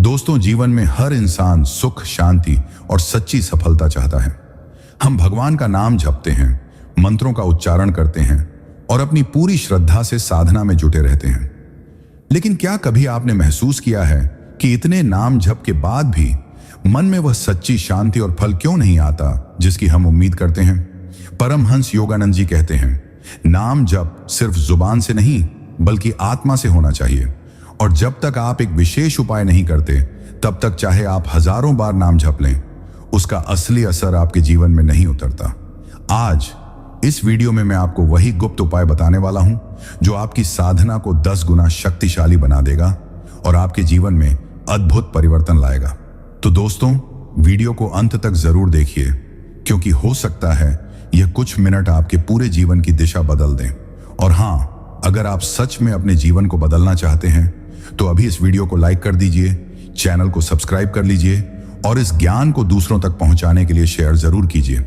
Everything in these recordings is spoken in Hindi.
दोस्तों, जीवन में हर इंसान सुख, शांति और सच्ची सफलता चाहता है। हम भगवान का नाम जपते हैं, मंत्रों का उच्चारण करते हैं और अपनी पूरी श्रद्धा से साधना में जुटे रहते हैं। लेकिन क्या कभी आपने महसूस किया है कि इतने नाम जप के बाद भी मन में वह सच्ची शांति और फल क्यों नहीं आता जिसकी हम उम्मीद करते हैं? परमहंस योगानंद जी कहते हैं, नाम जप सिर्फ जुबान से नहीं बल्कि आत्मा से होना चाहिए। और जब तक आप एक विशेष उपाय नहीं करते, तब तक चाहे आप हजारों बार नाम जप लें, उसका असली असर आपके जीवन में नहीं उतरता। आज इस वीडियो में मैं आपको वही गुप्त उपाय बताने वाला हूं जो आपकी साधना को 10 गुना शक्तिशाली बना देगा और आपके जीवन में अद्भुत परिवर्तन लाएगा। तो दोस्तों, वीडियो को अंत तक जरूर देखिए, क्योंकि हो सकता है यह कुछ मिनट आपके पूरे जीवन की दिशा बदल दें। और हां, अगर आप सच में अपने जीवन को बदलना चाहते हैं तो अभी इस वीडियो को लाइक कर दीजिए, चैनल को सब्सक्राइब कर लीजिए और इस ज्ञान को दूसरों तक पहुंचाने के लिए शेयर जरूर कीजिए।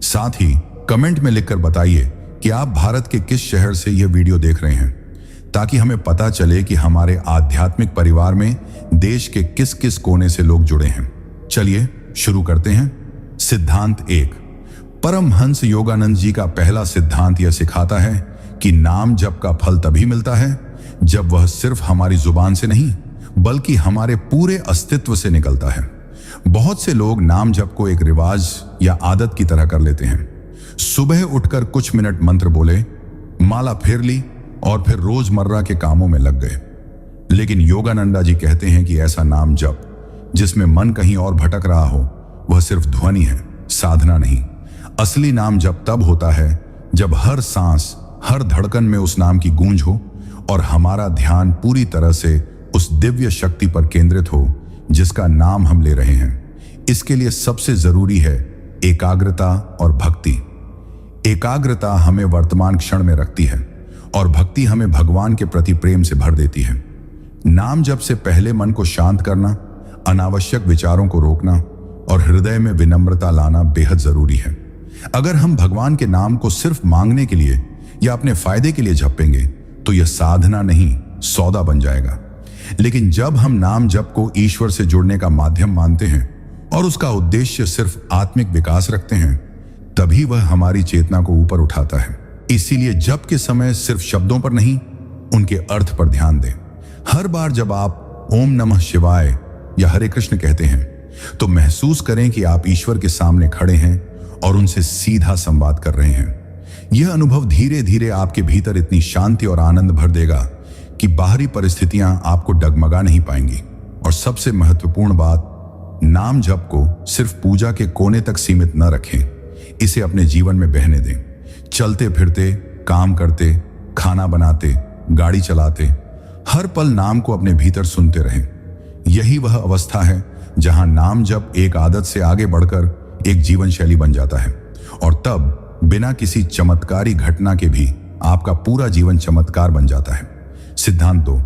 साथ ही कमेंट में लिखकर बताइए कि आप भारत के किस शहर से यह वीडियो देख रहे हैं, ताकि हमें पता चले कि हमारे आध्यात्मिक परिवार में देश के किस किस कोने से लोग जुड़े हैं। चलिए शुरू करते हैं। सिद्धांत 1। परमहंस योगानंद जी का पहला सिद्धांत यह सिखाता है कि नाम जप का फल तभी मिलता है जब वह सिर्फ हमारी जुबान से नहीं बल्कि हमारे पूरे अस्तित्व से निकलता है। बहुत से लोग नाम जप को एक रिवाज या आदत की तरह कर लेते हैं। सुबह उठकर कुछ मिनट मंत्र बोले, माला फेर ली और फिर रोजमर्रा के कामों में लग गए। लेकिन योगानंदा जी कहते हैं कि ऐसा नाम जप जिसमें मन कहीं और भटक रहा हो, वह सिर्फ ध्वनि है, साधना नहीं। असली नाम जप तब होता है जब हर सांस, हर धड़कन में उस नाम की गूंज हो और हमारा ध्यान पूरी तरह से उस दिव्य शक्ति पर केंद्रित हो जिसका नाम हम ले रहे हैं। इसके लिए सबसे जरूरी है एकाग्रता और भक्ति। एकाग्रता हमें वर्तमान क्षण में रखती है और भक्ति हमें भगवान के प्रति प्रेम से भर देती है। नाम जप से पहले मन को शांत करना, अनावश्यक विचारों को रोकना और हृदय में विनम्रता लाना बेहद जरूरी है। अगर हम भगवान के नाम को सिर्फ मांगने के लिए या अपने फायदे के लिए जपेंगे तो यह साधना नहीं, सौदा बन जाएगा। लेकिन जब हम नाम जप को ईश्वर से जुड़ने का माध्यम मानते हैं और उसका उद्देश्य सिर्फ आत्मिक विकास रखते हैं, तभी वह हमारी चेतना को ऊपर उठाता है। इसीलिए जप के समय सिर्फ शब्दों पर नहीं, उनके अर्थ पर ध्यान दें। हर बार जब आप ओम नमः शिवाय या हरे कृष्ण कहते हैं तो महसूस करें कि आप ईश्वर के सामने खड़े हैं और उनसे सीधा संवाद कर रहे हैं। यह अनुभव धीरे धीरे आपके भीतर इतनी शांति और आनंद भर देगा कि बाहरी परिस्थितियां आपको डगमगा नहीं पाएंगी। और सबसे महत्वपूर्ण बात, नाम जप को सिर्फ पूजा के कोने तक सीमित न रखें, इसे अपने जीवन में बहने दें। चलते फिरते, काम करते, खाना बनाते, गाड़ी चलाते, हर पल नाम को अपने भीतर सुनते रहें। यही वह अवस्था है जहां नाम जप एक आदत से आगे बढ़कर एक जीवन शैली बन जाता है। और तब बिना किसी चमत्कारी घटना के भी आपका पूरा जीवन चमत्कार बन जाता है। सिद्धांत 2।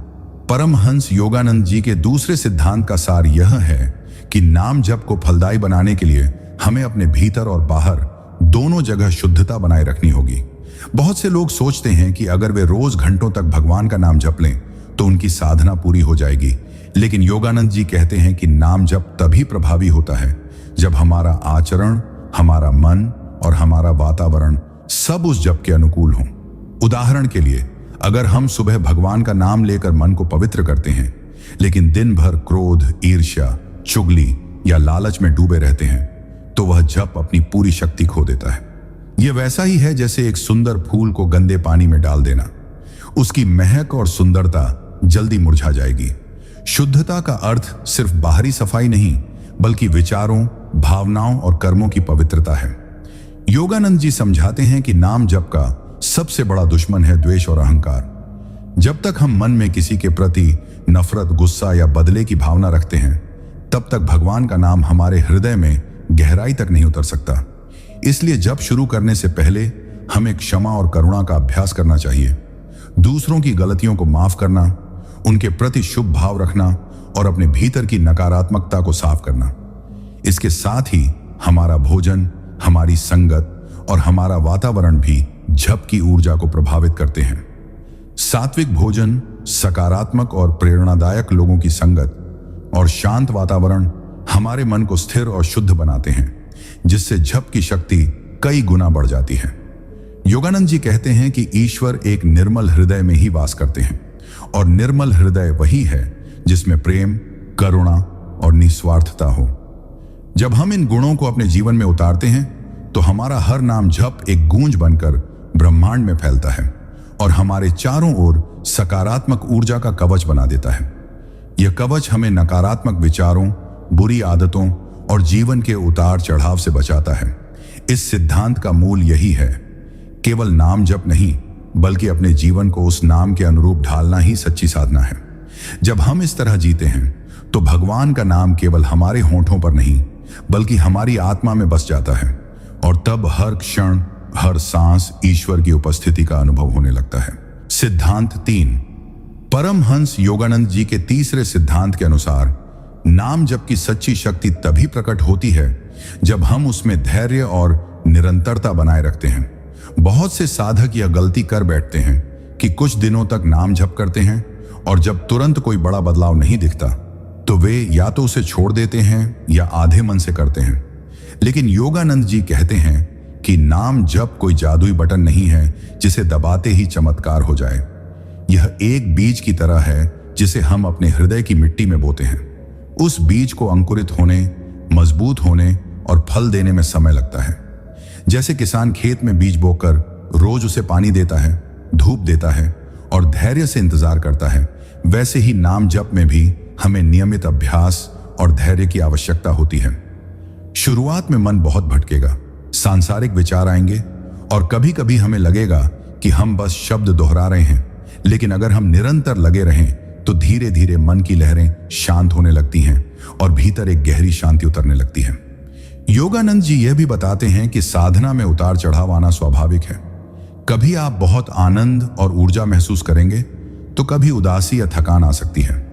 परमहंस योगानंद जी के दूसरे सिद्धांत का सार यह है कि नाम जप को फलदायी बनाने के लिए हमें अपने भीतर और बाहर दोनों जगह शुद्धता बनाए रखनी होगी। बहुत से लोग सोचते हैं कि अगर वे रोज घंटों तक भगवान का नाम जप लें तो उनकी साधना पूरी हो जाएगी। लेकिन योगानंद जी कहते हैं कि नाम जप तभी प्रभावी होता है जब हमारा आचरण, हमारा मन और हमारा वातावरण सब उस जप के अनुकूल हों। उदाहरण के लिए, अगर हम सुबह भगवान का नाम लेकर मन को पवित्र करते हैं लेकिन दिन भर क्रोध, ईर्ष्या, चुगली या लालच में डूबे रहते हैं, तो वह जप अपनी पूरी शक्ति खो देता है। यह वैसा ही है जैसे एक सुंदर फूल को गंदे पानी में डाल देना। उसकी महक और सुंदरता जल्दी मुरझा जाएगी। शुद्धता का अर्थ सिर्फ बाहरी सफाई नहीं बल्कि विचारों, भावनाओं और कर्मों की पवित्रता है। योगानंद जी समझाते हैं कि नाम जप का सबसे बड़ा दुश्मन है द्वेष और अहंकार। जब तक हम मन में किसी के प्रति नफरत, गुस्सा या बदले की भावना रखते हैं, तब तक भगवान का नाम हमारे हृदय में गहराई तक नहीं उतर सकता। इसलिए जप शुरू करने से पहले हमें क्षमा और करुणा का अभ्यास करना चाहिए। दूसरों की गलतियों को माफ करना, उनके प्रति शुभ भाव रखना और अपने भीतर की नकारात्मकता को साफ करना। इसके साथ ही हमारा भोजन, हमारी संगत और हमारा वातावरण भी जप की ऊर्जा को प्रभावित करते हैं। सात्विक भोजन, सकारात्मक और प्रेरणादायक लोगों की संगत और शांत वातावरण हमारे मन को स्थिर और शुद्ध बनाते हैं, जिससे जप की शक्ति कई गुना बढ़ जाती है। योगानंद जी कहते हैं कि ईश्वर एक निर्मल हृदय में ही वास करते हैं, और निर्मल हृदय वही है जिसमें प्रेम, करुणा और निस्वार्थता हो। जब हम इन गुणों को अपने जीवन में उतारते हैं तो हमारा हर नाम जप एक गूंज बनकर ब्रह्मांड में फैलता है और हमारे चारों ओर सकारात्मक ऊर्जा का कवच बना देता है। यह कवच हमें नकारात्मक विचारों, बुरी आदतों और जीवन के उतार चढ़ाव से बचाता है। इस सिद्धांत का मूल यही है, केवल नाम जप नहीं बल्कि अपने जीवन को उस नाम के अनुरूप ढालना ही सच्ची साधना है। जब हम इस तरह जीते हैं तो भगवान का नाम केवल हमारे होंठों पर नहीं बल्कि हमारी आत्मा में बस जाता है, और तब हर क्षण, हर सांस ईश्वर की उपस्थिति का अनुभव होने लगता है। सिद्धांत 3। परमहंस योगानंद जी के तीसरे सिद्धांत के अनुसार नाम जप की सच्ची शक्ति तभी प्रकट होती है जब हम उसमें धैर्य और निरंतरता बनाए रखते हैं। बहुत से साधक यह गलती कर बैठते हैं कि कुछ दिनों तक नाम जप करते हैं और जब तुरंत कोई बड़ा बदलाव नहीं दिखता तो वे या तो उसे छोड़ देते हैं या आधे मन से करते हैं। लेकिन योगानंद जी कहते हैं कि नाम जप कोई जादुई बटन नहीं है जिसे दबाते ही चमत्कार हो जाए। यह एक बीज की तरह है जिसे हम अपने हृदय की मिट्टी में बोते हैं। उस बीज को अंकुरित होने, मजबूत होने और फल देने में समय लगता है। जैसे किसान खेत में बीज बोकर रोज उसे पानी देता है, धूप देता है और धैर्य से इंतजार करता है, वैसे ही नाम जप में भी हमें नियमित अभ्यास और धैर्य की आवश्यकता होती है। शुरुआत में मन बहुत भटकेगा, सांसारिक विचार आएंगे और कभी कभी हमें लगेगा कि हम बस शब्द दोहरा रहे हैं, लेकिन अगर हम निरंतर लगे रहें तो धीरे धीरे मन की लहरें शांत होने लगती हैं और भीतर एक गहरी शांति उतरने लगती है। योगानंद जी यह भी बताते हैं कि साधना में उतार चढ़ाव आना स्वाभाविक है। कभी आप बहुत आनंद और ऊर्जा महसूस करेंगे तो कभी उदासी या थकान आ सकती है।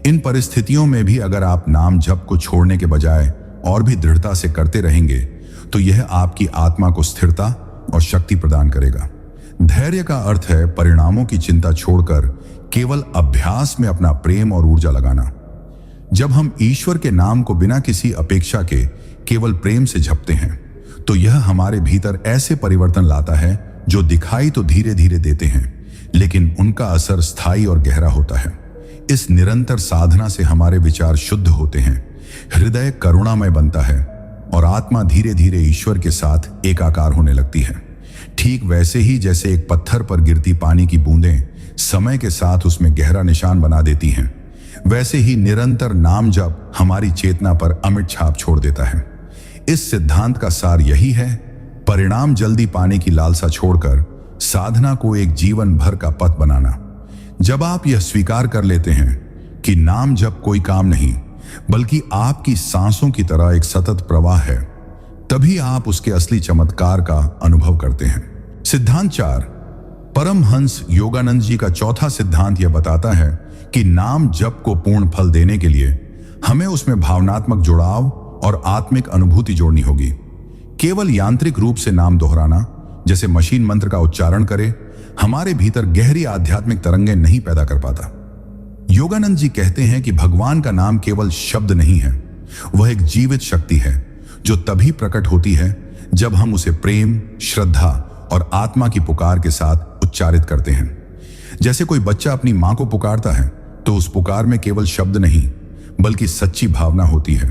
इन परिस्थितियों में भी अगर आप नाम जप को छोड़ने के बजाय और भी दृढ़ता से करते रहेंगे तो यह आपकी आत्मा को स्थिरता और शक्ति प्रदान करेगा। धैर्य का अर्थ है परिणामों की चिंता छोड़कर केवल अभ्यास में अपना प्रेम और ऊर्जा लगाना। जब हम ईश्वर के नाम को बिना किसी अपेक्षा के केवल प्रेम से जपते हैं तो यह हमारे भीतर ऐसे परिवर्तन लाता है जो दिखाई तो धीरे धीरे देते हैं, लेकिन उनका असर स्थायी और गहरा होता है। इस निरंतर साधना से हमारे विचार शुद्ध होते हैं, हृदय करुणामय बनता है और आत्मा धीरे धीरे ईश्वर के साथ एकाकार होने लगती है। ठीक वैसे ही जैसे एक पत्थर पर गिरती पानी की बूंदें समय के साथ उसमें गहरा निशान बना देती हैं, वैसे ही निरंतर नाम जप हमारी चेतना पर अमिट छाप छोड़ देता है। इस सिद्धांत का सार यही है, परिणाम जल्दी पाने की लालसा छोड़कर साधना को एक जीवन भर का पथ बनाना। जब आप यह स्वीकार कर लेते हैं कि नाम जप कोई काम नहीं बल्कि आपकी सांसों की तरह एक सतत प्रवाह है, तभी आप उसके असली चमत्कार का अनुभव करते हैं। सिद्धांत 4। परमहंस योगानंद जी का चौथा सिद्धांत यह बताता है कि नाम जप को पूर्ण फल देने के लिए हमें उसमें भावनात्मक जुड़ाव और आत्मिक अनुभूति जोड़नी होगी। केवल यांत्रिक रूप से नाम दोहराना, जैसे मशीन मंत्र का उच्चारण करे, हमारे भीतर गहरी आध्यात्मिक तरंगें नहीं पैदा कर पाता। योगानंद जी कहते हैं कि भगवान का नाम केवल शब्द नहीं है, वह एक जीवित शक्ति है जो तभी प्रकट होती है जब हम उसे प्रेम, श्रद्धा और आत्मा की पुकार के साथ उच्चारित करते हैं। जैसे कोई बच्चा अपनी मां को पुकारता है तो उस पुकार में केवल शब्द नहीं बल्कि सच्ची भावना होती है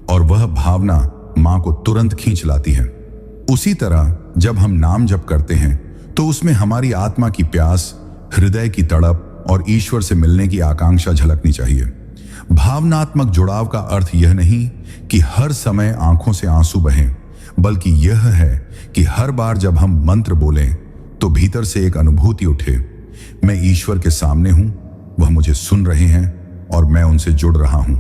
और वह भावना मां को तुरंत खींच लाती है। उसी तरह जब हम नाम जप करते हैं तो उसमें हमारी आत्मा की प्यास, हृदय की तड़प और ईश्वर से मिलने की आकांक्षा झलकनी चाहिए। भावनात्मक जुड़ाव का अर्थ यह नहीं कि हर समय आंखों से आंसू बहें, बल्कि यह है कि हर बार जब हम मंत्र बोलें तो भीतर से एक अनुभूति उठे, मैं ईश्वर के सामने हूं, वह मुझे सुन रहे हैं और मैं उनसे जुड़ रहा हूं।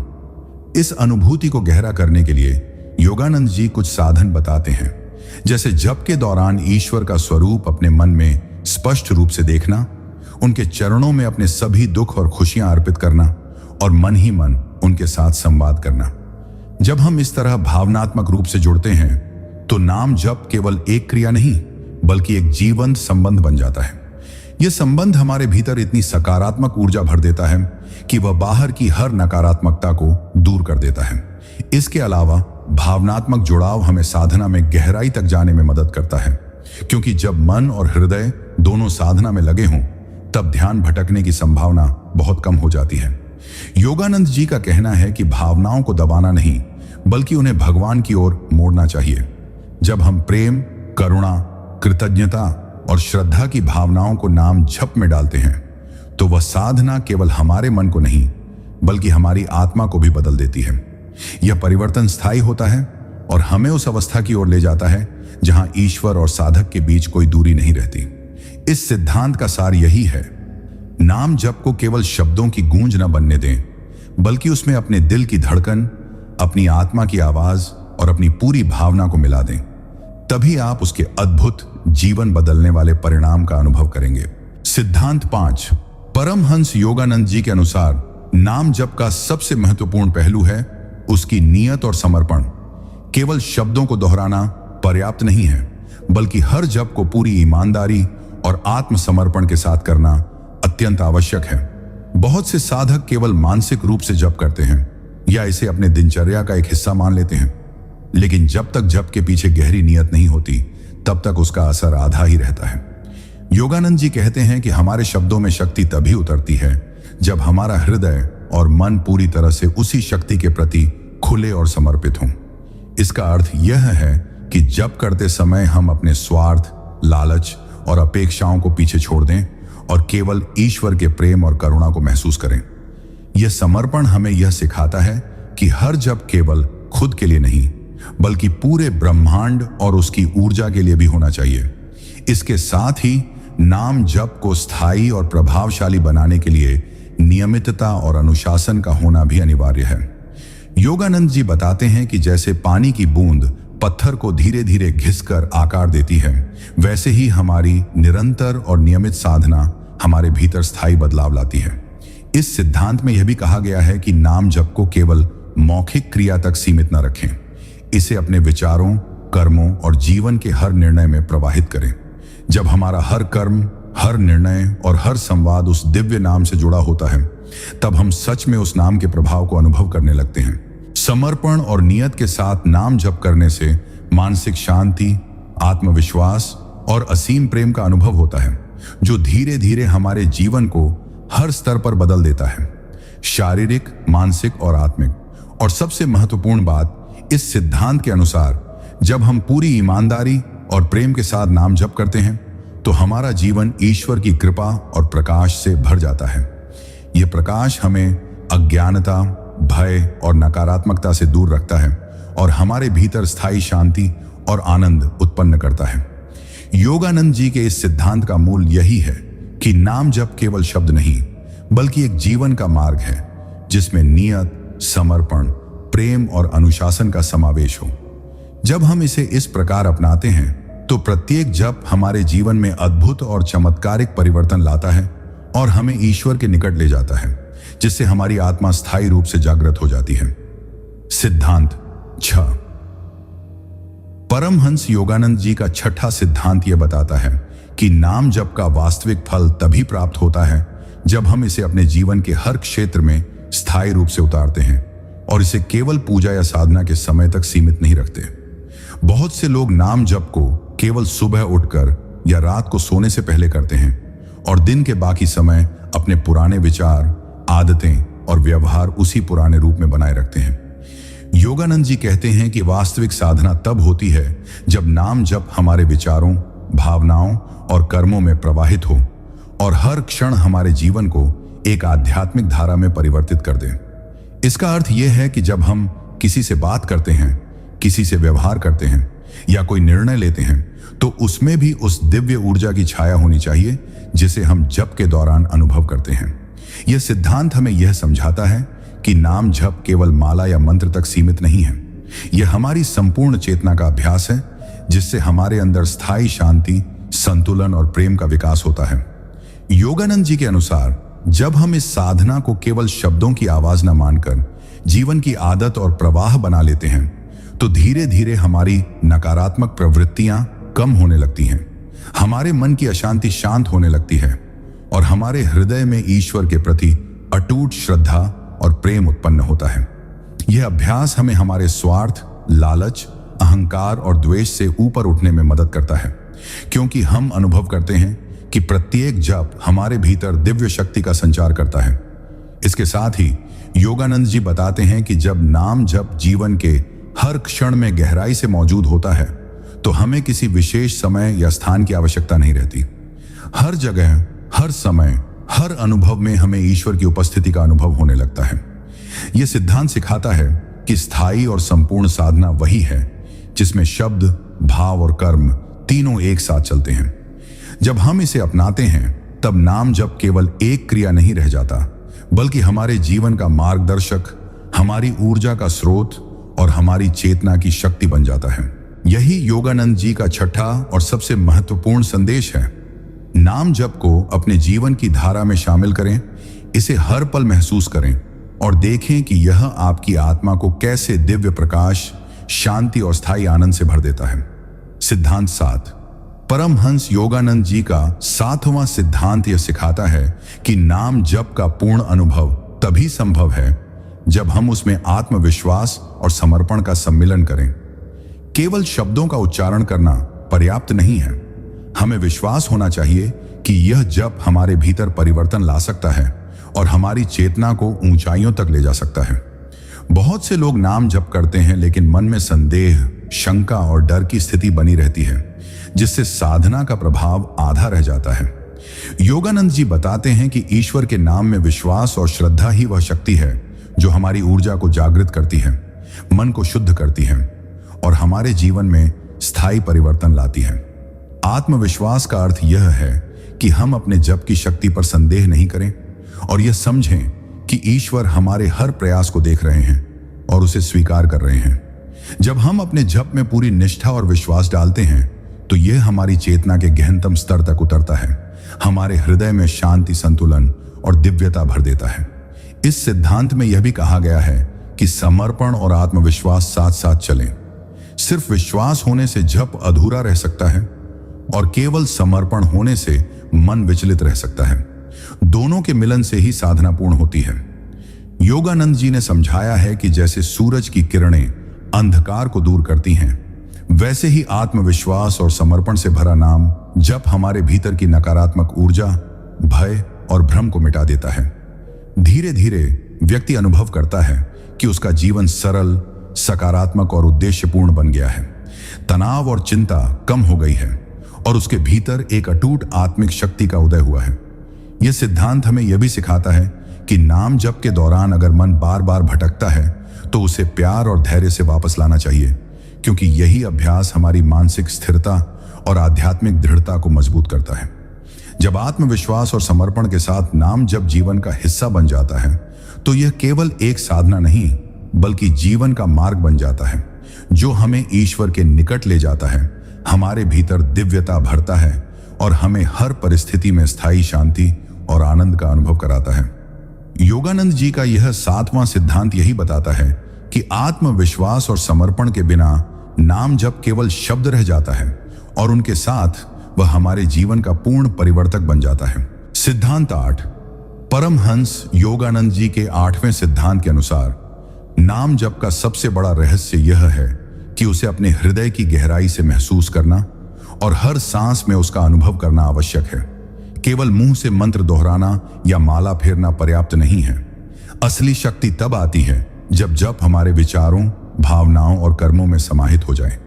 इस अनुभूति को गहरा करने के लिए योगानंद जी कुछ साधन बताते हैं, जैसे जप के दौरान ईश्वर का स्वरूप अपने मन में स्पष्ट रूप से देखना, उनके चरणों में अपने सभी दुख और खुशियां अर्पित करना और मन ही मन उनके साथ संवाद करना। जब हम इस तरह भावनात्मक रूप से जुड़ते हैं तो नाम जप केवल एक क्रिया नहीं बल्कि एक जीवंत संबंध बन जाता है। यह संबंध हमारे भीतर इतनी सकारात्मक ऊर्जा भर देता है कि वह बाहर की हर नकारात्मकता को दूर कर देता है। इसके अलावा भावनात्मक जुड़ाव हमें साधना में गहराई तक जाने में मदद करता है, क्योंकि जब मन और हृदय दोनों साधना में लगे हों तब ध्यान भटकने की संभावना बहुत कम हो जाती है। योगानंद जी का कहना है कि भावनाओं को दबाना नहीं, बल्कि उन्हें भगवान की ओर मोड़ना चाहिए। जब हम प्रेम, करुणा, कृतज्ञता और श्रद्धा की भावनाओं को नाम जप में डालते हैं तो वह साधना केवल हमारे मन को नहीं बल्कि हमारी आत्मा को भी बदल देती है। यह परिवर्तन स्थायी होता है और हमें उस अवस्था की ओर ले जाता है जहां ईश्वर और साधक के बीच कोई दूरी नहीं रहती। इस सिद्धांत का सार यही है, नाम जप को केवल शब्दों की गूंज न बनने दें, बल्कि उसमें अपने दिल की धड़कन, अपनी आत्मा की आवाज और अपनी पूरी भावना को मिला दें। तभी आप उसके अद्भुत जीवन बदलने वाले परिणाम का अनुभव करेंगे। सिद्धांत 5। परमहंस योगानंद जी के अनुसार नाम जप का सबसे महत्वपूर्ण पहलू है उसकी नियत और समर्पण। केवल शब्दों को दोहराना पर्याप्त नहीं है, बल्कि हर जप को पूरी ईमानदारी और आत्मसमर्पण के साथ करना अत्यंत आवश्यक है। बहुत से साधक केवल मानसिक रूप से जप करते हैं या इसे अपने दिनचर्या का एक हिस्सा मान लेते हैं, लेकिन जब तक जप के पीछे गहरी नियत नहीं होती तब तक उसका असर आधा ही रहता है। योगानंद जी कहते हैं कि हमारे शब्दों में शक्ति तभी उतरती है जब हमारा हृदय और मन पूरी तरह से उसी शक्ति के प्रति खुले और समर्पित हों। इसका अर्थ यह है कि जप करते समय हम अपने स्वार्थ, लालच और अपेक्षाओं को पीछे छोड़ दें और केवल ईश्वर के प्रेम और करुणा को महसूस करें। यह समर्पण हमें यह सिखाता है कि हर जप केवल खुद के लिए नहीं बल्कि पूरे ब्रह्मांड और उसकी ऊर्जा के लिए भी होना चाहिए। इसके साथ ही नाम जप को स्थायी और प्रभावशाली बनाने के लिए नियमितता और अनुशासन का होना भी अनिवार्य है। योगानंद जी बताते हैं कि जैसे पानी की बूंद पत्थर को धीरे धीरे घिसकर आकार देती है, वैसे ही हमारी निरंतर और नियमित साधना हमारे भीतर स्थायी बदलाव लाती है। इस सिद्धांत में यह भी कहा गया है कि नाम जप को केवल मौखिक क्रिया तक सीमित न रखें, इसे अपने विचारों, कर्मों और जीवन के हर निर्णय में प्रवाहित करें। जब हमारा हर कर्म, हर निर्णय और हर संवाद उस दिव्य नाम से जुड़ा होता है, तब हम सच में उस नाम के प्रभाव को अनुभव करने लगते हैं। समर्पण और नियत के साथ नाम जप करने से मानसिक शांति, आत्मविश्वास और असीम प्रेम का अनुभव होता है, जो धीरे धीरे हमारे जीवन को हर स्तर पर बदल देता है, शारीरिक, मानसिक और आत्मिक। और सबसे महत्वपूर्ण बात, इस सिद्धांत के अनुसार जब हम पूरी ईमानदारी और प्रेम के साथ नाम जप करते हैं तो हमारा जीवन ईश्वर की कृपा और प्रकाश से भर जाता है। यह प्रकाश हमें अज्ञानता, भय और नकारात्मकता से दूर रखता है और हमारे भीतर स्थायी शांति और आनंद उत्पन्न करता है। योगानंद जी के इस सिद्धांत का मूल यही है कि नाम जप केवल शब्द नहीं बल्कि एक जीवन का मार्ग है जिसमें नियत, समर्पण, प्रेम और अनुशासन का समावेश हो। जब हम इसे इस प्रकार अपनाते हैं तो प्रत्येक जप हमारे जीवन में अद्भुत और चमत्कारिक परिवर्तन लाता है और हमें ईश्वर के निकट ले जाता है, जिससे हमारी आत्मा स्थायी रूप से जागृत हो जाती है। सिद्धांत 6। परमहंस योगानंद जी का छठा सिद्धांत यह बताता है कि नाम जप का वास्तविक फल तभी प्राप्त होता है जब हम इसे अपने जीवन के हर क्षेत्र में स्थायी रूप से उतारते हैं और इसे केवल पूजा या साधना के समय तक सीमित नहीं रखते। बहुत से लोग नाम जप को केवल सुबह उठकर या रात को सोने से पहले करते हैं और दिन के बाकी समय अपने पुराने विचार, आदतें और व्यवहार उसी पुराने रूप में बनाए रखते हैं। योगानंद जी कहते हैं कि वास्तविक साधना तब होती है जब नाम जप हमारे विचारों, भावनाओं और कर्मों में प्रवाहित हो और हर क्षण हमारे जीवन को एक आध्यात्मिक धारा में परिवर्तित कर दे। इसका अर्थ यह है कि जब हम किसी से बात करते हैं, किसी से व्यवहार करते हैं या कोई निर्णय लेते हैं तो उसमें भी उस दिव्य ऊर्जा की छाया होनी चाहिए जिसे हम जप के दौरान अनुभव करते हैं। यह सिद्धांत हमें यह समझाता है कि नाम जप केवल माला या मंत्र तक सीमित नहीं है। यह हमारी संपूर्ण चेतना का अभ्यास है जिससे हमारे अंदर स्थायी शांति, संतुलन और प्रेम का विकास होता है। योगानंद जी के अनुसार जब हम इस साधना को केवल शब्दों की आवाज न मानकर जीवन की आदत और प्रवाह बना लेते हैं तो धीरे धीरे हमारी नकारात्मक प्रवृत्तियां कम होने लगती हैं, हमारे मन की अशांति शांत होने लगती है और हमारे हृदय में ईश्वर के प्रति अटूट श्रद्धा और प्रेम उत्पन्न होता है। यह अभ्यास हमें हमारे स्वार्थ, लालच, अहंकार और द्वेष से ऊपर उठने में मदद करता है, क्योंकि हम अनुभव करते हैं कि प्रत्येक जप हमारे भीतर दिव्य शक्ति का संचार करता है। इसके साथ ही योगानंद जी बताते हैं कि जब नाम जप जीवन के हर क्षण में गहराई से मौजूद होता है तो हमें किसी विशेष समय या स्थान की आवश्यकता नहीं रहती। हर जगह, हर समय, हर अनुभव में हमें ईश्वर की उपस्थिति का अनुभव होने लगता है। यह सिद्धांत सिखाता है कि स्थायी और संपूर्ण साधना वही है जिसमें शब्द, भाव और कर्म तीनों एक साथ चलते हैं। जब हम इसे अपनाते हैं तब नाम जप केवल एक क्रिया नहीं रह जाता, बल्कि हमारे जीवन का मार्गदर्शक, हमारी ऊर्जा का स्रोत और हमारी चेतना की शक्ति बन जाता है। यही योगानंद जी का छठा और सबसे महत्वपूर्ण संदेश है। नाम जप को अपने जीवन की धारा में शामिल करें, इसे हर पल महसूस करें और देखें कि यह आपकी आत्मा को कैसे दिव्य प्रकाश, शांति और स्थायी आनंद से भर देता है। सिद्धांत 7। परमहंस योगानंद जी का 7वां सिद्धांत यह सिखाता है कि नाम जप का पूर्ण अनुभव तभी संभव है जब हम उसमें आत्मविश्वास और समर्पण का सम्मिलन करें। केवल शब्दों का उच्चारण करना पर्याप्त नहीं है। हमें विश्वास होना चाहिए कि यह जप हमारे भीतर परिवर्तन ला सकता है और हमारी चेतना को ऊंचाइयों तक ले जा सकता है। बहुत से लोग नाम जप करते हैं लेकिन मन में संदेह, शंका और डर की स्थिति बनी रहती है, जिससे साधना का प्रभाव आधा रह जाता है। योगानंद जी बताते हैं कि ईश्वर के नाम में विश्वास और श्रद्धा ही वह शक्ति है जो हमारी ऊर्जा को जागृत करती है, मन को शुद्ध करती है और हमारे जीवन में स्थायी परिवर्तन लाती है। आत्मविश्वास का अर्थ यह है कि हम अपने जप की शक्ति पर संदेह नहीं करें और यह समझें कि ईश्वर हमारे हर प्रयास को देख रहे हैं और उसे स्वीकार कर रहे हैं। जब हम अपने जप में पूरी निष्ठा और विश्वास डालते हैं तो यह हमारी चेतना के गहनतम स्तर तक उतरता है, हमारे हृदय में शांति, संतुलन और दिव्यता भर देता है। इस सिद्धांत में यह भी कहा गया है कि समर्पण और आत्मविश्वास साथ साथ चलें। सिर्फ विश्वास होने से जप अधूरा रह सकता है और केवल समर्पण होने से मन विचलित रह सकता है। दोनों के मिलन से ही साधना पूर्ण होती है। योगानंद जी ने समझाया है कि जैसे सूरज की किरणें अंधकार को दूर करती हैं, वैसे ही आत्मविश्वास और समर्पण से भरा नाम जप हमारे भीतर की नकारात्मक ऊर्जा, भय और भ्रम को मिटा देता है। धीरे धीरे व्यक्ति अनुभव करता है कि उसका जीवन सरल, सकारात्मक और उद्देश्यपूर्ण बन गया है। तनाव और चिंता कम हो गई है और उसके भीतर एक अटूट आत्मिक शक्ति का उदय हुआ है। यह सिद्धांत हमें यह भी सिखाता है कि नाम जप के दौरान अगर मन बार बार भटकता है तो उसे प्यार और धैर्य से वापस लाना चाहिए, क्योंकि यही अभ्यास हमारी मानसिक स्थिरता और आध्यात्मिक दृढ़ता को मजबूत करता है। जब आत्मविश्वास और समर्पण के साथ नाम जप जीवन का हिस्सा बन जाता है तो यह केवल एक साधना नहीं बल्कि जीवन का मार्ग बन जाता है, जो हमें ईश्वर के निकट ले जाता है, हमारे भीतर दिव्यता भरता है और हमें हर परिस्थिति में स्थायी शांति और आनंद का अनुभव कराता है। योगानंद जी का यह 7वां सिद्धांत यही बताता है कि आत्मविश्वास और समर्पण के बिना नाम जप केवल शब्द रह जाता है और उनके साथ वह हमारे जीवन का पूर्ण परिवर्तक बन जाता है। सिद्धांत 8। परमहंस योगानंद जी के 8वें सिद्धांत के अनुसार नाम जप का सबसे बड़ा रहस्य यह है कि उसे अपने हृदय की गहराई से महसूस करना और हर सांस में उसका अनुभव करना आवश्यक है। केवल मुंह से मंत्र दोहराना या माला फेरना पर्याप्त नहीं है। असली शक्ति तब आती है जब जप हमारे विचारों, भावनाओं और कर्मों में समाहित हो जाए।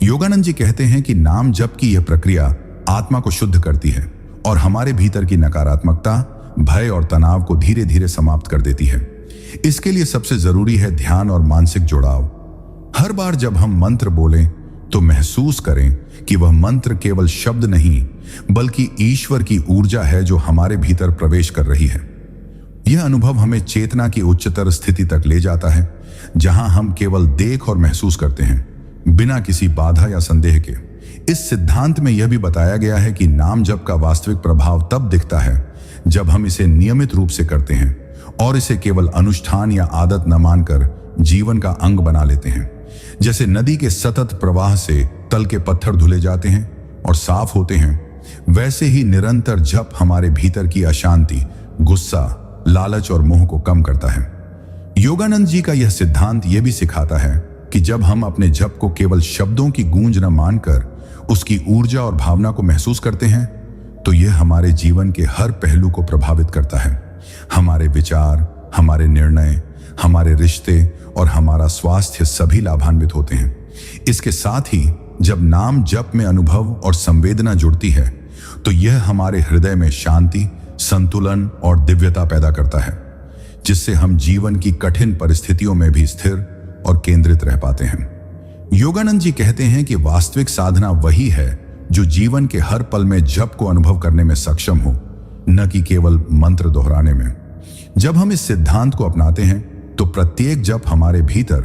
योगानंद जी कहते हैं कि नाम जप की यह प्रक्रिया आत्मा को शुद्ध करती है और हमारे भीतर की नकारात्मकता, भय और तनाव को धीरे धीरे समाप्त कर देती है। इसके लिए सबसे जरूरी है ध्यान और मानसिक जुड़ाव। हर बार जब हम मंत्र बोलें तो महसूस करें कि वह मंत्र केवल शब्द नहीं बल्कि ईश्वर की ऊर्जा है जो हमारे भीतर प्रवेश कर रही है। यह अनुभव हमें चेतना की उच्चतर स्थिति तक ले जाता है, जहां हम केवल देख और महसूस करते हैं, बिना किसी बाधा या संदेह के। इस सिद्धांत में यह भी बताया गया है कि नाम जप का वास्तविक प्रभाव तब दिखता है जब हम इसे नियमित रूप से करते हैं और इसे केवल अनुष्ठान या आदत न मानकर जीवन का अंग बना लेते हैं। जैसे नदी के सतत प्रवाह से तल के पत्थर धुले जाते हैं और साफ होते हैं, वैसे ही निरंतर जप हमारे भीतर की अशांति, गुस्सा, लालच और मोह को कम करता है। योगानंद जी का यह सिद्धांत यह भी सिखाता है कि जब हम अपने जप को केवल शब्दों की गूंज न मानकर उसकी ऊर्जा और भावना को महसूस करते हैं तो यह हमारे जीवन के हर पहलू को प्रभावित करता है। हमारे विचार, हमारे निर्णय, हमारे रिश्ते और हमारा स्वास्थ्य सभी लाभान्वित होते हैं। इसके साथ ही जब नाम जप में अनुभव और संवेदना जुड़ती है तो यह हमारे हृदय में शांति, संतुलन और दिव्यता पैदा करता है, जिससे हम जीवन की कठिन परिस्थितियों में भी स्थिर और केंद्रित रह पाते हैं। योगानंद जी कहते हैं कि वास्तविक साधना वही है जो जीवन के हर पल में जप को अनुभव करने में सक्षम हो, न कि केवल मंत्र दोहराने में। जब हम इस सिद्धांत को अपनाते हैं तो प्रत्येक जप हमारे भीतर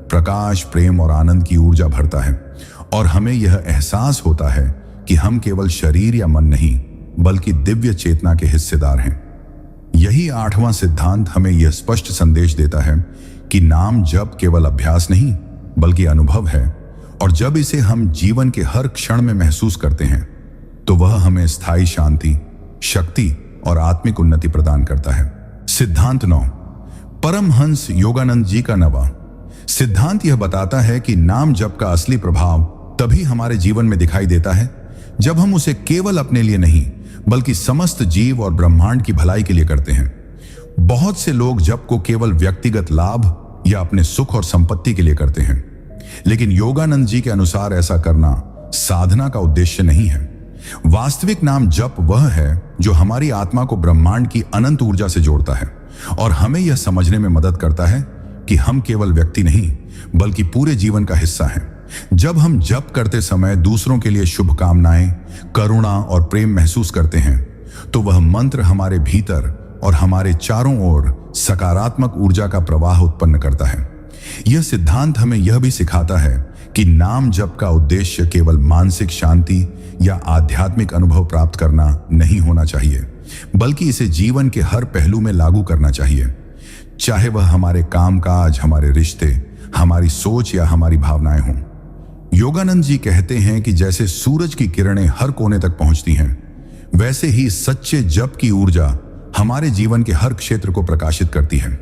प्रकाश, प्रेम और आनंद की ऊर्जा भरता है और हमें यह एहसास होता है कि हम केवल शरीर या मन नहीं बल्कि दिव्य चेतना के हिस्सेदार हैं। यही 8वां सिद्धांत हमें यह स्पष्ट संदेश देता है कि नाम जप केवल अभ्यास नहीं बल्कि अनुभव है, और जब इसे हम जीवन के हर क्षण में महसूस करते हैं तो वह हमें स्थायी शांति, शक्ति और आत्मिक उन्नति प्रदान करता है। सिद्धांत 9, परमहंस योगानंद जी का 9वां सिद्धांत यह बताता है कि नाम जप का असली प्रभाव तभी हमारे जीवन में दिखाई देता है जब हम उसे केवल अपने लिए नहीं बल्कि समस्त जीव और ब्रह्मांड की भलाई के लिए करते हैं। बहुत से लोग जप को केवल व्यक्तिगत लाभ या अपने सुख और संपत्ति के लिए करते हैं, लेकिन योगानंद जी के अनुसार ऐसा करना साधना का उद्देश्य नहीं है। वास्तविक नाम जप वह है जो हमारी आत्मा को ब्रह्मांड की अनंत ऊर्जा से जोड़ता है और हमें यह समझने में मदद करता है कि हम केवल व्यक्ति नहीं बल्कि पूरे जीवन का हिस्सा हैं। जब हम जप करते समय दूसरों के लिए शुभकामनाएं, करुणा और प्रेम महसूस करते हैं तो वह मंत्र हमारे भीतर और हमारे चारों ओर सकारात्मक ऊर्जा का प्रवाह उत्पन्न करता है। यह सिद्धांत हमें यह भी सिखाता है कि नाम जप का उद्देश्य केवल मानसिक शांति या आध्यात्मिक अनुभव प्राप्त करना नहीं होना चाहिए, बल्कि इसे जीवन के हर पहलू में लागू करना चाहिए, चाहे वह हमारे कामकाज, हमारे रिश्ते, हमारी सोच या हमारी भावनाएं हों। योगानंद जी कहते हैं कि जैसे सूरज की किरणें हर कोने तक पहुंचती हैं, वैसे ही सच्चे जप की ऊर्जा हमारे जीवन के हर क्षेत्र को प्रकाशित करती है।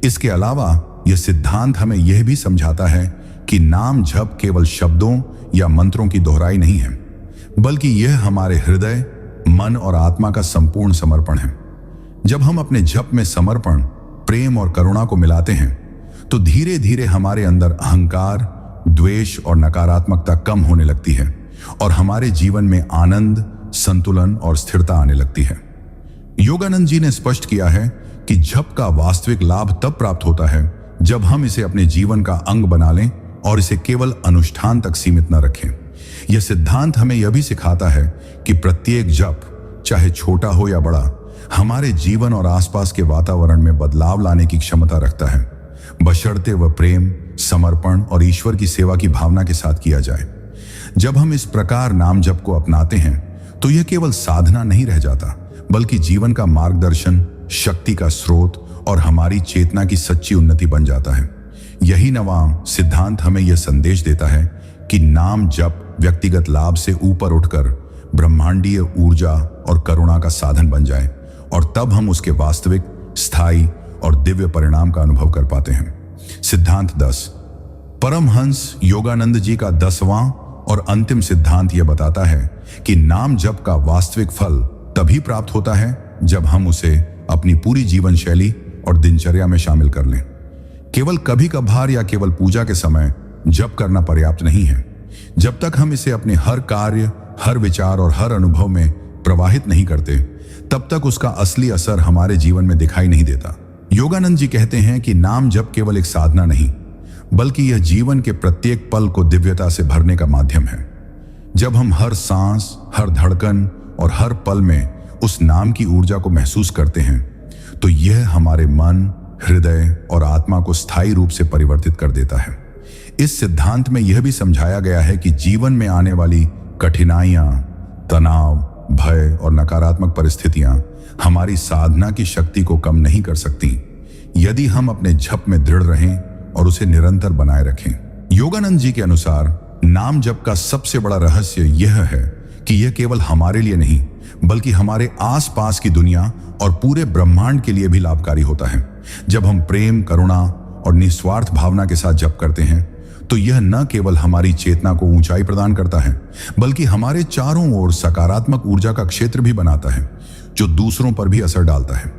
इसके अलावा यह सिद्धांत हमें यह भी समझाता है कि नाम जप केवल शब्दों या मंत्रों की दोहराई नहीं है, बल्कि यह हमारे हृदय, मन और आत्मा का संपूर्ण समर्पण है। जब हम अपने जप में समर्पण, प्रेम और करुणा को मिलाते हैं तो धीरे धीरे हमारे अंदर अहंकार, द्वेष और नकारात्मकता कम होने लगती है और हमारे जीवन में आनंद, संतुलन और स्थिरता आने लगती है। योगानंद जी ने स्पष्ट किया है कि जप का वास्तविक लाभ तब प्राप्त होता है जब हम इसे अपने जीवन का अंग बना लें और इसे केवल अनुष्ठान तक सीमित न रखें। यह सिद्धांत हमें यह भी सिखाता है कि प्रत्येक जप, चाहे छोटा हो या बड़ा, हमारे जीवन और आसपास के वातावरण में बदलाव लाने की क्षमता रखता है, बशर्ते वह प्रेम, समर्पण और ईश्वर की सेवा की भावना के साथ किया जाए। जब हम इस प्रकार नाम जप को अपनाते हैं तो यह केवल साधना नहीं रह जाता, बल्कि जीवन का मार्गदर्शन, शक्ति का स्रोत और हमारी चेतना की सच्ची उन्नति बन जाता है। यही 9वां सिद्धांत हमें यह संदेश देता है कि नाम जप व्यक्तिगत लाभ से ऊपर उठकर ब्रह्मांडीय ऊर्जा और करुणा का साधन बन जाए, और तब हम उसके वास्तविक, स्थायी और दिव्य परिणाम का अनुभव कर पाते हैं। सिद्धांत 10, परमहंस योगानंद जी का 10वां और अंतिम सिद्धांत यह बताता है कि नाम जप का वास्तविक फल तभी प्राप्त होता है जब हम उसे अपनी पूरी जीवन शैली और दिनचर्या में शामिल कर लें। केवल कभी कभार या केवल पूजा के समय जप करना पर्याप्त नहीं है। जब तक हम इसे अपने हर कार्य, हर विचार और हर अनुभव में प्रवाहित नहीं करते, तब तक उसका असली असर हमारे जीवन में दिखाई नहीं देता। योगानंद जी कहते हैं कि नाम जप केवल एक साधना नहीं, बल्कि यह जीवन के प्रत्येक पल को दिव्यता से भरने का माध्यम है। जब हम हर सांस, हर धड़कन और हर पल में उस नाम की ऊर्जा को महसूस करते हैं तो यह हमारे मन, हृदय और आत्मा को स्थायी रूप से परिवर्तित कर देता है। इस सिद्धांत में यह भी समझाया गया है कि जीवन में आने वाली कठिनाइयां, तनाव, भय और नकारात्मक परिस्थितियां हमारी साधना की शक्ति को कम नहीं कर सकती, यदि हम अपने जप में दृढ़ रहें और उसे निरंतर बनाए रखें। योगानंद जी के अनुसार नाम जप का सबसे बड़ा रहस्य यह है कि यह केवल हमारे लिए नहीं बल्कि हमारे आसपास की दुनिया और पूरे ब्रह्मांड के लिए भी लाभकारी होता है। जब हम प्रेम, करुणा और निस्वार्थ भावना के साथ जप करते हैं तो यह न केवल हमारी चेतना को ऊंचाई प्रदान करता है बल्कि हमारे चारों ओर सकारात्मक ऊर्जा का क्षेत्र भी बनाता है जो दूसरों पर भी असर डालता है।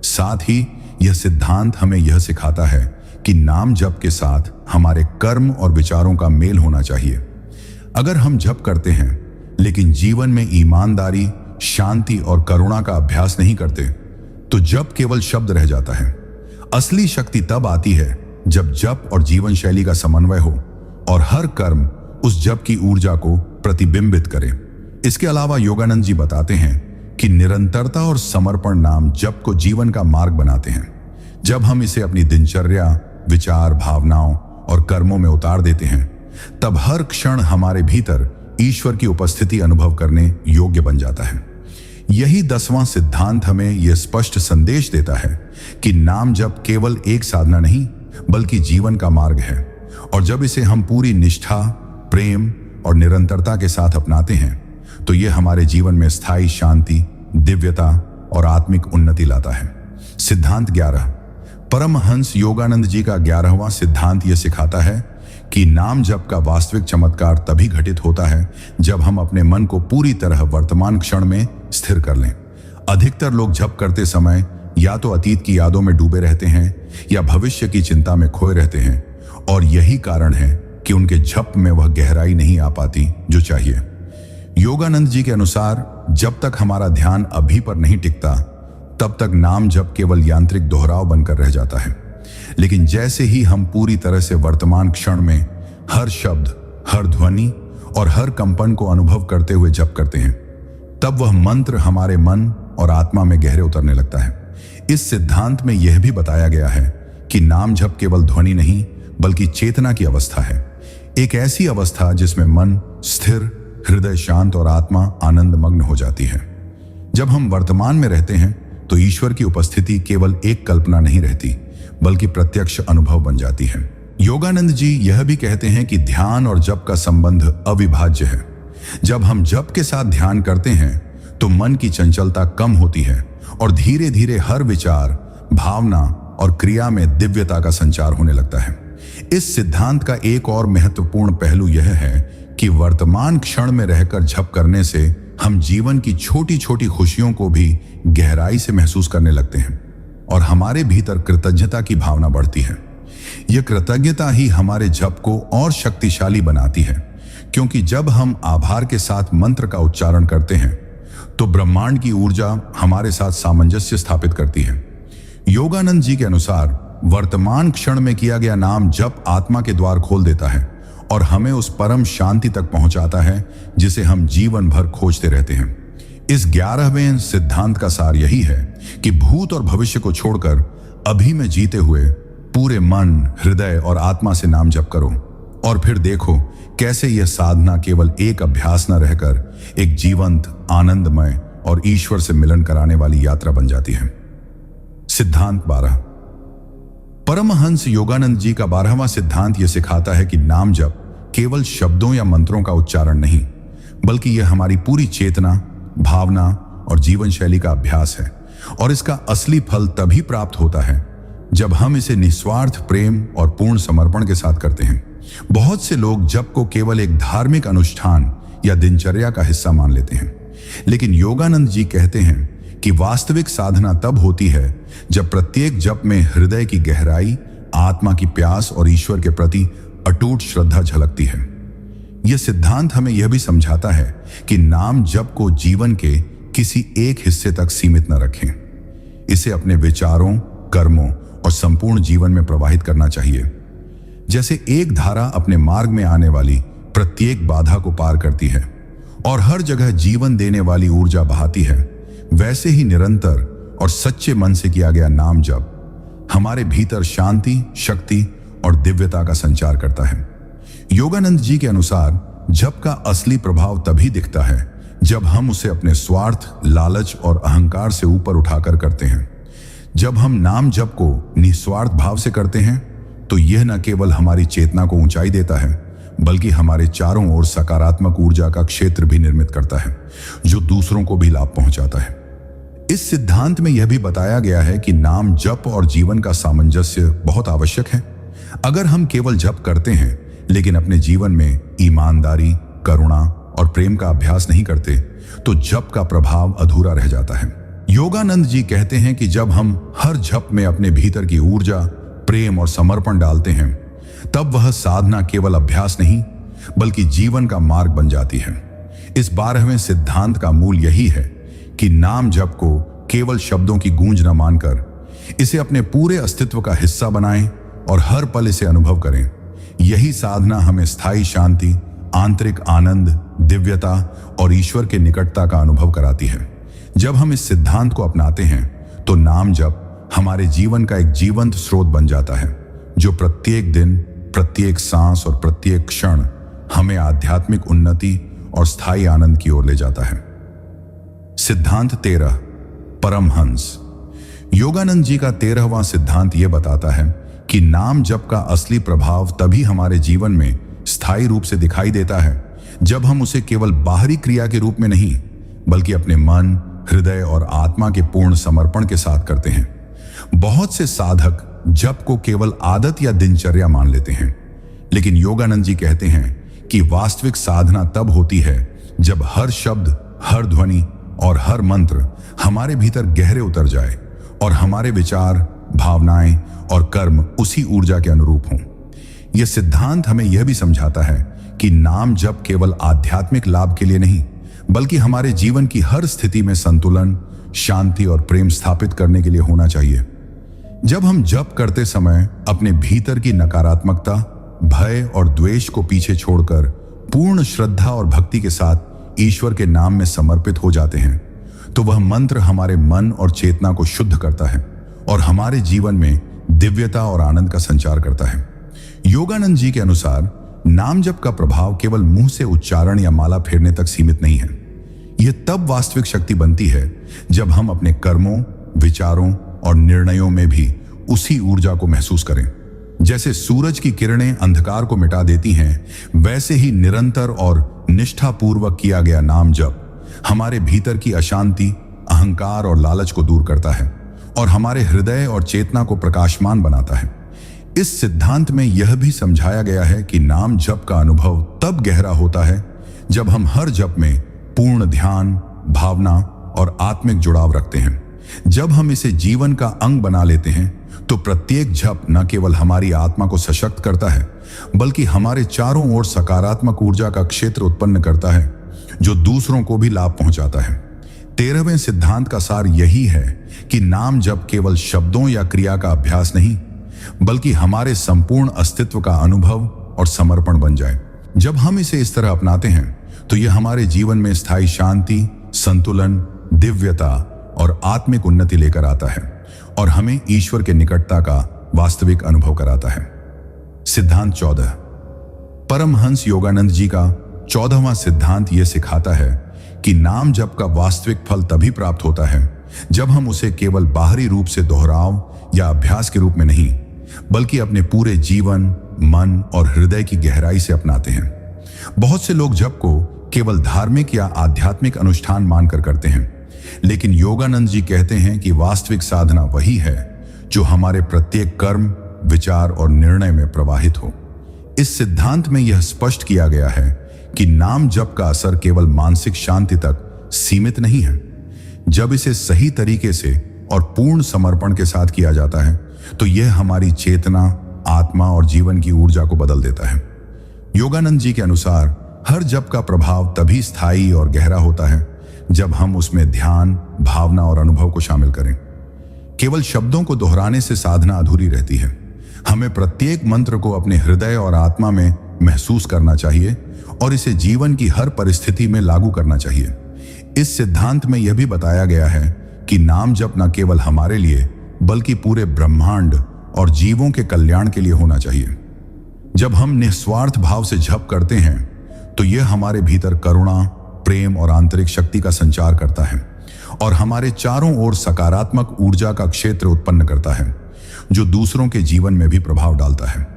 साथ ही यह सिद्धांत हमें यह सिखाता है कि नाम जप के साथ हमारे कर्म और विचारों का मेल होना चाहिए। अगर हम जप करते हैं लेकिन जीवन में ईमानदारी, शांति और करुणा का अभ्यास नहीं करते तो जप केवल शब्द रह जाता है। असली शक्ति तब आती है जब जप और जीवन शैली का समन्वय हो और हर कर्म उस जप की ऊर्जा को प्रतिबिंबित करे। इसके अलावा योगानंद जी बताते हैं कि निरंतरता और समर्पण नाम जप को जीवन का मार्ग बनाते हैं। जब हम इसे अपनी दिनचर्या, विचार, भावनाओं और कर्मों में उतार देते हैं तब हर क्षण हमारे भीतर ईश्वर की उपस्थिति अनुभव करने योग्य बन जाता है। यही 10वां सिद्धांत हमें यह स्पष्ट संदेश देता है कि नाम जप केवल एक साधना नहीं बल्कि जीवन का मार्ग है और जब इसे हम पूरी निष्ठा, प्रेम और निरंतरता के साथ अपनाते हैं तो यह हमारे जीवन में स्थायी शांति, दिव्यता और आत्मिक उन्नति लाता है। सिद्धांत 11। परमहंस योगानंद जी का 11वां सिद्धांत यह सिखाता है कि नाम जप का वास्तविक चमत्कार तभी घटित होता है जब हम अपने मन को पूरी तरह वर्तमान क्षण में स्थिर कर लें। अधिकतर लोग जप करते समय या तो अतीत की यादों में डूबे रहते हैं या भविष्य की चिंता में खोए रहते हैं और यही कारण है कि उनके जप में वह गहराई नहीं आ पाती जो चाहिए। योगानंद जी के अनुसार जब तक हमारा ध्यान अभी पर नहीं टिकता तब तक नाम जप केवल यांत्रिक दोहराव बनकर रह जाता है। लेकिन जैसे ही हम पूरी तरह से वर्तमान क्षण में हर शब्द, हर ध्वनि और हर कंपन को अनुभव करते हुए जप करते हैं तब वह मंत्र हमारे मन और आत्मा में गहरे उतरने लगता है। इस सिद्धांत में यह भी बताया गया है कि नाम जप केवल ध्वनि नहीं बल्कि चेतना की अवस्था है, एक ऐसी अवस्था जिसमें मन स्थिर, हृदय शांत और आत्मा आनंदमग्न हो जाती है। जब हम वर्तमान में रहते हैं तो ईश्वर की उपस्थिति केवल एक कल्पना नहीं रहती बल्कि प्रत्यक्ष अनुभव बन जाती है। योगानंद जी यह भी कहते हैं कि ध्यान और जप का संबंध अविभाज्य है। जब हम जप के साथ ध्यान करते हैं तो मन की चंचलता कम होती है और धीरे धीरे हर विचार, भावना और क्रिया में दिव्यता का संचार होने लगता है। इस सिद्धांत का एक और महत्वपूर्ण पहलू यह है कि वर्तमान क्षण में रहकर जप करने से हम जीवन की छोटी छोटी खुशियों को भी गहराई से महसूस करने लगते हैं और हमारे भीतर कृतज्ञता की भावना बढ़ती है। यह कृतज्ञता ही हमारे जप को और शक्तिशाली बनाती है क्योंकि जब हम आभार के साथ मंत्र का उच्चारण करते हैं तो ब्रह्मांड की ऊर्जा हमारे साथ सामंजस्य स्थापित करती है। योगानंद जी के अनुसार वर्तमान क्षण में किया गया नाम जप आत्मा के द्वार खोल देता है और हमें उस परम शांति तक पहुंचाता है जिसे हम जीवन भर खोजते रहते हैं। इस 11वें सिद्धांत का सार यही है कि भूत और भविष्य को छोड़कर अभी में जीते हुए पूरे मन, हृदय और आत्मा से नाम जप करो और फिर देखो कैसे यह साधना केवल एक अभ्यास न रहकर एक जीवंत, आनंदमय और ईश्वर से मिलन कराने वाली यात्रा बन जाती है। सिद्धांत 12। परमहंस योगानंद जी का 12वां सिद्धांत यह सिखाता है कि नाम जप केवल शब्दों या मंत्रों का उच्चारण नहीं बल्कि यह हमारी पूरी चेतना, भावना और जीवन शैली का अभ्यास है और इसका असली फल तभी प्राप्त होता है जब हम इसे निस्वार्थ प्रेम और पूर्ण समर्पण के साथ करते हैं। बहुत से लोग जप को केवल एक धार्मिक अनुष्ठान या दिनचर्या का हिस्सा मान लेते हैं, लेकिन योगानंद जी कहते हैं कि वास्तविक साधना तब होती है जब प्रत्येक जप में हृदय की गहराई, आत्मा की प्यास और ईश्वर के प्रति अटूट श्रद्धा झलकती है। यह सिद्धांत हमें यह भी समझाता है कि नाम जप को जीवन के किसी एक हिस्से तक सीमित न रखें। इसे अपने विचारों, कर्मों और संपूर्ण जीवन में प्रवाहित करना चाहिए। जैसे एक धारा अपने मार्ग में आने वाली प्रत्येक बाधा को पार करती है और हर जगह जीवन देने वाली ऊर्जा बहाती है, वैसे ही निरंतर और सच्चे मन से किया गया नाम जप हमारे भीतर शांति, शक्ति और दिव्यता का संचार करता है। योगानंद जी के अनुसार जप का असली प्रभाव तभी दिखता है जब हम उसे अपने स्वार्थ, लालच और अहंकार से ऊपर उठाकर करते हैं। जब हम नाम जप को निस्वार्थ भाव से करते हैं तो यह न केवल हमारी चेतना को ऊंचाई देता है बल्कि हमारे चारों ओर सकारात्मक ऊर्जा का क्षेत्र भी निर्मित करता है, जो दूसरों को भी लाभ पहुंचाता है। इस सिद्धांत में यह भी बताया गया है कि नाम जप और जीवन का सामंजस्य बहुत आवश्यक है। अगर हम केवल जप करते हैं लेकिन अपने जीवन में ईमानदारी, करुणा और प्रेम का अभ्यास नहीं करते, तो जप का प्रभाव अधूरा रह जाता है। योगानंद जी कहते हैं कि जब हम हर जप में अपने भीतर की ऊर्जा, प्रेम और समर्पण डालते हैं, तब वह साधना केवल अभ्यास नहीं बल्कि जीवन का मार्ग बन जाती है। इस 12वें सिद्धांत का मूल यही है कि नाम जप को केवल शब्दों की गूंज न मानकर इसे अपने पूरे अस्तित्व का हिस्सा बनाएं और हर पल इसे अनुभव करें। यही साधना हमें स्थायी शांति, आंतरिक आनंद, दिव्यता और ईश्वर के निकटता का अनुभव कराती है। जब हम इस सिद्धांत को अपनाते हैं तो नाम जप हमारे जीवन का एक जीवंत स्रोत बन जाता है, जो प्रत्येक दिन, प्रत्येक सांस और प्रत्येक क्षण हमें आध्यात्मिक उन्नति और स्थायी आनंद की ओर ले जाता है। सिद्धांत 13, परमहंस। योगानंद जी का 13वां सिद्धांत यह बताता है कि नाम जप का असली प्रभाव तभी हमारे जीवन में स्थायी रूप से दिखाई देता है जब हम उसे केवल बाहरी क्रिया के रूप में नहीं बल्कि अपने मन, हृदय और आत्मा के पूर्ण समर्पण के साथ करते हैं। बहुत से साधक जप को केवल आदत या दिनचर्या मान लेते हैं, लेकिन योगानंद जी कहते हैं कि वास्तविक साधना तब होती है जब हर शब्द, हर ध्वनि और हर मंत्र हमारे भीतर गहरे उतर जाए और हमारे विचार, भावनाएं और कर्म उसी ऊर्जा के अनुरूप हों। यह सिद्धांत हमें यह भी समझाता है कि नाम जप केवल आध्यात्मिक लाभ के लिए नहीं बल्कि हमारे जीवन की हर स्थिति में संतुलन, शांति और प्रेम स्थापित करने के लिए होना चाहिए। जब हम जप करते समय अपने भीतर की नकारात्मकता, भय और द्वेष को पीछे छोड़कर पूर्ण श्रद्धा और भक्ति के साथ ईश्वर के नाम में समर्पित हो जाते हैं, तो वह मंत्र हमारे मन और चेतना को शुद्ध करता है और हमारे जीवन में दिव्यता और आनंद का संचार करता है। योगानंद जी के अनुसार नाम जप का प्रभाव केवल मुंह से उच्चारण या माला फेरने तक सीमित नहीं है। यह तब वास्तविक शक्ति बनती है जब हम अपने कर्मों, विचारों और निर्णयों में भी उसी ऊर्जा को महसूस करें। जैसे सूरज की किरणें अंधकार को मिटा देती हैं, वैसे ही निरंतर और निष्ठापूर्वक किया गया नाम जप हमारे भीतर की अशांति, अहंकार और लालच को दूर करता है और हमारे हृदय और चेतना को प्रकाशमान बनाता है। इस सिद्धांत में यह भी समझाया गया है कि नाम जप का अनुभव तब गहरा होता है जब हम हर जप में पूर्ण ध्यान, भावना और आत्मिक जुड़ाव रखते हैं। जब हम इसे जीवन का अंग बना लेते हैं तो प्रत्येक जप न केवल हमारी आत्मा को सशक्त करता है बल्कि हमारे चारों ओर सकारात्मक ऊर्जा का क्षेत्र उत्पन्न करता है, जो दूसरों को भी लाभ पहुंचाता है। 13वें सिद्धांत का सार यही है कि नाम जप केवल शब्दों या क्रिया का अभ्यास नहीं बल्कि हमारे संपूर्ण अस्तित्व का अनुभव और समर्पण बन जाए। जब हम इसे इस तरह अपनाते हैं तो यह हमारे जीवन में स्थायी शांति, संतुलन, दिव्यता और आत्मिक उन्नति लेकर आता है और हमें ईश्वर के निकटता का वास्तविक अनुभव कराता है। सिद्धांत 14, परमहंस योगानंद जी का 14वां सिद्धांत यह सिखाता है कि नाम जप का वास्तविक फल तभी प्राप्त होता है जब हम उसे केवल बाहरी रूप से दोहराव या अभ्यास के रूप में नहीं बल्कि अपने पूरे जीवन, मन और हृदय की गहराई से अपनाते हैं। बहुत से लोग जप को केवल धार्मिक या आध्यात्मिक अनुष्ठान मानकर करते हैं, लेकिन योगानंद जी कहते हैं कि वास्तविक साधना वही है जो हमारे प्रत्येक कर्म, विचार और निर्णय में प्रवाहित हो। इस सिद्धांत में यह स्पष्ट किया गया है कि नाम जप का असर केवल मानसिक शांति तक सीमित नहीं है। जब इसे सही तरीके से और पूर्ण समर्पण के साथ किया जाता है तो यह हमारी चेतना, आत्मा और जीवन की ऊर्जा को बदल देता है। योगानंद जी के अनुसार हर जप का प्रभाव तभी स्थायी और गहरा होता है जब हम उसमें ध्यान, भावना और अनुभव को शामिल करें। केवल शब्दों को दोहराने से साधना अधूरी रहती है। हमें प्रत्येक मंत्र को अपने हृदय और आत्मा में महसूस करना चाहिए और इसे जीवन की हर परिस्थिति में लागू करना चाहिए। इस सिद्धांत में यह भी बताया गया है कि नाम जप न केवल हमारे लिए बल्कि पूरे ब्रह्मांड और जीवों के कल्याण के लिए होना चाहिए। जब हम निस्वार्थ भाव से जप करते हैं तो यह हमारे भीतर करुणा, प्रेम और आंतरिक शक्ति का संचार करता है और हमारे चारों ओर सकारात्मक ऊर्जा का क्षेत्र उत्पन्न करता है, जो दूसरों के जीवन में भी प्रभाव डालता है।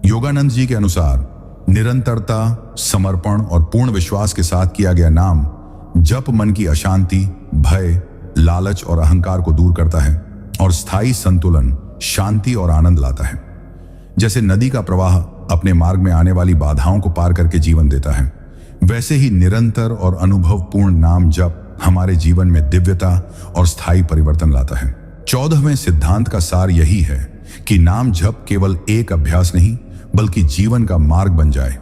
योगानंद जी के अनुसार निरंतरता, समर्पण और पूर्ण विश्वास के साथ किया गया नाम जप मन की अशांति, भय, लालच और अहंकार को दूर करता है और स्थायी संतुलन, शांति और आनंद लाता है। जैसे नदी का प्रवाह अपने मार्ग में आने वाली बाधाओं को पार करके जीवन देता है, वैसे ही निरंतर और अनुभवपूर्ण नाम जप हमारे जीवन में दिव्यता और स्थायी परिवर्तन लाता है। 14वें सिद्धांत का सार यही है कि नाम जप केवल एक अभ्यास नहीं बल्कि जीवन का मार्ग बन जाए।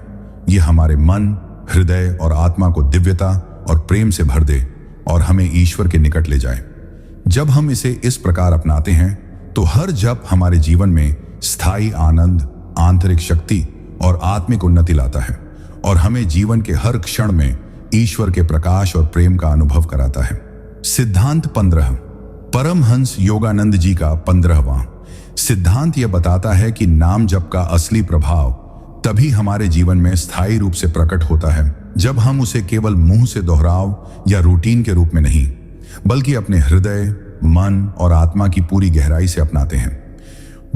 यह हमारे मन, हृदय और आत्मा को दिव्यता और प्रेम से भर दे और हमें ईश्वर के निकट ले जाए। जब हम इसे इस प्रकार अपनाते हैं तो हर जप हमारे जीवन में स्थायी आनंद, आंतरिक शक्ति और आत्मिक उन्नति लाता है और हमें जीवन के हर क्षण में ईश्वर के प्रकाश और प्रेम का अनुभव कराता है। सिद्धांत 15, परमहंस योगानंद जी का 15वां सिद्धांत यह बताता है कि नाम जप का असली प्रभाव तभी हमारे जीवन में स्थायी रूप से प्रकट होता है जब हम उसे केवल मुंह से दोहराव या रूटीन के रूप में नहीं बल्कि अपने हृदय, मन और आत्मा की पूरी गहराई से अपनाते हैं।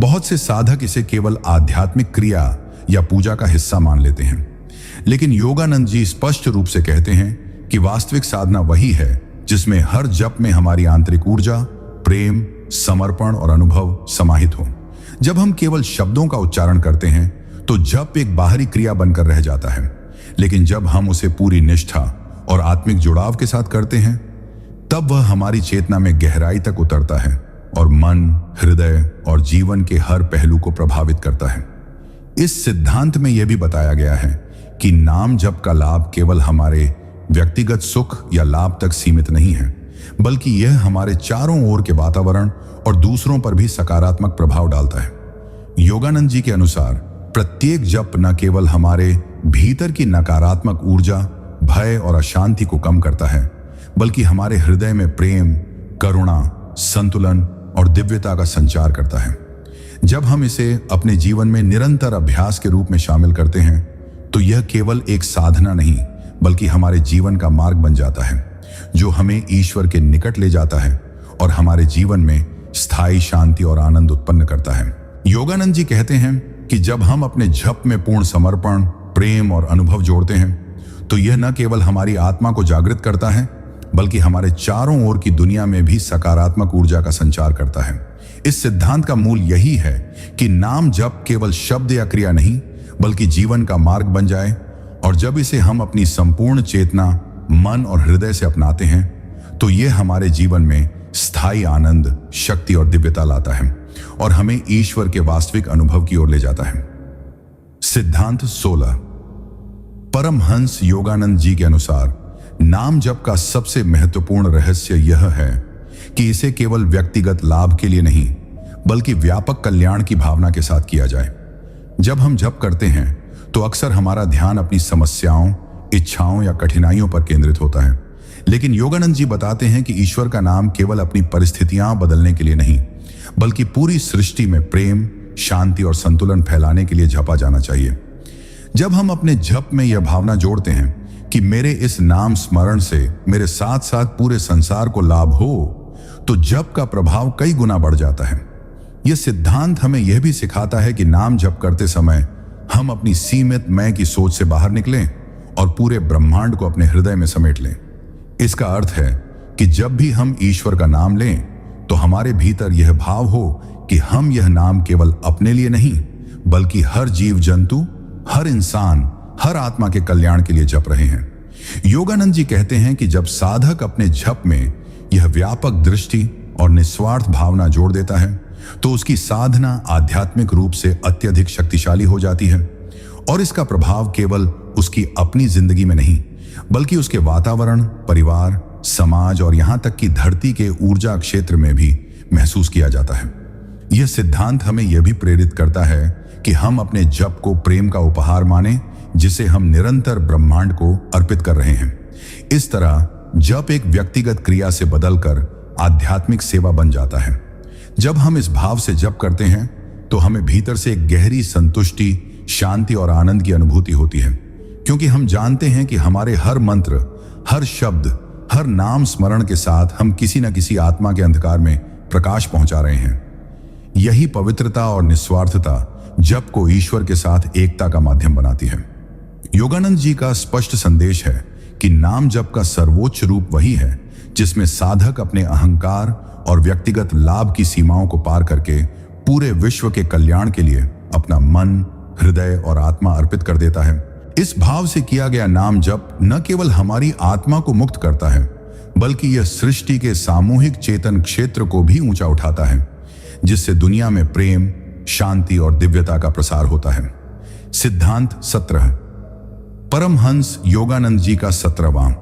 बहुत से साधक इसे केवल आध्यात्मिक क्रिया या पूजा का हिस्सा मान लेते हैं, लेकिन योगानंद जी स्पष्ट रूप से कहते हैं कि वास्तविक साधना वही है जिसमें हर जप में हमारी आंतरिक ऊर्जा, प्रेम, समर्पण और अनुभव समाहित हो। जब हम केवल शब्दों का उच्चारण करते हैं तो जप एक बाहरी क्रिया बनकर रह जाता है, लेकिन जब हम उसे पूरी निष्ठा और आत्मिक जुड़ाव के साथ करते हैं तब वह हमारी चेतना में गहराई तक उतरता है और मन, हृदय और जीवन के हर पहलू को प्रभावित करता है। इस सिद्धांत में यह भी बताया गया है कि नाम जप का लाभ केवल हमारे व्यक्तिगत सुख या लाभ तक सीमित नहीं है, बल्कि यह हमारे चारों ओर के वातावरण और दूसरों पर भी सकारात्मक प्रभाव डालता है। योगानंद जी के अनुसार प्रत्येक जप न केवल हमारे भीतर की नकारात्मक ऊर्जा, भय और अशांति को कम करता है, बल्कि हमारे हृदय में प्रेम, करुणा, संतुलन और दिव्यता का संचार करता है। जब हम इसे अपने जीवन में निरंतर अभ्यास के रूप में शामिल करते हैं तो यह केवल एक साधना नहीं बल्कि हमारे जीवन का मार्ग बन जाता है जो हमें ईश्वर के निकट ले जाता है और हमारे जीवन में स्थायी शांति और आनंद उत्पन्न करता है। योगानंद जी कहते हैं कि जब हम अपने जप में पूर्ण समर्पण, प्रेम और अनुभव जोड़ते हैं तो यह न केवल हमारी आत्मा को जागृत करता है बल्कि हमारे चारों ओर की दुनिया में भी सकारात्मक ऊर्जा का संचार करता है। इस सिद्धांत का मूल यही है कि नाम जप केवल शब्द या क्रिया नहीं बल्कि जीवन का मार्ग बन जाए, और जब इसे हम अपनी संपूर्ण चेतना, मन और हृदय से अपनाते हैं तो यह हमारे जीवन में स्थायी आनंद, शक्ति और दिव्यता लाता है और हमें ईश्वर के वास्तविक अनुभव की ओर ले जाता है। सिद्धांत 16, परमहंस योगानंद जी के अनुसार नाम जप का सबसे महत्वपूर्ण रहस्य यह है कि इसे केवल व्यक्तिगत लाभ के लिए नहीं बल्कि व्यापक कल्याण की भावना के साथ किया जाए। जब हम जप करते हैं तो अक्सर हमारा ध्यान अपनी समस्याओं, इच्छाओं या कठिनाइयों पर केंद्रित होता है, लेकिन योगानंद जी बताते हैं कि ईश्वर का नाम केवल अपनी परिस्थितियां बदलने के लिए नहीं बल्कि पूरी सृष्टि में प्रेम, शांति और संतुलन फैलाने के लिए जपा जाना चाहिए। जब हम अपने जप में यह भावना जोड़ते हैं कि मेरे इस नाम स्मरण से मेरे साथ साथ पूरे संसार को लाभ हो तो जप का प्रभाव कई गुना बढ़ जाता है। यह सिद्धांत हमें यह भी सिखाता है कि नाम जप करते समय हम अपनी सीमित मैं की सोच से बाहर निकलें और पूरे ब्रह्मांड को अपने हृदय में समेट लें। इसका अर्थ है कि जब भी हम ईश्वर का नाम लें तो हमारे भीतर यह भाव हो कि हम यह नाम केवल अपने लिए नहीं बल्कि हर जीव जंतु, हर इंसान, हर आत्मा के कल्याण के लिए जप रहे हैं। योगानंद जी कहते हैं कि जब साधक अपने जप में यह व्यापक दृष्टि और निस्वार्थ भावना जोड़ देता है तो उसकी साधना आध्यात्मिक रूप से अत्यधिक शक्तिशाली हो जाती है और इसका प्रभाव केवल उसकी अपनी जिंदगी में नहीं बल्कि उसके वातावरण, परिवार, समाज और यहां तक कि धरती के ऊर्जा क्षेत्र में भी महसूस किया जाता है। यह सिद्धांत हमें यह भी प्रेरित करता है कि हम अपने जप को प्रेम का उपहार माने जिसे हम निरंतर ब्रह्मांड को अर्पित कर रहे हैं। इस तरह जप एक व्यक्तिगत क्रिया से बदलकर आध्यात्मिक सेवा बन जाता है। जब हम इस भाव से जप करते हैं तो हमें भीतर से एक गहरी संतुष्टि, शांति और आनंद की अनुभूति होती है, क्योंकि हम जानते हैं कि हमारे हर मंत्र, हर शब्द, हर नाम स्मरण के साथ हम किसी न किसी आत्मा के अंधकार में प्रकाश पहुंचा रहे हैं। यही पवित्रता और निस्वार्थता जप को ईश्वर के साथ एकता का माध्यम बनाती है। योगानंद जी का स्पष्ट संदेश है कि नाम जप का सर्वोच्च रूप वही है जिसमें साधक अपने अहंकार और व्यक्तिगत लाभ की सीमाओं को पार करके पूरे विश्व के कल्याण के लिए अपना मन, हृदय और आत्मा अर्पित कर देता है। इस भाव से किया गया नाम जप न केवल हमारी आत्मा को मुक्त करता है, बल्कि यह सृष्टि के सामूहिक चेतन क्षेत्र को भी ऊंचा उठाता है, जिससे दुनिया में प्रेम, शांति और दिव्यता का प्रसार होता है। सिद्धांत 17। परमहंस योगानंद जी का 17वां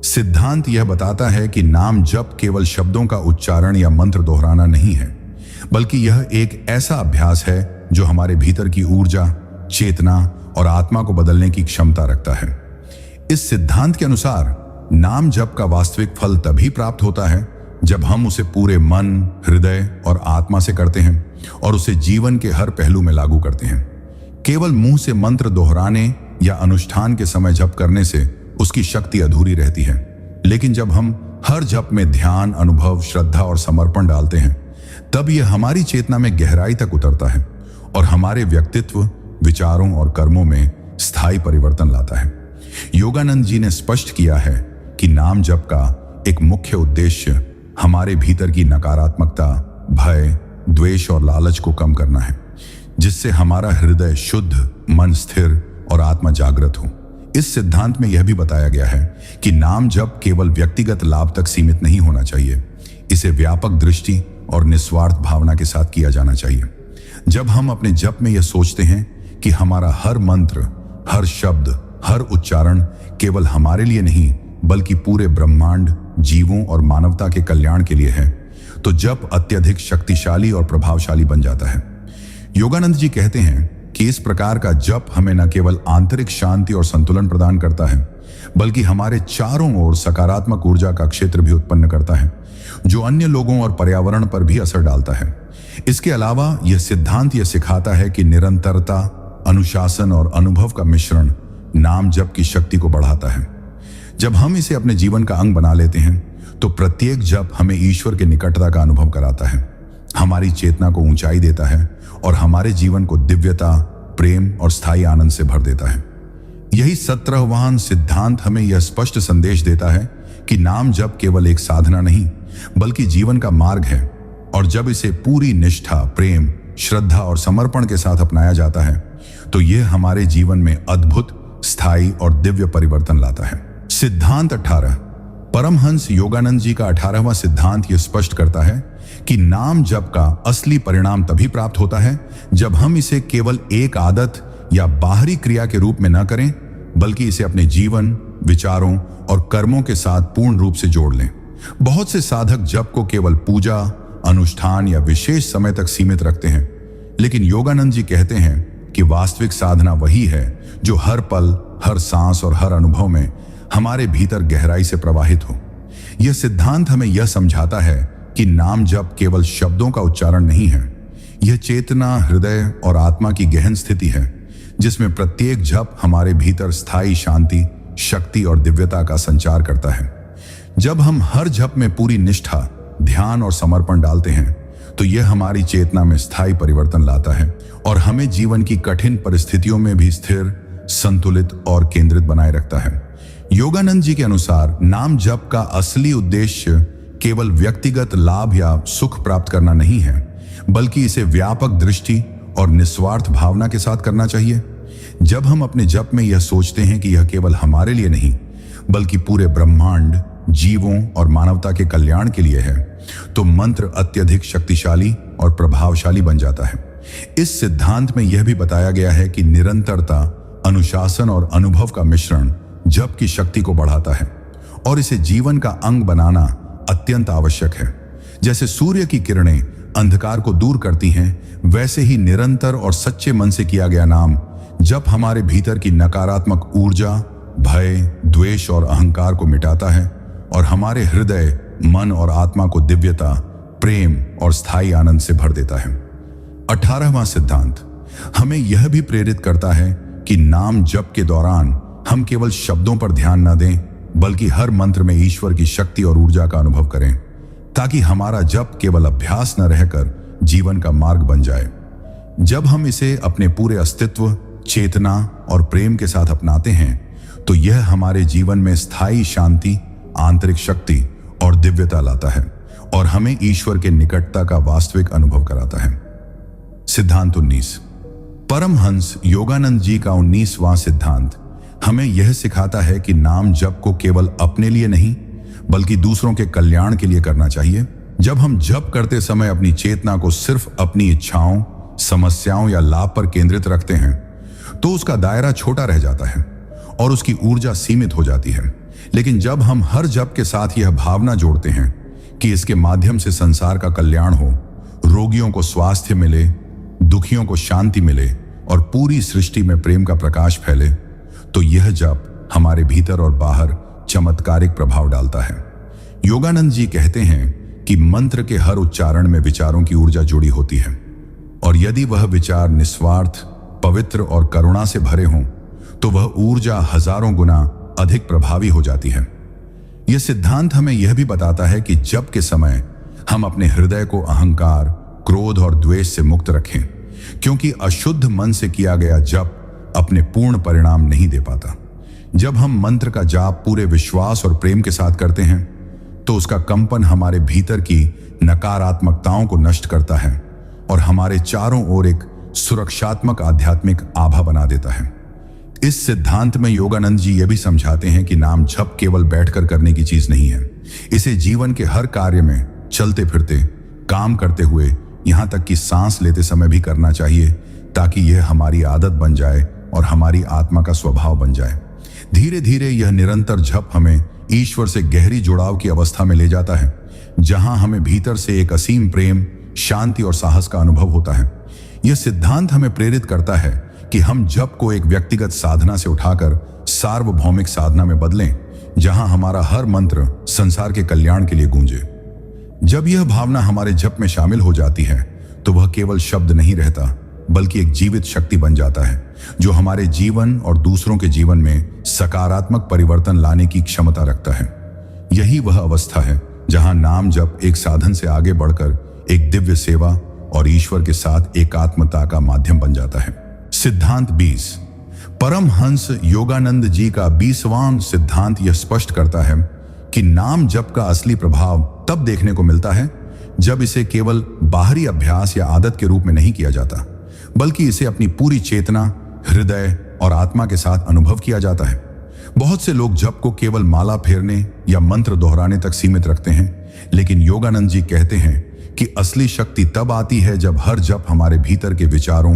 सिद्धांत यह बताता है कि नाम जप केवल शब्दों का उच्चारण या मंत्र दोहराना नहीं है, बल्कि यह एक ऐसा अभ्यास है जो हमारे भीतर की ऊर्जा, चेतना और आत्मा को बदलने की क्षमता रखता है। इस सिद्धांत के अनुसार नाम जप का वास्तविक फल तभी प्राप्त होता है जब हम उसे पूरे मन, हृदय और आत्मा से करते हैं और उसे जीवन के हर पहलू में लागू करते हैं। केवल मुंह से मंत्र दोहराने या अनुष्ठान के समय जप करने से उसकी शक्ति अधूरी रहती है, लेकिन जब हम हर जप में ध्यान, अनुभव, श्रद्धा और समर्पण डालते हैं, तब यह हमारी चेतना में गहराई तक उतरता है और हमारे व्यक्तित्व, विचारों और कर्मों में स्थायी परिवर्तन लाता है। योगानंद जी ने स्पष्ट किया है कि नाम जप का एक मुख्य उद्देश्य हमारे भीतर की नकारात्मकता, भय, द्वेष और लालच को कम करना है, जिससे हमारा हृदय शुद्ध, मन स्थिर और आत्मा जागृत हो। इस सिद्धांत में यह भी बताया गया है कि नाम जप केवल व्यक्तिगत लाभ तक सीमित नहीं होना चाहिए, इसे व्यापक दृष्टि और निस्वार्थ भावना के साथ किया जाना चाहिए। जब हम अपने जप में यह सोचते हैं कि हमारा हर मंत्र, हर शब्द, हर उच्चारण केवल हमारे लिए नहीं बल्कि पूरे ब्रह्मांड, जीवों और मानवता के कल्याण के लिए है, तो जप अत्यधिक शक्तिशाली और प्रभावशाली बन जाता है। योगानंद जी कहते हैं कि इस प्रकार का जप हमें न केवल आंतरिक शांति और संतुलन प्रदान करता है, बल्कि हमारे चारों ओर सकारात्मक ऊर्जा का क्षेत्र भी उत्पन्न करता है, जो अन्य लोगों और पर्यावरण पर भी असर डालता है। इसके अलावा यह सिद्धांत यह सिखाता है कि निरंतरता, अनुशासन और अनुभव का मिश्रण नाम जप की शक्ति को बढ़ाता है। जब हम इसे अपने जीवन का अंग बना लेते हैं, तो प्रत्येक जप हमें ईश्वर के निकटता का अनुभव कराता है, हमारी चेतना को ऊंचाई देता है और हमारे जीवन को दिव्यता, प्रेम और स्थायी आनंद से भर देता है। यही 17वां सिद्धांत हमें यह स्पष्ट संदेश देता है कि नाम जप केवल एक साधना नहीं बल्कि जीवन का मार्ग है, और जब इसे पूरी निष्ठा, प्रेम, श्रद्धा और समर्पण के साथ अपनाया जाता है, तो यह हमारे जीवन में अद्भुत, स्थायी और दिव्य परिवर्तन लाता है। सिद्धांत 18। परमहंस योगानंद जी का 18वां सिद्धांत यह स्पष्ट करता है कि नाम जप का असली परिणाम तभी प्राप्त होता है जब हम इसे केवल एक आदत या बाहरी क्रिया के रूप में न करें, बल्कि इसे अपने जीवन, विचारों और कर्मों के साथ पूर्ण रूप से जोड़ लें। बहुत से साधक जप को केवल पूजा, अनुष्ठान या विशेष समय तक सीमित रखते हैं, लेकिन योगानंद जी कहते हैं कि वास्तविक साधना वही है जो हर पल, हर सांस और हर अनुभव में हमारे भीतर गहराई से प्रवाहित हो। यह सिद्धांत हमें यह समझाता है कि नाम जप केवल शब्दों का उच्चारण नहीं है, यह चेतना, हृदय और आत्मा की गहन स्थिति है, जिसमें प्रत्येक जप हमारे भीतर स्थायी शांति, शक्ति और दिव्यता का संचार करता है। जब हम हर जप में पूरी निष्ठा, ध्यान और समर्पण डालते हैं, तो यह हमारी चेतना में स्थायी परिवर्तन लाता है और हमें जीवन की कठिन परिस्थितियों में भी स्थिर, संतुलित और केंद्रित बनाए रखता है। योगानंद जी के अनुसार नाम जप का असली उद्देश्य केवल व्यक्तिगत लाभ या सुख प्राप्त करना नहीं है, बल्कि इसे व्यापक दृष्टि और निस्वार्थ भावना के साथ करना चाहिए। जब हम अपने जप में यह सोचते हैं कि यह केवल हमारे लिए नहीं बल्कि पूरे ब्रह्मांड, जीवों और मानवता के कल्याण के लिए है, तो मंत्र अत्यधिक शक्तिशाली और प्रभावशाली बन जाता है। इस सिद्धांत में यह भी बताया गया है कि निरंतरता, अनुशासन और अनुभव का मिश्रण जप की शक्ति को बढ़ाता है और इसे जीवन का अंग बनाना अत्यंत आवश्यक है। जैसे सूर्य की किरणें अंधकार को दूर करती हैं, वैसे ही निरंतर और सच्चे मन से किया गया नाम जप हमारे भीतर की नकारात्मक ऊर्जा, भय, द्वेष और अहंकार को मिटाता है और हमारे हृदय, मन और आत्मा को दिव्यता, प्रेम और स्थायी आनंद से भर देता है। 18वां सिद्धांत हमें यह भी प्रेरित करता है कि नाम जप के दौरान हम केवल शब्दों पर ध्यान न दें, बल्कि हर मंत्र में ईश्वर की शक्ति और ऊर्जा का अनुभव करें, ताकि हमारा जप केवल अभ्यास न रहकर जीवन का मार्ग बन जाए। जब हम इसे अपने पूरे अस्तित्व, चेतना और प्रेम के साथ अपनाते हैं तो यह हमारे जीवन में स्थायी शांति, आंतरिक शक्ति और दिव्यता लाता है और हमें ईश्वर के निकटता का वास्तविक अनुभव कराता है। सिद्धांत 19। परमहंस योगानंद जी का 19वां सिद्धांत हमें यह सिखाता है कि नाम जप को केवल अपने लिए नहीं बल्कि दूसरों के कल्याण के लिए करना चाहिए। जब हम जप करते समय अपनी चेतना को सिर्फ अपनी इच्छाओं, समस्याओं या लाभ पर केंद्रित रखते हैं तो उसका दायरा छोटा रह जाता है और उसकी ऊर्जा सीमित हो जाती है। लेकिन जब हम हर जप के साथ यह भावना जोड़ते हैं कि इसके माध्यम से संसार का कल्याण हो, रोगियों को स्वास्थ्य मिले, दुखियों को शांति मिले और पूरी सृष्टि में प्रेम का प्रकाश फैले, तो यह जप हमारे भीतर और बाहर चमत्कारिक प्रभाव डालता है। योगानंद जी कहते हैं कि मंत्र के हर उच्चारण में विचारों की ऊर्जा जुड़ी होती है और यदि वह विचार निस्वार्थ, पवित्र और करुणा से भरे हों तो वह ऊर्जा हजारों गुना अधिक प्रभावी हो जाती है। यह सिद्धांत हमें यह भी बताता है कि जप के समय हम अपने हृदय को अहंकार, क्रोध और द्वेष से मुक्त रखें, क्योंकि अशुद्ध मन से किया गया जप अपने पूर्ण परिणाम नहीं दे पाता। जब हम मंत्र का जाप पूरे विश्वास और प्रेम के साथ करते हैं तो उसका कंपन हमारे भीतर की नकारात्मकताओं को नष्ट करता है और हमारे चारों ओर एक सुरक्षात्मक आध्यात्मिक आभा बना देता है। इस सिद्धांत में योगानंद जी यह भी समझाते हैं कि नाम जप केवल बैठकर करने की चीज नहीं है। इसे जीवन के हर कार्य में, चलते फिरते, काम करते हुए, यहां तक कि सांस लेते समय भी करना चाहिए, ताकि यह हमारी आदत बन जाए और हमारी आत्मा का स्वभाव बन जाए। धीरे धीरे यह निरंतर जप हमें ईश्वर से गहरी जुड़ाव की अवस्था में ले जाता है, जहां हमें भीतर से एक असीम प्रेम, शांति और साहस का अनुभव होता है। यह सिद्धांत हमें प्रेरित करता है कि हम जप को एक व्यक्तिगत साधना से उठाकर सार्वभौमिक साधना में बदलें, जहां हमारा हर मंत्र संसार के कल्याण के लिए गूंजे। जब यह भावना हमारे जप में शामिल हो जाती है तो वह केवल शब्द नहीं रहता बल्कि एक जीवित शक्ति बन जाता है, जो हमारे जीवन और दूसरों के जीवन में सकारात्मक परिवर्तन लाने की क्षमता रखता है। यही वह अवस्था है जहां नाम जप एक साधन से आगे बढ़कर एक दिव्य सेवा और ईश्वर के साथ एकात्मता का माध्यम बन जाता है। सिद्धांत 20। परमहंस योगानंद जी का 20वां सिद्धांत यह स्पष्ट करता है कि नाम जप का असली प्रभाव तब देखने को मिलता है जब इसे केवल बाहरी अभ्यास या आदत के रूप में नहीं किया जाता, बल्कि इसे अपनी पूरी चेतना, हृदय और आत्मा के साथ अनुभव किया जाता है। बहुत से लोग जप को केवल माला फेरने या मंत्र दोहराने तक सीमित रखते हैं, लेकिन योगानंद जी कहते हैं कि असली शक्ति तब आती है जब हर जप हमारे भीतर के विचारों,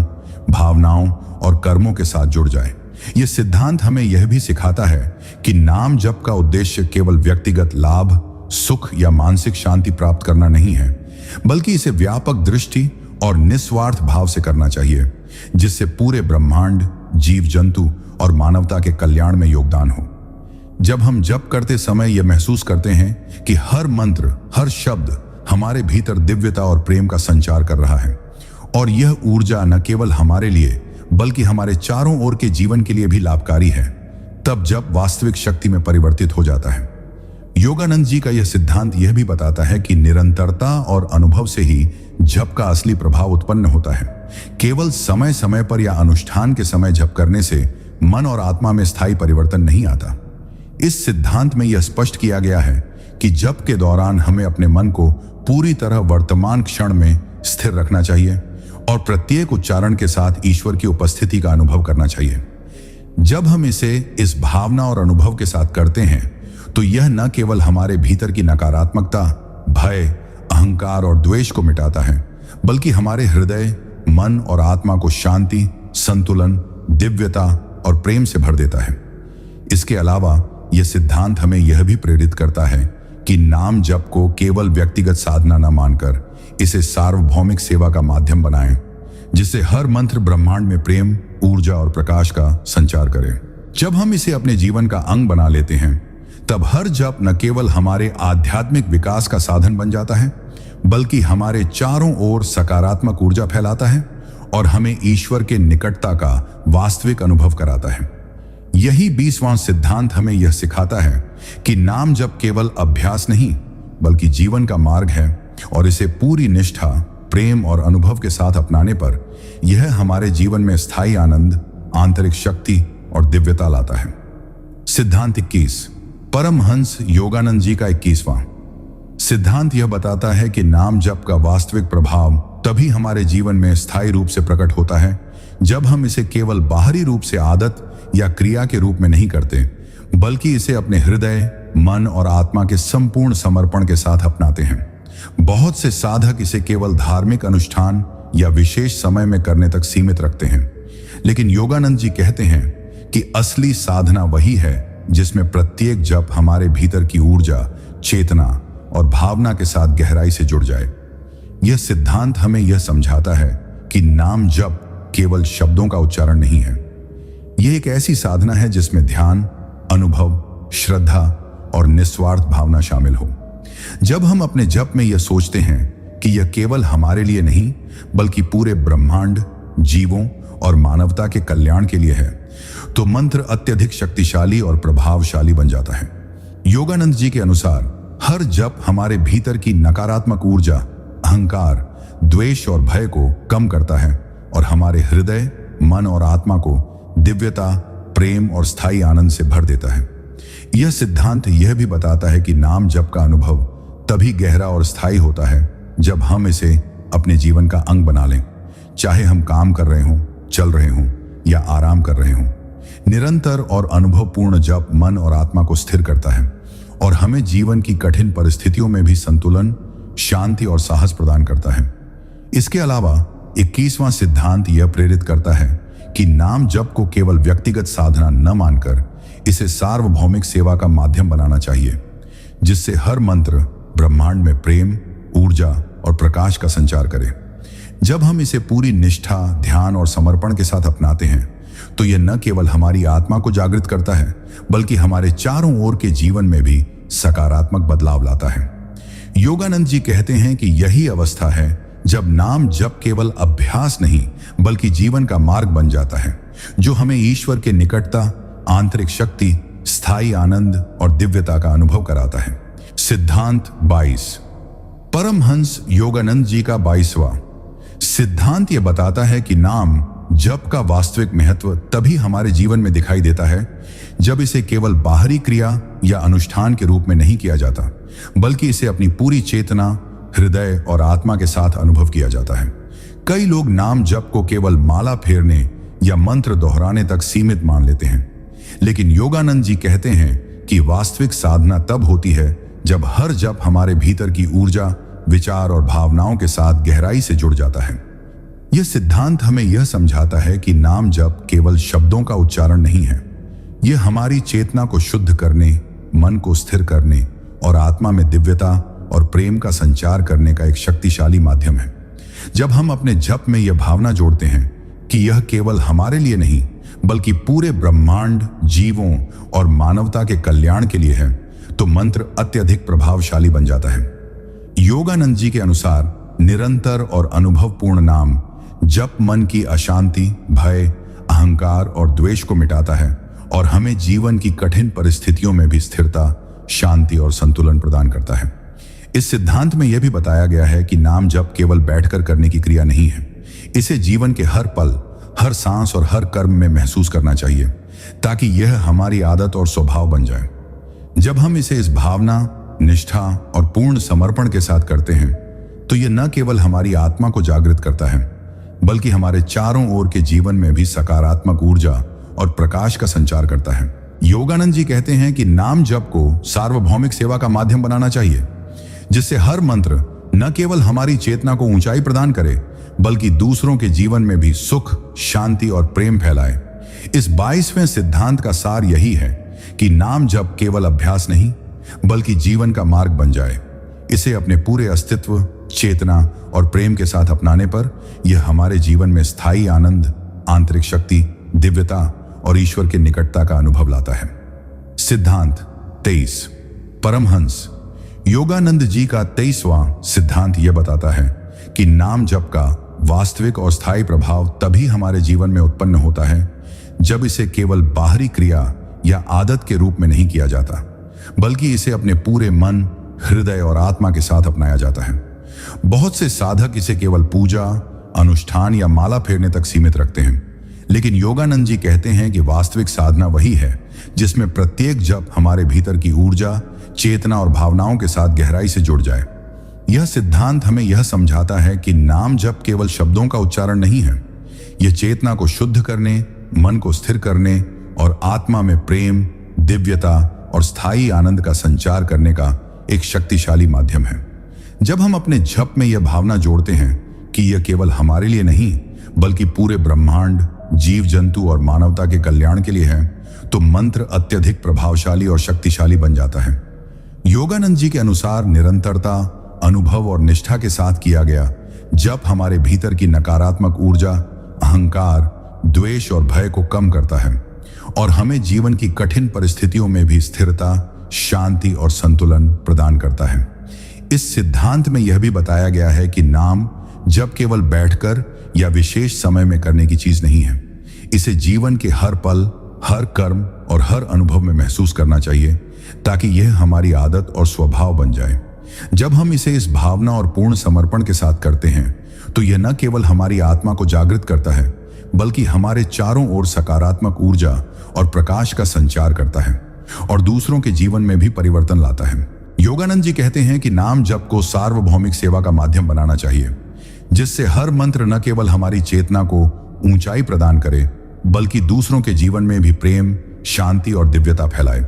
भावनाओं और कर्मों के साथ जुड़ जाए। यह सिद्धांत हमें यह भी सिखाता है कि नाम जप का उद्देश्य केवल व्यक्तिगत लाभ, सुख या मानसिक शांति प्राप्त करना नहीं है, बल्कि इसे व्यापक दृष्टि और निस्वार्थ भाव से करना चाहिए, जिससे पूरे ब्रह्मांड, जीव जंतु और मानवता के कल्याण में योगदान हो। जब हम जप करते समय यह महसूस करते हैं कि हर मंत्र, हर शब्द हमारे भीतर दिव्यता और प्रेम का संचार कर रहा है और यह ऊर्जा न केवल हमारे लिए बल्कि हमारे चारों ओर के जीवन के लिए भी लाभकारी है, तब जप वास्तविक शक्ति में परिवर्तित हो जाता है। योगानंद जी का यह सिद्धांत यह भी बताता है कि निरंतरता और अनुभव से ही जप का असली प्रभाव उत्पन्न होता है। केवल समय समय पर या अनुष्ठान के समय जप करने से मन और आत्मा में स्थायी परिवर्तन नहीं आता। इस सिद्धांत में यह स्पष्ट किया गया है कि जप के दौरान हमें अपने मन को पूरी तरह वर्तमान क्षण में स्थिर रखना चाहिए और प्रत्येक उच्चारण के साथ ईश्वर की उपस्थिति का अनुभव करना चाहिए। जब हम इसे इस भावना और अनुभव के साथ करते हैं तो यह न केवल हमारे भीतर की नकारात्मकता, भय, अहंकार और द्वेष को मिटाता है, बल्कि हमारे हृदय, मन और आत्मा को शांति, संतुलन, दिव्यता और प्रेम से भर देता है। इसके अलावा यह सिद्धांत हमें यह भी प्रेरित करता है कि नाम जप को केवल व्यक्तिगत साधना न मानकर इसे सार्वभौमिक सेवा का माध्यम बनाएं, जिससे हर मंत्र ब्रह्मांड में प्रेम, ऊर्जा और प्रकाश का संचार करे। जब हम इसे अपने जीवन का अंग बना लेते हैं तब हर जप न केवल हमारे आध्यात्मिक विकास का साधन बन जाता है, बल्कि हमारे चारों ओर सकारात्मक ऊर्जा फैलाता है और हमें ईश्वर के निकटता का वास्तविक अनुभव कराता है। यही 20वां सिद्धांत हमें यह सिखाता है कि नाम जप केवल अभ्यास नहीं बल्कि जीवन का मार्ग है और इसे पूरी निष्ठा, प्रेम और अनुभव के साथ अपनाने पर यह हमारे जीवन में स्थायी आनंद, आंतरिक शक्ति और दिव्यता लाता है। सिद्धांत 21। परमहंस योगानंद जी का 21वां सिद्धांत यह बताता है कि नाम जप का वास्तविक प्रभाव तभी हमारे जीवन में स्थायी रूप से प्रकट होता है जब हम इसे केवल बाहरी रूप से आदत या क्रिया के रूप में नहीं करते, बल्कि इसे अपने हृदय, मन और आत्मा के संपूर्ण समर्पण के साथ अपनाते हैं। बहुत से साधक इसे केवल धार्मिक अनुष्ठान या विशेष समय में करने तक सीमित रखते हैं, लेकिन योगानंद जी कहते हैं कि असली साधना वही है जिसमें प्रत्येक जप हमारे भीतर की ऊर्जा, चेतना और भावना के साथ गहराई से जुड़ जाए। यह सिद्धांत हमें यह समझाता है कि नाम जप केवल शब्दों का उच्चारण नहीं है। यह एक ऐसी साधना है जिसमें ध्यान, अनुभव, श्रद्धा और निस्वार्थ भावना शामिल हो। जब हम अपने जप में यह सोचते हैं कि यह केवल हमारे लिए नहीं बल्कि पूरे ब्रह्मांड, जीवों और मानवता के कल्याण के लिए है, तो मंत्र अत्यधिक शक्तिशाली और प्रभावशाली बन जाता है। योगानंद जी के अनुसार हर जप हमारे भीतर की नकारात्मक ऊर्जा, अहंकार, द्वेष और भय को कम करता है और हमारे हृदय, मन और आत्मा को दिव्यता, प्रेम और स्थायी आनंद से भर देता है। यह सिद्धांत यह भी बताता है कि नाम जप का अनुभव तभी गहरा और स्थायी होता है जब हम इसे अपने जीवन का अंग बना लें। चाहे हम काम कर रहे हों, चल रहे हों या आराम कर रहे हों, निरंतर और अनुभवपूर्ण जप मन और आत्मा को स्थिर करता है और हमें जीवन की कठिन परिस्थितियों में भी संतुलन, शांति और साहस प्रदान करता है। इसके अलावा 21वां सिद्धांत यह प्रेरित करता है कि नाम जप को केवल व्यक्तिगत साधना न मानकर इसे सार्वभौमिक सेवा का माध्यम बनाना चाहिए, जिससे हर मंत्र ब्रह्मांड में प्रेम, ऊर्जा और प्रकाश का संचार करे। जब हम इसे पूरी निष्ठा, ध्यान और समर्पण के साथ अपनाते हैं तो यह न केवल हमारी आत्मा को जागृत करता है बल्कि हमारे चारों ओर के जीवन में भी सकारात्मक बदलाव लाता है। योगानंद जी कहते हैं कि यही अवस्था है जब नाम जप केवल अभ्यास नहीं बल्कि जीवन का मार्ग बन जाता है, जो हमें ईश्वर के निकटता, आंतरिक शक्ति, स्थायी आनंद और दिव्यता का अनुभव कराता है। सिद्धांत 22। परमहंस योगानंद जी का 22वां सिद्धांत यह बताता है कि नाम जप का वास्तविक महत्व तभी हमारे जीवन में दिखाई देता है जब इसे केवल बाहरी क्रिया या अनुष्ठान के रूप में नहीं किया जाता, बल्कि इसे अपनी पूरी चेतना, हृदय और आत्मा के साथ अनुभव किया जाता है। कई लोग नाम जप को केवल माला फेरने या मंत्र दोहराने तक सीमित मान लेते हैं, लेकिन योगानंद जी कहते हैं कि वास्तविक साधना तब होती है जब हर जप हमारे भीतर की ऊर्जा, विचार और भावनाओं के साथ गहराई से जुड़ जाता है। यह सिद्धांत हमें यह समझाता है कि नाम जप केवल शब्दों का उच्चारण नहीं है, यह हमारी चेतना को शुद्ध करने, मन को स्थिर करने और आत्मा में दिव्यता और प्रेम का संचार करने का एक शक्तिशाली माध्यम है। जब हम अपने जप में यह भावना जोड़ते हैं कि यह केवल हमारे लिए नहीं बल्कि पूरे ब्रह्मांड, जीवों और मानवता के कल्याण के लिए है, तो मंत्र अत्यधिक प्रभावशाली बन जाता है। योगानंद जी के अनुसार निरंतर और अनुभवपूर्ण नाम जप मन की अशांति, भय, अहंकार और द्वेष को मिटाता है और हमें जीवन की कठिन परिस्थितियों में भी स्थिरता, शांति और संतुलन प्रदान करता है। इस सिद्धांत में यह भी बताया गया है कि नाम जप केवल बैठकर करने की क्रिया नहीं है, इसे जीवन के हर पल, हर सांस और हर कर्म में महसूस करना चाहिए ताकि यह हमारी आदत और स्वभाव बन जाए। जब हम इसे इस भावना, निष्ठा और पूर्ण समर्पण के साथ करते हैं तो यह न केवल हमारी आत्मा को जागृत करता है बल्कि हमारे चारों ओर के जीवन में भी सकारात्मक ऊर्जा और प्रकाश का संचार करता है। योगानंद जी कहते हैं कि नाम जप को सार्वभौमिक सेवा का माध्यम बनाना चाहिए, जिससे हर मंत्र न केवल हमारी चेतना को ऊंचाई प्रदान करे बल्कि दूसरों के जीवन में भी सुख, शांति और प्रेम फैलाए। इस 22वें सिद्धांत का सार यही है कि नाम जप केवल अभ्यास नहीं बल्कि जीवन का मार्ग बन जाए। इसे अपने पूरे अस्तित्व, चेतना और प्रेम के साथ अपनाने पर यह हमारे जीवन में स्थायी आनंद, आंतरिक शक्ति, दिव्यता और ईश्वर के निकटता का अनुभव लाता है। सिद्धांत 23। परमहंस योगानंद जी का 23वां सिद्धांत यह बताता है कि नाम जप का वास्तविक और स्थायी प्रभाव तभी हमारे जीवन में उत्पन्न होता है जब इसे केवल बाहरी क्रिया या आदत के रूप में नहीं किया जाता, बल्कि इसे अपने पूरे मन, हृदय और आत्मा के साथ अपनाया जाता है। बहुत से साधक इसे केवल पूजा, अनुष्ठान या माला फेरने तक सीमित रखते हैं, लेकिन योगानंद जी कहते हैं कि वास्तविक साधना वही है जिसमें प्रत्येक जप हमारे भीतर की ऊर्जा, चेतना और भावनाओं के साथ गहराई से जुड़ जाए। यह सिद्धांत हमें यह समझाता है कि नाम जप केवल शब्दों का उच्चारण नहीं है। यह चेतना को शुद्ध करने, मन को स्थिर करने और आत्मा में प्रेम, दिव्यता और स्थायी आनंद का संचार करने का एक शक्तिशाली माध्यम है। जब हम अपने जप में यह भावना जोड़ते हैं कि यह केवल हमारे लिए नहीं बल्कि पूरे ब्रह्मांड, जीव जंतु और मानवता के कल्याण के लिए है, तो मंत्र अत्यधिक प्रभावशाली और शक्तिशाली बन जाता है। योगानंद जी के अनुसार निरंतरता, अनुभव और निष्ठा के साथ किया गया जप हमारे भीतर की नकारात्मक ऊर्जा, अहंकार, द्वेष और भय को कम करता है और हमें जीवन की कठिन परिस्थितियों में भी स्थिरता, शांति और संतुलन प्रदान करता है। इस सिद्धांत में यह भी बताया गया है कि नाम जप केवल बैठकर या विशेष समय में करने की चीज नहीं है। इसे जीवन के हर पल, हर कर्म और हर अनुभव में महसूस करना चाहिए ताकि यह हमारी आदत और स्वभाव बन जाए। जब हम इसे इस भावना और पूर्ण समर्पण के साथ करते हैं तो यह न केवल हमारी आत्मा को जागृत करता है बल्कि हमारे चारों ओर सकारात्मक ऊर्जा और प्रकाश का संचार करता है और दूसरों के जीवन में भी परिवर्तन लाता है। योगानंद जी कहते हैं कि नाम जप को सार्वभौमिक सेवा का माध्यम बनाना चाहिए, जिससे हर मंत्र न केवल हमारी चेतना को ऊंचाई प्रदान करे बल्कि दूसरों के जीवन में भी प्रेम, शांति और दिव्यता फैलाए।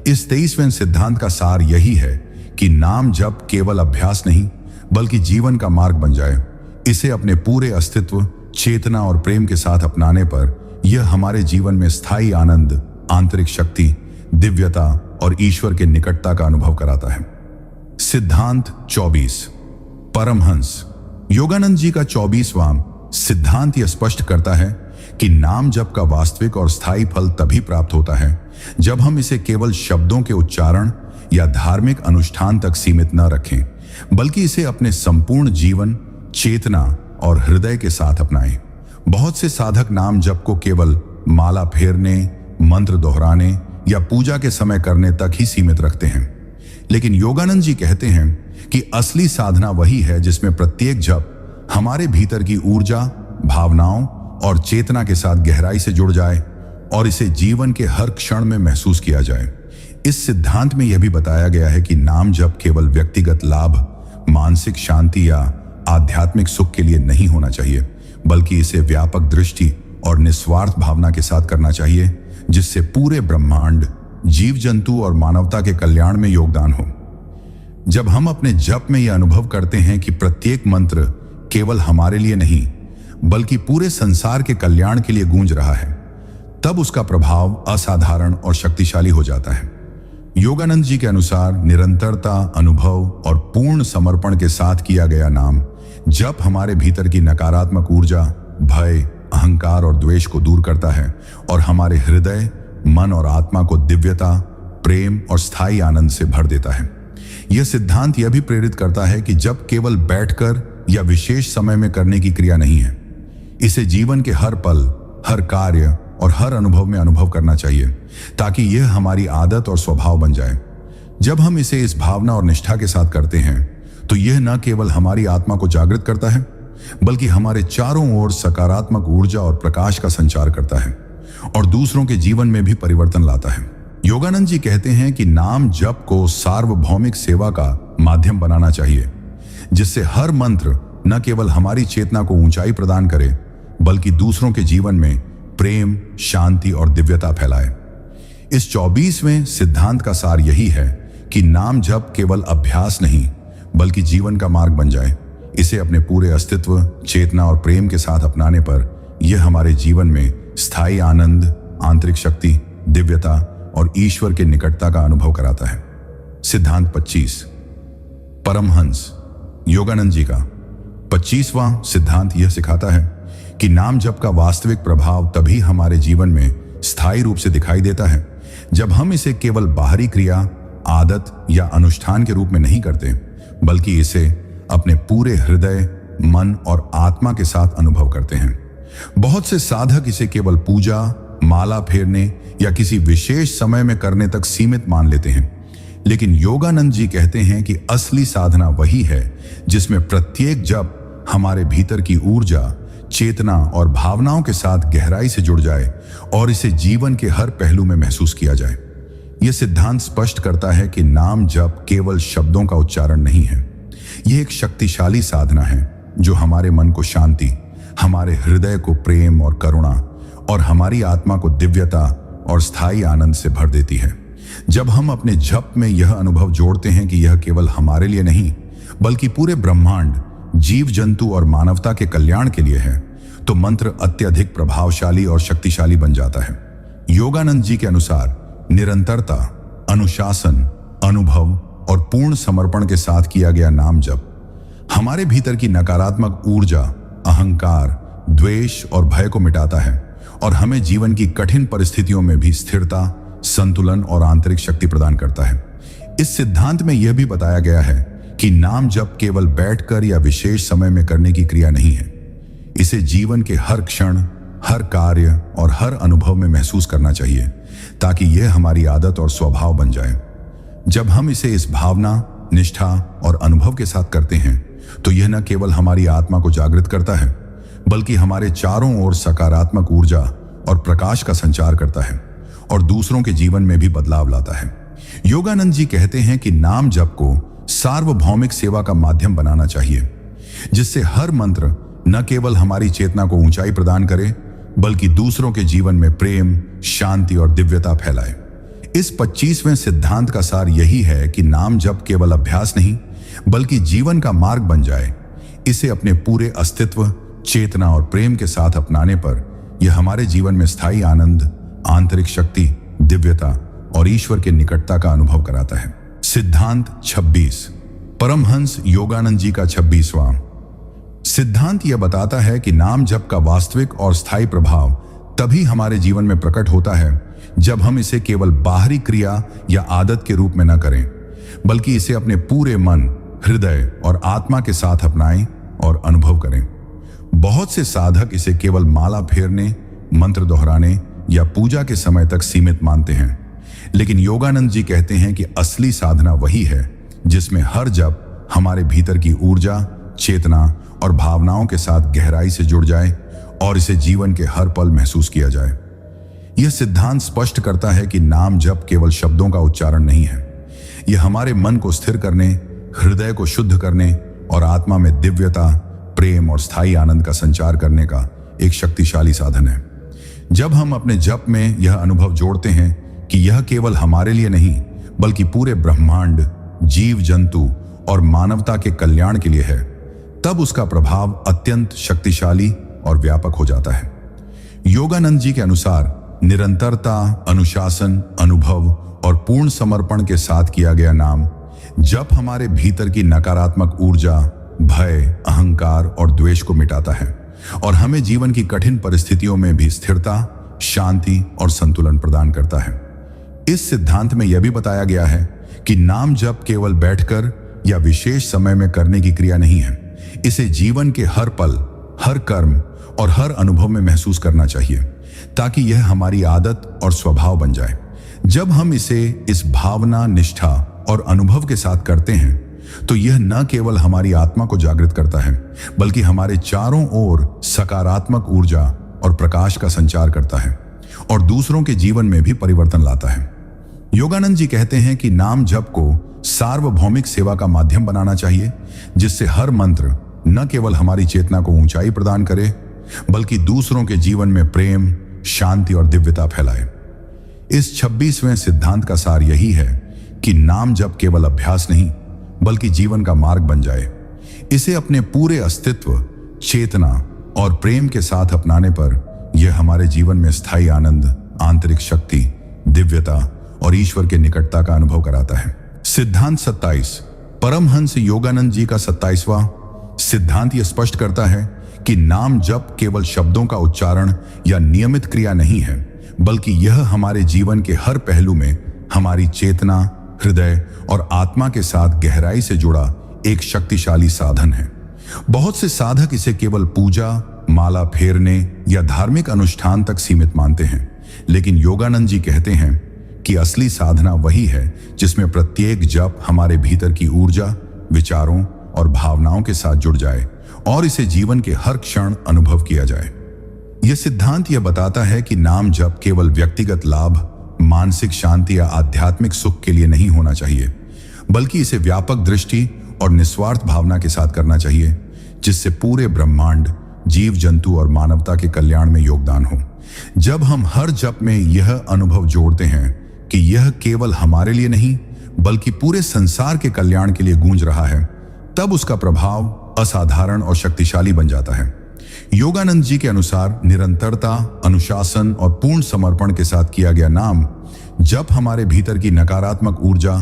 इस 23वें सिद्धांत का सार यही है कि नाम जप केवल अभ्यास नहीं बल्कि जीवन का मार्ग बन जाए। इसे अपने पूरे अस्तित्व, चेतना और प्रेम के साथ अपनाने पर यह हमारे जीवन में स्थायी आनंद, आंतरिक शक्ति, दिव्यता और ईश्वर के निकटता का अनुभव कराता है। सिद्धांत 24, परमहंस। योगानंद जी का 24वां सिद्धांत यह स्पष्ट करता है कि नाम जप का वास्तविक और स्थायी फल तभी प्राप्त होता है जब हम इसे केवल शब्दों के उच्चारण या धार्मिक अनुष्ठान तक सीमित न रखें बल्कि इसे अपने संपूर्ण जीवन, चेतना और हृदय के साथ अपनाएं। बहुत से साधक नाम जप को केवल माला फेरने, मंत्र दोहराने या पूजा के समय करने तक ही सीमित रखते हैं, लेकिन योगानंद जी कहते हैं कि असली साधना वही है जिसमें प्रत्येक जप हमारे भीतर की ऊर्जा, भावनाओं और चेतना के साथ गहराई से जुड़ जाए और इसे जीवन के हर क्षण में महसूस किया जाए। इस सिद्धांत में यह भी बताया गया है कि नाम जप केवल व्यक्तिगत लाभ, मानसिक शांति या आध्यात्मिक सुख के लिए नहीं होना चाहिए बल्कि इसे व्यापक दृष्टि और निस्वार्थ भावना के साथ करना चाहिए, जिससे पूरे ब्रह्मांड, जीव जंतु और मानवता के कल्याण में योगदान हो। जब हम अपने जप में यह अनुभव करते हैं कि प्रत्येक मंत्र केवल हमारे लिए नहीं बल्कि पूरे संसार के कल्याण के लिए गूंज रहा है, तब उसका प्रभाव असाधारण और शक्तिशाली हो जाता है। योगानंद जी के अनुसार निरंतरता, अनुभव और पूर्ण समर्पण के साथ किया गया नाम जप हमारे भीतर की नकारात्मक ऊर्जा, भय, अहंकार और द्वेष को दूर करता है और हमारे हृदय, मन और आत्मा को दिव्यता, प्रेम और स्थायी आनंद से भर देता है। यह सिद्धांत यह भी प्रेरित करता है कि जप केवल बैठकर या विशेष समय में करने की क्रिया नहीं है। इसे जीवन के हर पल, हर कार्य और हर अनुभव में अनुभव करना चाहिए ताकि यह हमारी आदत और स्वभाव बन जाए। जब हम इसे इस भावना और निष्ठा के साथ करते हैं तो यह न केवल हमारी आत्मा को जागृत करता है बल्कि हमारे चारों ओर सकारात्मक ऊर्जा और प्रकाश का संचार करता है और दूसरों के जीवन में भी परिवर्तन लाता है। योगानंद जी कहते हैं कि नाम जप को सार्वभौमिक सेवा का माध्यम बनाना चाहिए, जिससे हर मंत्र न केवल हमारी चेतना को ऊंचाई प्रदान करे बल्कि दूसरों के जीवन में प्रेम, शांति और दिव्यता फैलाए। इस 24वें सिद्धांत का सार यही है कि नाम जप केवल अभ्यास नहीं बल्कि जीवन का मार्ग बन जाए। इसे अपने पूरे अस्तित्व, चेतना और प्रेम के साथ अपनाने पर यह हमारे जीवन में स्थायी आनंद, आंतरिक शक्ति, दिव्यता और ईश्वर के निकटता का अनुभव कराता है। सिद्धांत 25, परमहंस। योगानंद जी का 25वां सिद्धांत यह सिखाता है कि नाम जप का वास्तविक प्रभाव तभी हमारे जीवन में स्थायी रूप से दिखाई देता है जब हम इसे केवल बाहरी क्रिया, आदत या अनुष्ठान के रूप में नहीं करते बल्कि इसे अपने पूरे हृदय, मन और आत्मा के साथ अनुभव करते हैं। बहुत से साधक इसे केवल पूजा, माला फेरने या किसी विशेष समय में करने तक सीमित मान लेते हैं, लेकिन योगानंद जी कहते हैं कि असली साधना वही है जिसमें प्रत्येक जप हमारे भीतर की ऊर्जा, चेतना और भावनाओं के साथ गहराई से जुड़ जाए और इसे जीवन के हर पहलू में महसूस किया जाए। यह सिद्धांत स्पष्ट करता है कि नाम जप केवल शब्दों का उच्चारण नहीं है। यह एक शक्तिशाली साधना है जो हमारे मन को शांति, हमारे हृदय को प्रेम और करुणा और हमारी आत्मा को दिव्यता और स्थायी आनंद से भर देती है। जब हम अपने जप में यह अनुभव जोड़ते हैं कि यह केवल हमारे लिए नहीं बल्कि पूरे ब्रह्मांड, जीव जंतु और मानवता के कल्याण के लिए है, तो मंत्र अत्यधिक प्रभावशाली और शक्तिशाली बन जाता है। योगानंद जी के अनुसार निरंतरता, अनुशासन, अनुभव और पूर्ण समर्पण के साथ किया गया नाम जप हमारे भीतर की नकारात्मक ऊर्जा, अहंकार, द्वेष और भय को मिटाता है और हमें जीवन की कठिन परिस्थितियों में भी स्थिरता, संतुलन और आंतरिक शक्ति प्रदान करता है। इस सिद्धांत में यह भी बताया गया है कि नाम जप केवल बैठकर या विशेष समय में करने की क्रिया नहीं है। इसे जीवन के हर क्षण, हर कार्य और हर अनुभव में महसूस करना चाहिए ताकि यह हमारी आदत और स्वभाव बन जाए। जब हम इसे इस भावना, निष्ठा और अनुभव के साथ करते हैं तो यह न केवल हमारी आत्मा को जागृत करता है बल्कि हमारे चारों ओर सकारात्मक ऊर्जा और प्रकाश का संचार करता है और दूसरों के जीवन में भी बदलाव लाता है। योगानंद जी कहते हैं कि नाम जप को सार्वभौमिक सेवा का माध्यम बनाना चाहिए, जिससे हर मंत्र न केवल हमारी चेतना को ऊंचाई प्रदान करे बल्कि दूसरों के जीवन में प्रेम, शांति और दिव्यता फैलाए। इस 25वें सिद्धांत का सार यही है कि नाम जप केवल अभ्यास नहीं बल्कि जीवन का मार्ग बन जाए। इसे अपने पूरे अस्तित्व, चेतना और प्रेम के साथ अपनाने पर यह हमारे जीवन में स्थायी आनंद, आंतरिक शक्ति, दिव्यता और ईश्वर के निकटता का अनुभव कराता है। सिद्धांत 26, परमहंस योगानंद जी का 26वां सिद्धांत यह बताता है कि नाम जप का वास्तविक और स्थायी प्रभाव तभी हमारे जीवन में प्रकट होता है जब हम इसे केवल बाहरी क्रिया या आदत के रूप में न करें बल्कि इसे अपने पूरे मन, हृदय और आत्मा के साथ अपनाएं और अनुभव करें। बहुत से साधक इसे केवल माला फेरने, मंत्र दोहराने या पूजा के समय तक सीमित मानते हैं, लेकिन योगानंद जी कहते हैं कि असली साधना वही है जिसमें हर जप हमारे भीतर की ऊर्जा, चेतना और भावनाओं के साथ गहराई से जुड़ जाए और इसे जीवन के हर पल महसूस किया जाए। यह सिद्धांत स्पष्ट करता है कि नाम जप केवल शब्दों का उच्चारण नहीं है। यह हमारे मन को स्थिर करने, हृदय को शुद्ध करने और आत्मा में दिव्यता, प्रेम और स्थायी आनंद का संचार करने का एक शक्तिशाली साधन है। जब हम अपने जप में यह अनुभव जोड़ते हैं कि यह केवल हमारे लिए नहीं बल्कि पूरे ब्रह्मांड, जीव जंतु और मानवता के कल्याण के लिए है, तब उसका प्रभाव अत्यंत शक्तिशाली और व्यापक हो जाता है। योगानंद जी के अनुसार निरंतरता, अनुशासन, अनुभव और पूर्ण समर्पण के साथ किया गया नाम जप हमारे भीतर की नकारात्मक ऊर्जा, भय, अहंकार और द्वेष को मिटाता है और हमें जीवन की कठिन परिस्थितियों में भी स्थिरता, शांति और संतुलन प्रदान करता है। इस सिद्धांत में यह भी बताया गया है कि नाम जप केवल बैठकर या विशेष समय में करने की क्रिया नहीं है। इसे जीवन के हर पल, हर कर्म और हर अनुभव में महसूस करना चाहिए ताकि यह हमारी आदत और स्वभाव बन जाए। जब हम इसे इस भावना, निष्ठा और अनुभव के साथ करते हैं तो यह न केवल हमारी आत्मा को जागृत करता है बल्कि हमारे चारों ओर सकारात्मक ऊर्जा और प्रकाश का संचार करता है और दूसरों के जीवन में भी परिवर्तन लाता है। योगानंद जी कहते हैं कि नाम जप को सार्वभौमिक सेवा का माध्यम बनाना चाहिए, जिससे हर मंत्र न केवल हमारी चेतना को ऊंचाई प्रदान करे बल्कि दूसरों के जीवन में प्रेम, शांति और दिव्यता फैलाए। इस 26वें सिद्धांत का सार यही है कि नाम जप केवल अभ्यास नहीं बल्कि जीवन का मार्ग बन जाए। इसे अपने पूरे अस्तित्व, चेतना और प्रेम के साथ अपनाने पर यह हमारे जीवन में स्थायी आनंद, आंतरिक शक्ति, दिव्यता और ईश्वर के निकटता का अनुभव कराता है। सिद्धांत 27, परमहंस योगानंद जी का 27वां सिद्धांत यह स्पष्ट करता है कि नाम जप केवल शब्दों का उच्चारण या नियमित क्रिया नहीं है बल्कि यह हमारे जीवन के हर पहलू में हमारी चेतना, हृदय और आत्मा के साथ गहराई से जुड़ा एक शक्तिशाली साधन है। बहुत से साधक इसे केवल पूजा, माला फेरने या धार्मिक अनुष्ठान तक सीमित मानते हैं, लेकिन योगानंद जी कहते हैं कि असली साधना वही है जिसमें प्रत्येक जप हमारे भीतर की ऊर्जा, विचारों और भावनाओं के साथ जुड़ जाए और इसे जीवन के हर क्षण अनुभव किया जाए। यह सिद्धांत यह बताता है कि नाम जप केवल व्यक्तिगत लाभ, मानसिक शांति या आध्यात्मिक सुख के लिए नहीं होना चाहिए, बल्कि इसे व्यापक दृष्टि और निस्वार्थ भावना के साथ करना चाहिए, जिससे पूरे ब्रह्मांड, जीव जंतु और मानवता के कल्याण में योगदान हो। जब हम हर जप में यह अनुभव जोड़ते हैं कि यह केवल हमारे लिए नहीं बल्कि पूरे संसार के कल्याण के लिए गूंज रहा है, तब उसका प्रभाव असाधारण और शक्तिशाली बन जाता है। योगानंद जी के अनुसार निरंतरता, अनुशासन और पूर्ण समर्पण के साथ किया गया नाम जप हमारे भीतर की नकारात्मक ऊर्जा,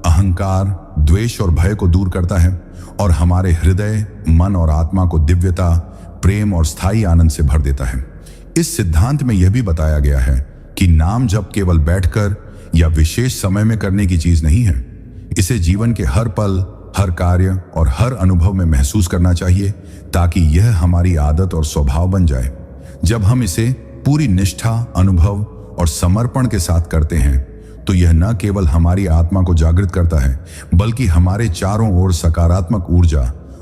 अहंकार, द्वेष और भय को दूर करता है और हमारे हृदय, मन और आत्मा को दिव्यता, प्रेम और स्थायी आनंद से भर देता है। इस सिद्धांत में यह भी बताया गया है कि नाम जप केवल बैठकर या विशेष समय में करने की चीज नहीं है। इसे जीवन के हर पल, हर कार्य और हर अनुभव में महसूस करना चाहिए, ताकि यह हमारी आदत और स्वभाव बन जाए। जब हम इसे पूरी निष्ठा, अनुभव और समर्पण के साथ करते हैं तो यह न केवल हमारी आत्मा को जागृत करता है, बल्कि हमारे चारों ओर सकारात्मक ऊर्जा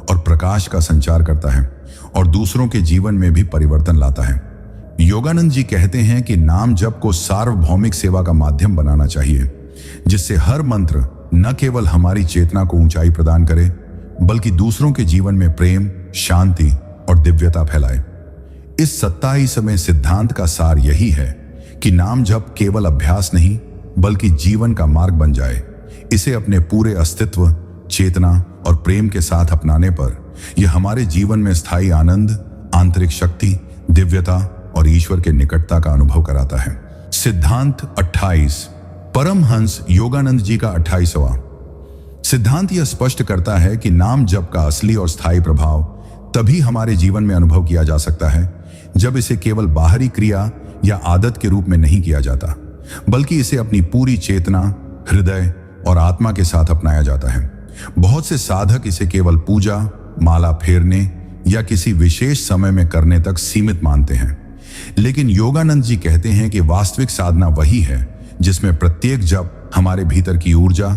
और प्रकाश का संचार करता है और दूसरों के जीवन में भी परिवर्तन लाता है। योगानंद जी कहते हैं कि नाम जप को सार्वभौमिक सेवा का माध्यम बनाना चाहिए, जिससे हर मंत्र न केवल हमारी चेतना को ऊंचाई प्रदान करे, बल्कि दूसरों के जीवन में प्रेम, शांति और दिव्यता फैलाए। इस 27वें सिद्धांत का सार यही है कि नाम जप केवल अभ्यास नहीं बल्कि जीवन का मार्ग बन जाए। इसे अपने पूरे अस्तित्व, चेतना और प्रेम के साथ अपनाने पर यह हमारे जीवन में स्थायी आनंद, आंतरिक शक्ति, दिव्यता और ईश्वर के निकटता का अनुभव कराता है। सिद्धांत 28, परमहंस योगानंद जी का 28वां सिद्धांत यह स्पष्ट करता है कि नाम जप का असली और स्थायी प्रभाव तभी हमारे जीवन में अनुभव किया जा सकता है जब इसे केवल बाहरी क्रिया या आदत के रूप में नहीं किया जाता, बल्कि इसे अपनी पूरी चेतना, हृदय और आत्मा के साथ अपनाया जाता है। बहुत से साधक इसे केवल पूजा, माला फेरने या किसी विशेष समय में करने तक सीमित मानते हैं, लेकिन योगानंद जी कहते हैं कि वास्तविक साधना वही है जिसमें प्रत्येक जप हमारे भीतर की ऊर्जा,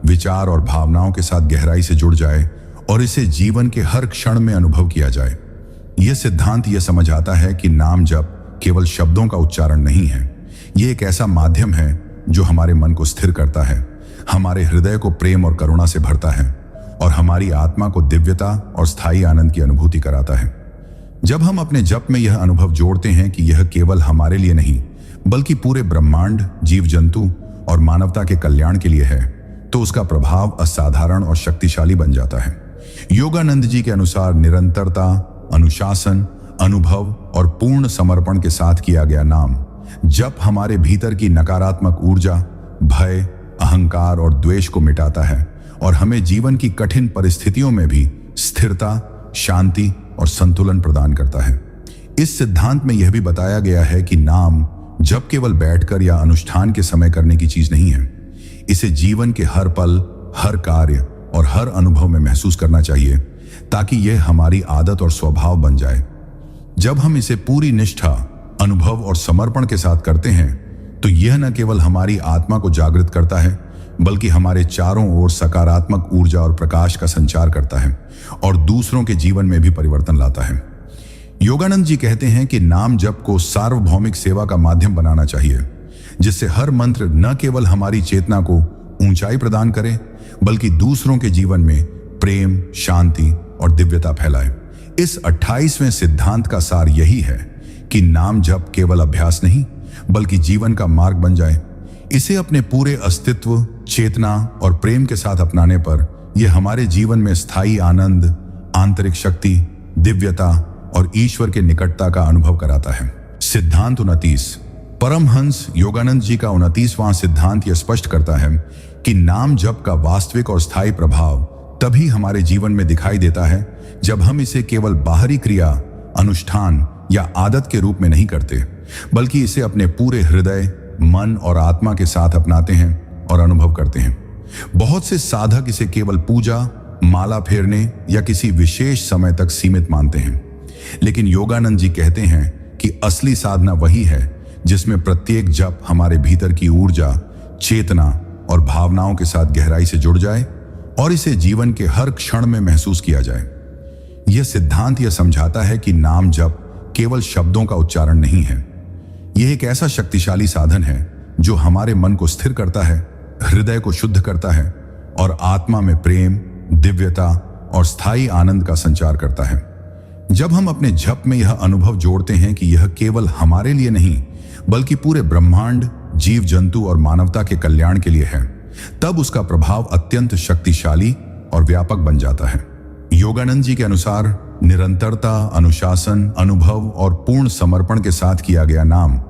विचार और भावनाओं के साथ गहराई से जुड़ जाए और इसे जीवन के हर क्षण में अनुभव किया जाए। यह सिद्धांत यह समझ आता है कि नाम जप केवल शब्दों का उच्चारण नहीं है, यह एक ऐसा माध्यम है जो हमारे मन को स्थिर करता है, हमारे हृदय को प्रेम और करुणा से भरता है और हमारी आत्मा को दिव्यता और स्थायी आनंद की अनुभूति कराता है। जब हम अपने जप में यह अनुभव जोड़ते हैं कि यह केवल हमारे लिए नहीं बल्कि पूरे ब्रह्मांड, जीव जंतु और मानवता के कल्याण के लिए है, तो उसका प्रभाव असाधारण और शक्तिशाली बन जाता है। योगानंद जी के अनुसार निरंतरता, अनुशासन, अनुभव और पूर्ण समर्पण के साथ किया गया नाम जप हमारे भीतर की नकारात्मक ऊर्जा, भय, अहंकार और द्वेष को मिटाता है और हमें जीवन की कठिन परिस्थितियों में भी स्थिरता, शांति और संतुलन प्रदान करता है। इस सिद्धांत में यह भी बताया गया है कि नाम जप केवल बैठकर या अनुष्ठान के समय करने की चीज नहीं है। इसे जीवन के हर पल, हर कार्य और हर अनुभव में महसूस करना चाहिए, ताकि यह हमारी आदत और स्वभाव बन जाए। जब हम इसे पूरी निष्ठा, अनुभव और समर्पण के साथ करते हैं तो यह न केवल हमारी आत्मा को जागृत करता है, बल्कि हमारे चारों ओर सकारात्मक ऊर्जा और प्रकाश का संचार करता है और दूसरों के जीवन में भी परिवर्तन लाता है। योगानंद जी कहते हैं कि नाम जप को सार्वभौमिक सेवा का माध्यम बनाना चाहिए, जिससे हर मंत्र न केवल हमारी चेतना को ऊंचाई प्रदान करे, बल्कि दूसरों के जीवन में प्रेम, शांति और दिव्यता फैलाए। इस 28वें सिद्धांत का सार यही है कि नाम जप केवल अभ्यास नहीं बल्कि जीवन का मार्ग बन जाए। इसे अपने पूरे अस्तित्व, चेतना और प्रेम के साथ अपनाने पर यह हमारे जीवन में स्थायी आनंद, आंतरिक शक्ति, दिव्यता और ईश्वर के निकटता का अनुभव कराता है। सिद्धांत 29, परमहंस योगानंद जी का 29वां सिद्धांत यह स्पष्ट करता है कि नाम जप का वास्तविक और स्थायी प्रभाव तभी हमारे जीवन में दिखाई देता है जब हम इसे केवल बाहरी क्रिया, अनुष्ठान या आदत के रूप में नहीं करते, बल्कि इसे अपने पूरे हृदय, मन और आत्मा के साथ अपनाते हैं और अनुभव करते हैं। बहुत से साधक इसे केवल पूजा, माला फेरने या किसी विशेष समय तक सीमित मानते हैं, लेकिन योगानंद जी कहते हैं कि असली साधना वही है जिसमें प्रत्येक जप हमारे भीतर की ऊर्जा, चेतना और भावनाओं के साथ गहराई से जुड़ जाए और इसे जीवन के हर क्षण में महसूस किया जाए। यह सिद्धांत यह समझाता है कि नाम जप केवल शब्दों का उच्चारण नहीं है। यह एक ऐसा शक्तिशाली साधन है जो हमारे मन को स्थिर करता है, हृदय को शुद्ध करता है और आत्मा में प्रेम, दिव्यता और स्थायी आनंद का संचार करता है। जब हम अपने जप में यह अनुभव जोड़ते हैं कि यह केवल हमारे लिए नहीं बल्कि पूरे ब्रह्मांड, जीव जंतु और मानवता के कल्याण के लिए है, तब उसका प्रभाव अत्यंत शक्तिशाली और व्यापक बन जाता है। योगानंद जी के अनुसार निरंतरता, अनुशासन, अनुभव और पूर्ण समर्पण के साथ किया गया नाम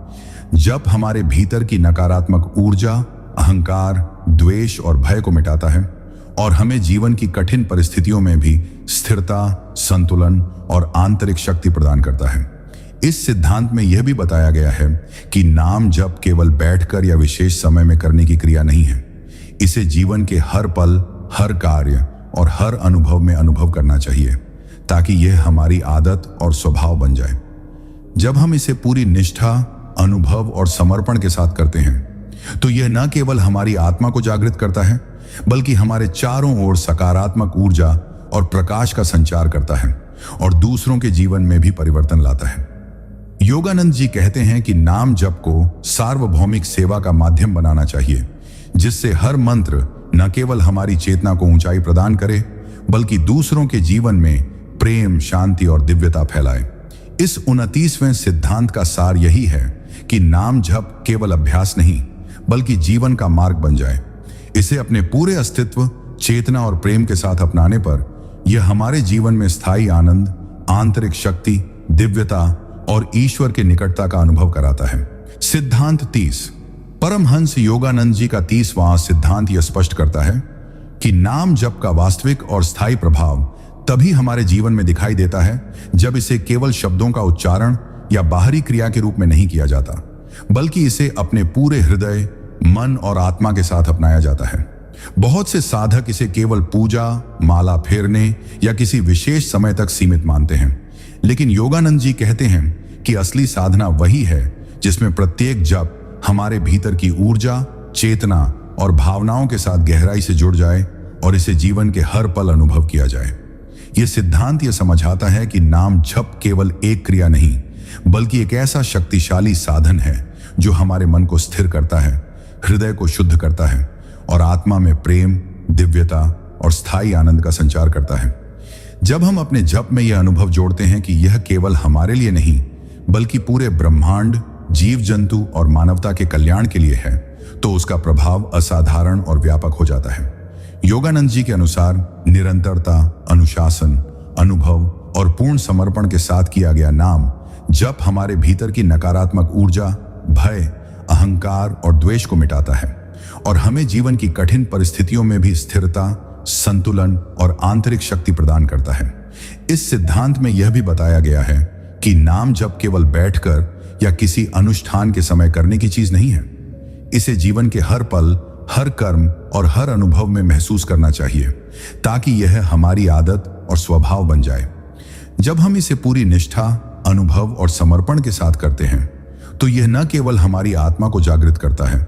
जप हमारे भीतर की नकारात्मक ऊर्जा, अहंकार, द्वेष और भय को मिटाता है और हमें जीवन की कठिन परिस्थितियों में भी स्थिरता, संतुलन और आंतरिक शक्ति प्रदान करता है। इस सिद्धांत में यह भी बताया गया है कि नाम जप केवल बैठकर या विशेष समय में करने की क्रिया नहीं है। इसे जीवन के हर पल, हर कार्य और हर अनुभव में अनुभव करना चाहिए ताकि यह हमारी आदत और स्वभाव बन जाए। जब हम इसे पूरी निष्ठा, अनुभव और समर्पण के साथ करते हैं तो यह न केवल हमारी आत्मा को जागृत करता है बल्कि हमारे चारों ओर सकारात्मक ऊर्जा और प्रकाश का संचार करता है और दूसरों के जीवन में भी परिवर्तन लाता है। योगानंद जी कहते हैं कि नाम जप को सार्वभौमिक सेवा का माध्यम बनाना चाहिए, जिससे हर मंत्र न केवल हमारी चेतना को ऊंचाई प्रदान करे बल्कि दूसरों के जीवन में प्रेम, शांति और दिव्यता फैलाए। इस 29वें सिद्धांत का सार यही है कि नाम जप केवल अभ्यास नहीं बल्कि जीवन का मार्ग बन जाए। इसे अपने पूरे अस्तित्व, चेतना और प्रेम के साथ अपनाने पर यह हमारे जीवन में स्थायी आनंद, आंतरिक शक्ति, दिव्यता और ईश्वर के निकटता का अनुभव कराता है। सिद्धांत 30। परमहंस योगानंद जी का 30वां सिद्धांत यह स्पष्ट करता है कि नाम जप का वास्तविक और स्थायी प्रभाव तभी हमारे जीवन में दिखाई देता है जब इसे केवल शब्दों का उच्चारण या बाहरी क्रिया के रूप में नहीं किया जाता बल्कि इसे अपने पूरे हृदय, मन और आत्मा के साथ अपनाया जाता है। बहुत से साधक इसे केवल पूजा, माला फेरने या किसी विशेष समय तक सीमित मानते हैं, लेकिन योगानंद जी कहते हैं कि असली साधना वही है जिसमें प्रत्येक जप हमारे भीतर की ऊर्जा, चेतना और भावनाओं के साथ गहराई से जुड़ जाए और इसे जीवन के हर पल अनुभव किया जाए। यह सिद्धांत यह समझाता है कि नाम जप केवल एक क्रिया नहीं बल्कि एक ऐसा शक्तिशाली साधन है जो हमारे मन को स्थिर करता है, हृदय को शुद्ध करता है और आत्मा में प्रेम, दिव्यता और स्थायी आनंद का संचार करता है। जब हम अपने जप में यह अनुभव जोड़ते हैं कि यह केवल हमारे लिए नहीं बल्कि पूरे ब्रह्मांड, जीव जंतु और मानवता के कल्याण के लिए है, तो उसका प्रभाव असाधारण और व्यापक हो जाता है। योगानंद जी के अनुसार निरंतरता, अनुशासन, अनुभव और पूर्ण समर्पण के साथ किया गया नाम जप हमारे भीतर की नकारात्मक ऊर्जा, भय, अहंकार और द्वेष को मिटाता है और हमें जीवन की कठिन परिस्थितियों में भी स्थिरता, संतुलन और आंतरिक शक्ति प्रदान करता है। इस सिद्धांत में यह भी बताया गया है कि नाम जप केवल बैठकर या किसी अनुष्ठान के समय करने की चीज नहीं है। इसे जीवन के हर पल, हर कर्म और हर अनुभव में महसूस करना चाहिए ताकि यह हमारी आदत और स्वभाव बन जाए। जब हम इसे पूरी निष्ठा, अनुभव और समर्पण के साथ करते हैं तो यह न केवल हमारी आत्मा को जागृत करता है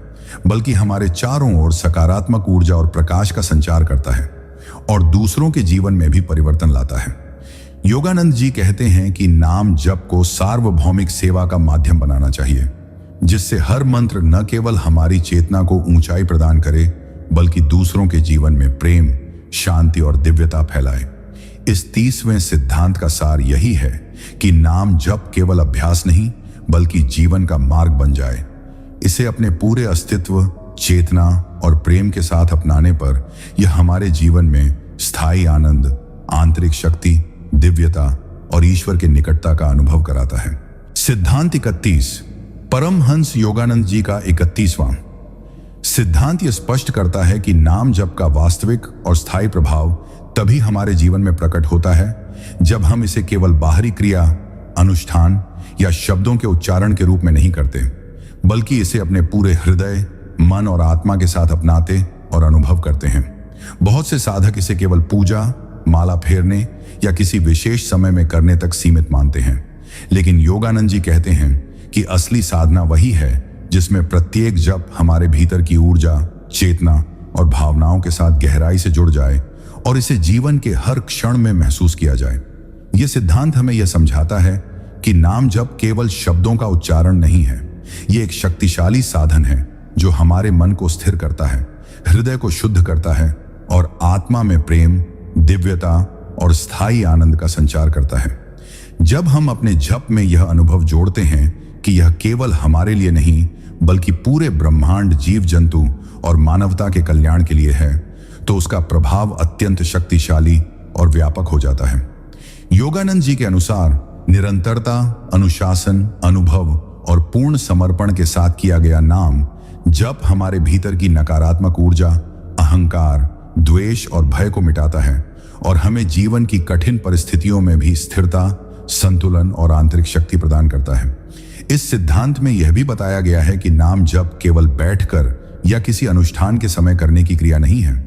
बल्कि हमारे चारों ओर सकारात्मक ऊर्जा और प्रकाश का संचार करता है और दूसरों के जीवन में भी परिवर्तन लाता है। योगानंद जी कहते हैं कि नाम जप को सार्वभौमिक सेवा का माध्यम बनाना चाहिए, जिससे हर मंत्र न केवल हमारी चेतना को ऊंचाई प्रदान करे बल्कि दूसरों के जीवन में प्रेम, शांति और दिव्यता फैलाए। इस 30वें सिद्धांत का सार यही है कि नाम जप केवल अभ्यास नहीं बल्कि जीवन का मार्ग बन जाए। इसे अपने पूरे अस्तित्व, चेतना और प्रेम के साथ अपनाने पर यह हमारे जीवन में स्थायी आनंद, आंतरिक शक्ति, दिव्यता और ईश्वर के निकटता का अनुभव कराता है। सिद्धांत 31। परमहंस योगानंद जी का 31वां सिद्धांत यह स्पष्ट करता है कि नाम जप का वास्तविक और स्थायी प्रभाव तभी हमारे जीवन में प्रकट होता है जब हम इसे केवल बाहरी क्रिया, अनुष्ठान या शब्दों के उच्चारण के रूप में नहीं करते बल्कि इसे अपने पूरे हृदय, मन और आत्मा के साथ अपनाते और अनुभव करते हैं। बहुत से साधक इसे केवल पूजा, माला फेरने या किसी विशेष समय में करने तक सीमित मानते हैं, लेकिन योगानंद जी कहते हैं कि असली साधना वही है जिसमें प्रत्येक जप हमारे भीतर की ऊर्जा, चेतना और भावनाओं के साथ गहराई से जुड़ जाए और इसे जीवन के हर क्षण में महसूस किया जाए। यह सिद्धांत हमें यह समझाता है कि नाम जप केवल शब्दों का उच्चारण नहीं है। यह एक शक्तिशाली साधन है जो हमारे मन को स्थिर करता है, हृदय को शुद्ध करता है और आत्मा में प्रेम, दिव्यता और स्थायी आनंद का संचार करता है। जब हम अपने जप में यह अनुभव जोड़ते हैं कि यह केवल हमारे लिए नहीं बल्कि पूरे ब्रह्मांड, जीव जंतु और मानवता के कल्याण के लिए है, तो उसका प्रभाव अत्यंत शक्तिशाली और व्यापक हो जाता है। योगानंद जी के अनुसार निरंतरता, अनुशासन, अनुभव और पूर्ण समर्पण के साथ किया गया नाम जप हमारे भीतर की नकारात्मक ऊर्जा, अहंकार, द्वेष और भय को मिटाता है और हमें जीवन की कठिन परिस्थितियों में भी स्थिरता, संतुलन और आंतरिक शक्ति प्रदान करता है। इस सिद्धांत में यह भी बताया गया है कि नाम जप केवल बैठकर या किसी अनुष्ठान के समय करने की क्रिया नहीं है।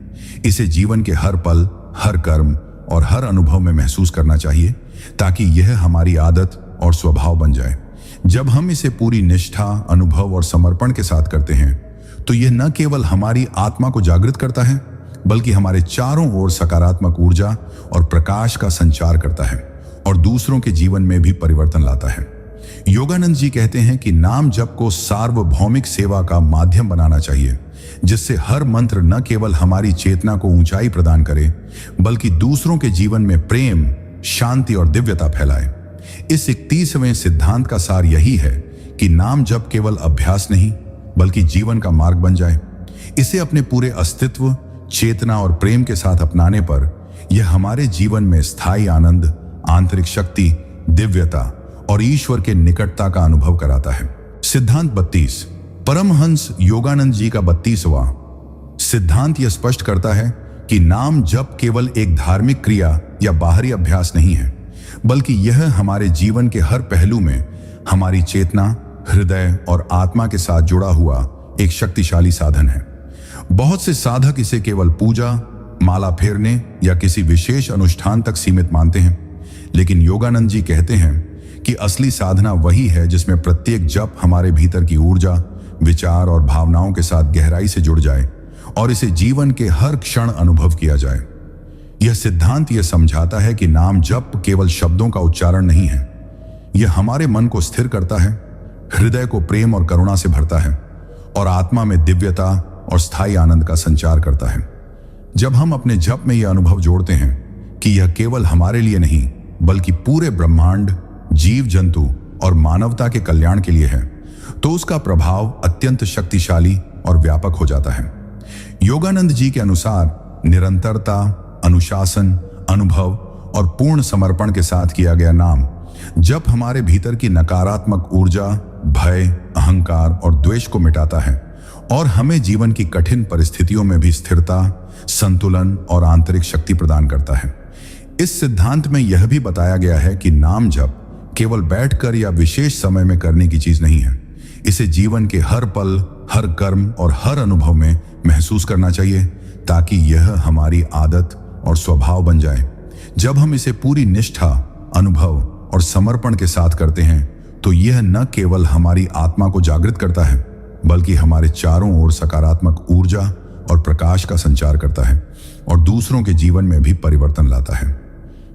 इसे जीवन के हर पल, हर कर्म और हर अनुभव में महसूस करना चाहिए ताकि यह हमारी आदत और स्वभाव बन जाए। जब हम इसे पूरी निष्ठा, अनुभव और समर्पण के साथ करते हैं तो यह न केवल हमारी आत्मा को जागृत करता है बल्कि हमारे चारों ओर सकारात्मक ऊर्जा और प्रकाश का संचार करता है और दूसरों के जीवन में भी परिवर्तन लाता है। योगानंद जी कहते हैं कि नाम जप को सार्वभौमिक सेवा का माध्यम बनाना चाहिए, जिससे हर मंत्र न केवल हमारी चेतना को ऊंचाई प्रदान करे बल्कि दूसरों के जीवन में प्रेम, शांति और दिव्यता फैलाए। इस 31वें सिद्धांत का सार यही है कि नाम जप केवल अभ्यास नहीं बल्कि जीवन का मार्ग बन जाए। इसे अपने पूरे अस्तित्व, चेतना और प्रेम के साथ अपनाने पर यह हमारे जीवन में स्थायी आनंद, आंतरिक शक्ति, दिव्यता और ईश्वर के निकटता का अनुभव कराता है। सिद्धांत 32। परमहंस योगानंद जी का 32वां सिद्धांत यह स्पष्ट करता है कि नाम जप केवल एक धार्मिक क्रिया या बाहरी अभ्यास नहीं है, बल्कि यह हमारे जीवन के हर पहलू में हमारी चेतना, हृदय और आत्मा के साथ जुड़ा हुआ एक शक्तिशाली साधन है। बहुत से साधक इसे केवल पूजा, माला फेरने या किसी विशेष अनुष्ठान तक सीमित मानते हैं, लेकिन योगानंद जी कहते हैं कि असली साधना वही है जिसमें प्रत्येक जप हमारे भीतर की ऊर्जा, विचार और भावनाओं के साथ गहराई से जुड़ जाए और इसे जीवन के हर क्षण अनुभव किया जाए। यह सिद्धांत यह समझाता है कि नाम जप केवल शब्दों का उच्चारण नहीं है। यह हमारे मन को स्थिर करता है, हृदय को प्रेम और करुणा से भरता है और आत्मा में दिव्यता और स्थायी आनंद का संचार करता है। जब हम अपने जप में यह अनुभव जोड़ते हैं कि यह केवल हमारे लिए नहीं बल्कि पूरे ब्रह्मांड, जीव जंतु और मानवता के कल्याण के लिए है, तो उसका प्रभाव अत्यंत शक्तिशाली और व्यापक हो जाता है। योगानंद जी के अनुसार निरंतरता, अनुशासन, अनुभव और पूर्ण समर्पण के साथ किया गया नाम जप हमारे भीतर की नकारात्मक ऊर्जा, भय, अहंकार और द्वेष को मिटाता है और हमें जीवन की कठिन परिस्थितियों में भी स्थिरता, संतुलन और आंतरिक शक्ति प्रदान करता है। इस सिद्धांत में यह भी बताया गया है कि नाम जप केवल बैठकर या विशेष समय में करने की चीज नहीं है। इसे जीवन के हर पल, हर कर्म और हर अनुभव में महसूस करना चाहिए ताकि यह हमारी आदत और स्वभाव बन जाए। जब हम इसे पूरी निष्ठा, अनुभव और समर्पण के साथ करते हैं तो यह न केवल हमारी आत्मा को जागृत करता है बल्कि हमारे चारों ओर सकारात्मक ऊर्जा और प्रकाश का संचार करता है और दूसरों के जीवन में भी परिवर्तन लाता है।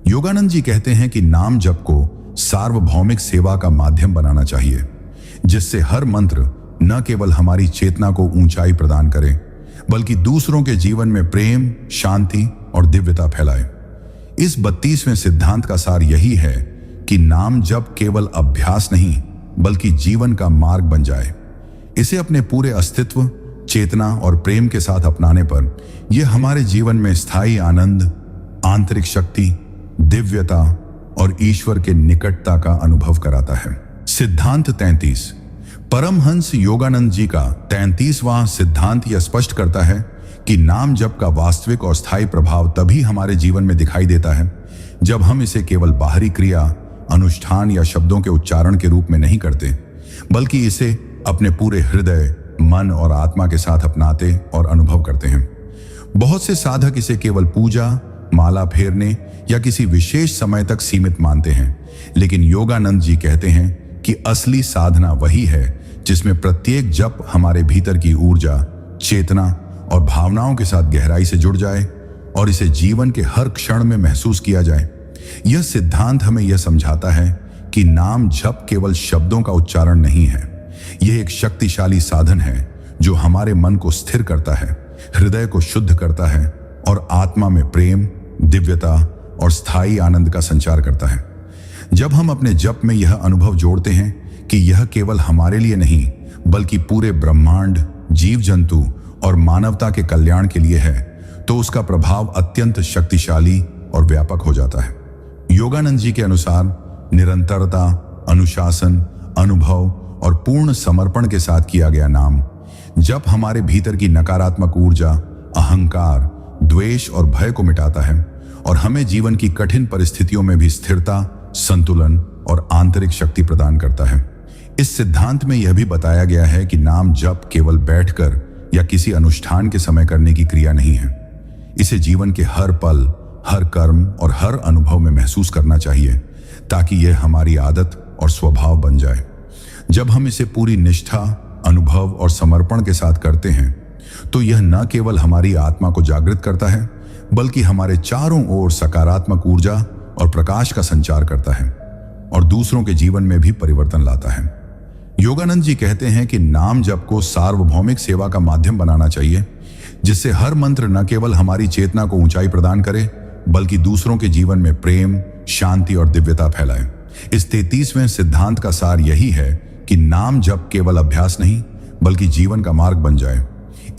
योगानंद जी कहते हैं कि नाम जप को सार्वभौमिक सेवा का माध्यम बनाना चाहिए, जिससे हर मंत्र न केवल हमारी चेतना को ऊंचाई प्रदान करे बल्कि दूसरों के जीवन में प्रेम, शांति और दिव्यता फैलाए। इस 32वें सिद्धांत का सार यही है कि नाम जप केवल अभ्यास नहीं बल्कि जीवन का मार्ग बन जाए। इसे अपने पूरे अस्तित्व, चेतना और प्रेम के साथ अपनाने पर यह हमारे जीवन में स्थायी आनंद, आंतरिक शक्ति, दिव्यता और ईश्वर के निकटता का अनुभव कराता है। सिद्धांत 33। परमहंस योगानंद जी का 33वां सिद्धांत यह स्पष्ट करता है कि नाम जप का वास्तविक और स्थायी प्रभाव तभी हमारे जीवन में दिखाई देता है जब हम इसे केवल बाहरी क्रिया, अनुष्ठान या शब्दों के उच्चारण के रूप में नहीं करते, बल्कि इसे अपने पूरे हृदय, मन और आत्मा के साथ अपनाते और अनुभव करते हैं। बहुत से साधक इसे केवल पूजा, माला फेरने या किसी विशेष समय तक सीमित मानते हैं, लेकिन योगानंद जी कहते हैं कि असली साधना वही है जिसमें प्रत्येक जप हमारे भीतर की ऊर्जा, चेतना और भावनाओं के साथ गहराई से जुड़ जाए और इसे जीवन के हर क्षण में महसूस किया जाए। यह सिद्धांत हमें यह समझाता है कि नाम जप केवल शब्दों का उच्चारण नहीं है। यह एक शक्तिशाली साधन है जो हमारे मन को स्थिर करता है, हृदय को शुद्ध करता है और आत्मा में प्रेम, दिव्यता और स्थायी आनंद का संचार करता है। जब हम अपने जप में यह अनुभव जोड़ते हैं कि यह केवल हमारे लिए नहीं बल्कि पूरे ब्रह्मांड, जीव जंतु और मानवता के कल्याण के लिए है, तो उसका प्रभाव अत्यंत शक्तिशाली और व्यापक हो जाता है। योगानंद जी के अनुसार निरंतरता, अनुशासन, अनुभव और पूर्ण समर्पण के साथ किया गया नाम जप हमारे भीतर की नकारात्मक ऊर्जा, अहंकार, द्वेष और भय को मिटाता है और हमें जीवन की कठिन परिस्थितियों में भी स्थिरता, संतुलन और आंतरिक शक्ति प्रदान करता है। इस सिद्धांत में यह भी बताया गया है कि नाम जप केवल बैठकर या किसी अनुष्ठान के समय करने की क्रिया नहीं है। इसे जीवन के हर पल, हर कर्म और हर अनुभव में महसूस करना चाहिए ताकि यह हमारी आदत और स्वभाव बन जाए। जब हम इसे पूरी निष्ठा, अनुभव और समर्पण के साथ करते हैं तो यह न केवल हमारी आत्मा को जागृत करता है बल्कि हमारे चारों ओर सकारात्मक ऊर्जा और प्रकाश का संचार करता है और दूसरों के जीवन में भी परिवर्तन लाता है। योगानंद जी कहते हैं कि नाम जप को सार्वभौमिक सेवा का माध्यम बनाना चाहिए, जिससे हर मंत्र न केवल हमारी चेतना को ऊंचाई प्रदान करे बल्कि दूसरों के जीवन में प्रेम, शांति और दिव्यता फैलाए। इस 33वें सिद्धांत का सार यही है कि नाम जप केवल अभ्यास नहीं बल्कि जीवन का मार्ग बन जाए।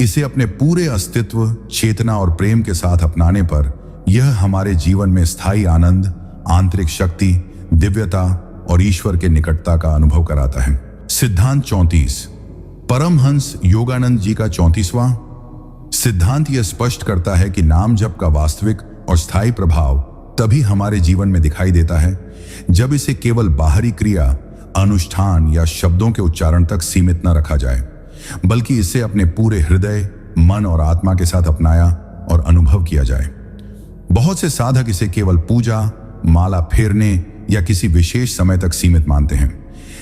इसे अपने पूरे अस्तित्व, चेतना और प्रेम के साथ अपनाने पर यह हमारे जीवन में स्थायी आनंद, आंतरिक शक्ति, दिव्यता और ईश्वर के निकटता का अनुभव कराता है। सिद्धांत 34, परमहंस योगानंद जी का 34वां सिद्धांत यह स्पष्ट करता है कि नाम जप का वास्तविक और स्थायी प्रभाव तभी हमारे जीवन में दिखाई देता है जब इसे केवल बाहरी क्रिया, अनुष्ठान या शब्दों के उच्चारण तक सीमित न रखा जाए, बल्कि इसे अपने पूरे हृदय, मन और आत्मा के साथ अपनाया और अनुभव किया जाए। बहुत से साधक इसे केवल पूजा, माला फेरने या किसी विशेष समय तक सीमित मानते हैं,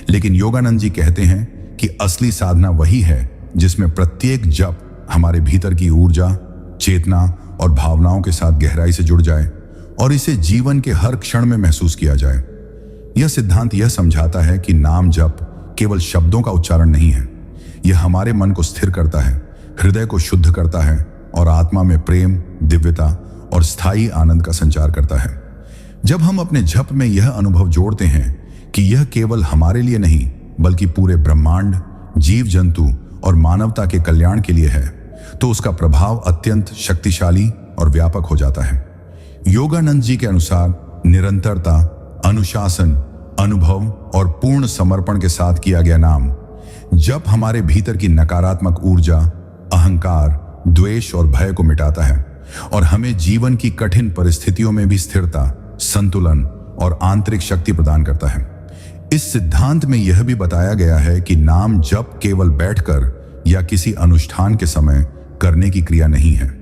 लेकिन योगानंद जी कहते हैं कि असली साधना वही है जिसमें प्रत्येक जप हमारे भीतर की ऊर्जा, चेतना और भावनाओं के साथ गहराई से जुड़ जाए और इसे जीवन के हर क्षण में महसूस किया जाए। यह सिद्धांत यह समझाता है कि नाम जप केवल शब्दों का उच्चारण नहीं है, यह हमारे मन को स्थिर करता है, हृदय को शुद्ध करता है और आत्मा में प्रेम, दिव्यता और स्थायी आनंद का संचार करता है। जब हम अपने जप में यह अनुभव जोड़ते हैं कि यह केवल हमारे लिए नहीं बल्कि पूरे ब्रह्मांड, जीव जंतु और मानवता के कल्याण के लिए है, तो उसका प्रभाव अत्यंत शक्तिशाली और व्यापक हो जाता है। योगानंद जी के अनुसार निरंतरता, अनुशासन, अनुभव और पूर्ण समर्पण के साथ किया गया नाम जप हमारे भीतर की नकारात्मक ऊर्जा, अहंकार, द्वेष और भय को मिटाता है और हमें जीवन की कठिन परिस्थितियों में भी स्थिरता, संतुलन और आंतरिक शक्ति प्रदान करता है। इस सिद्धांत में यह भी बताया गया है कि नाम जप केवल बैठकर या किसी अनुष्ठान के समय करने की क्रिया नहीं है।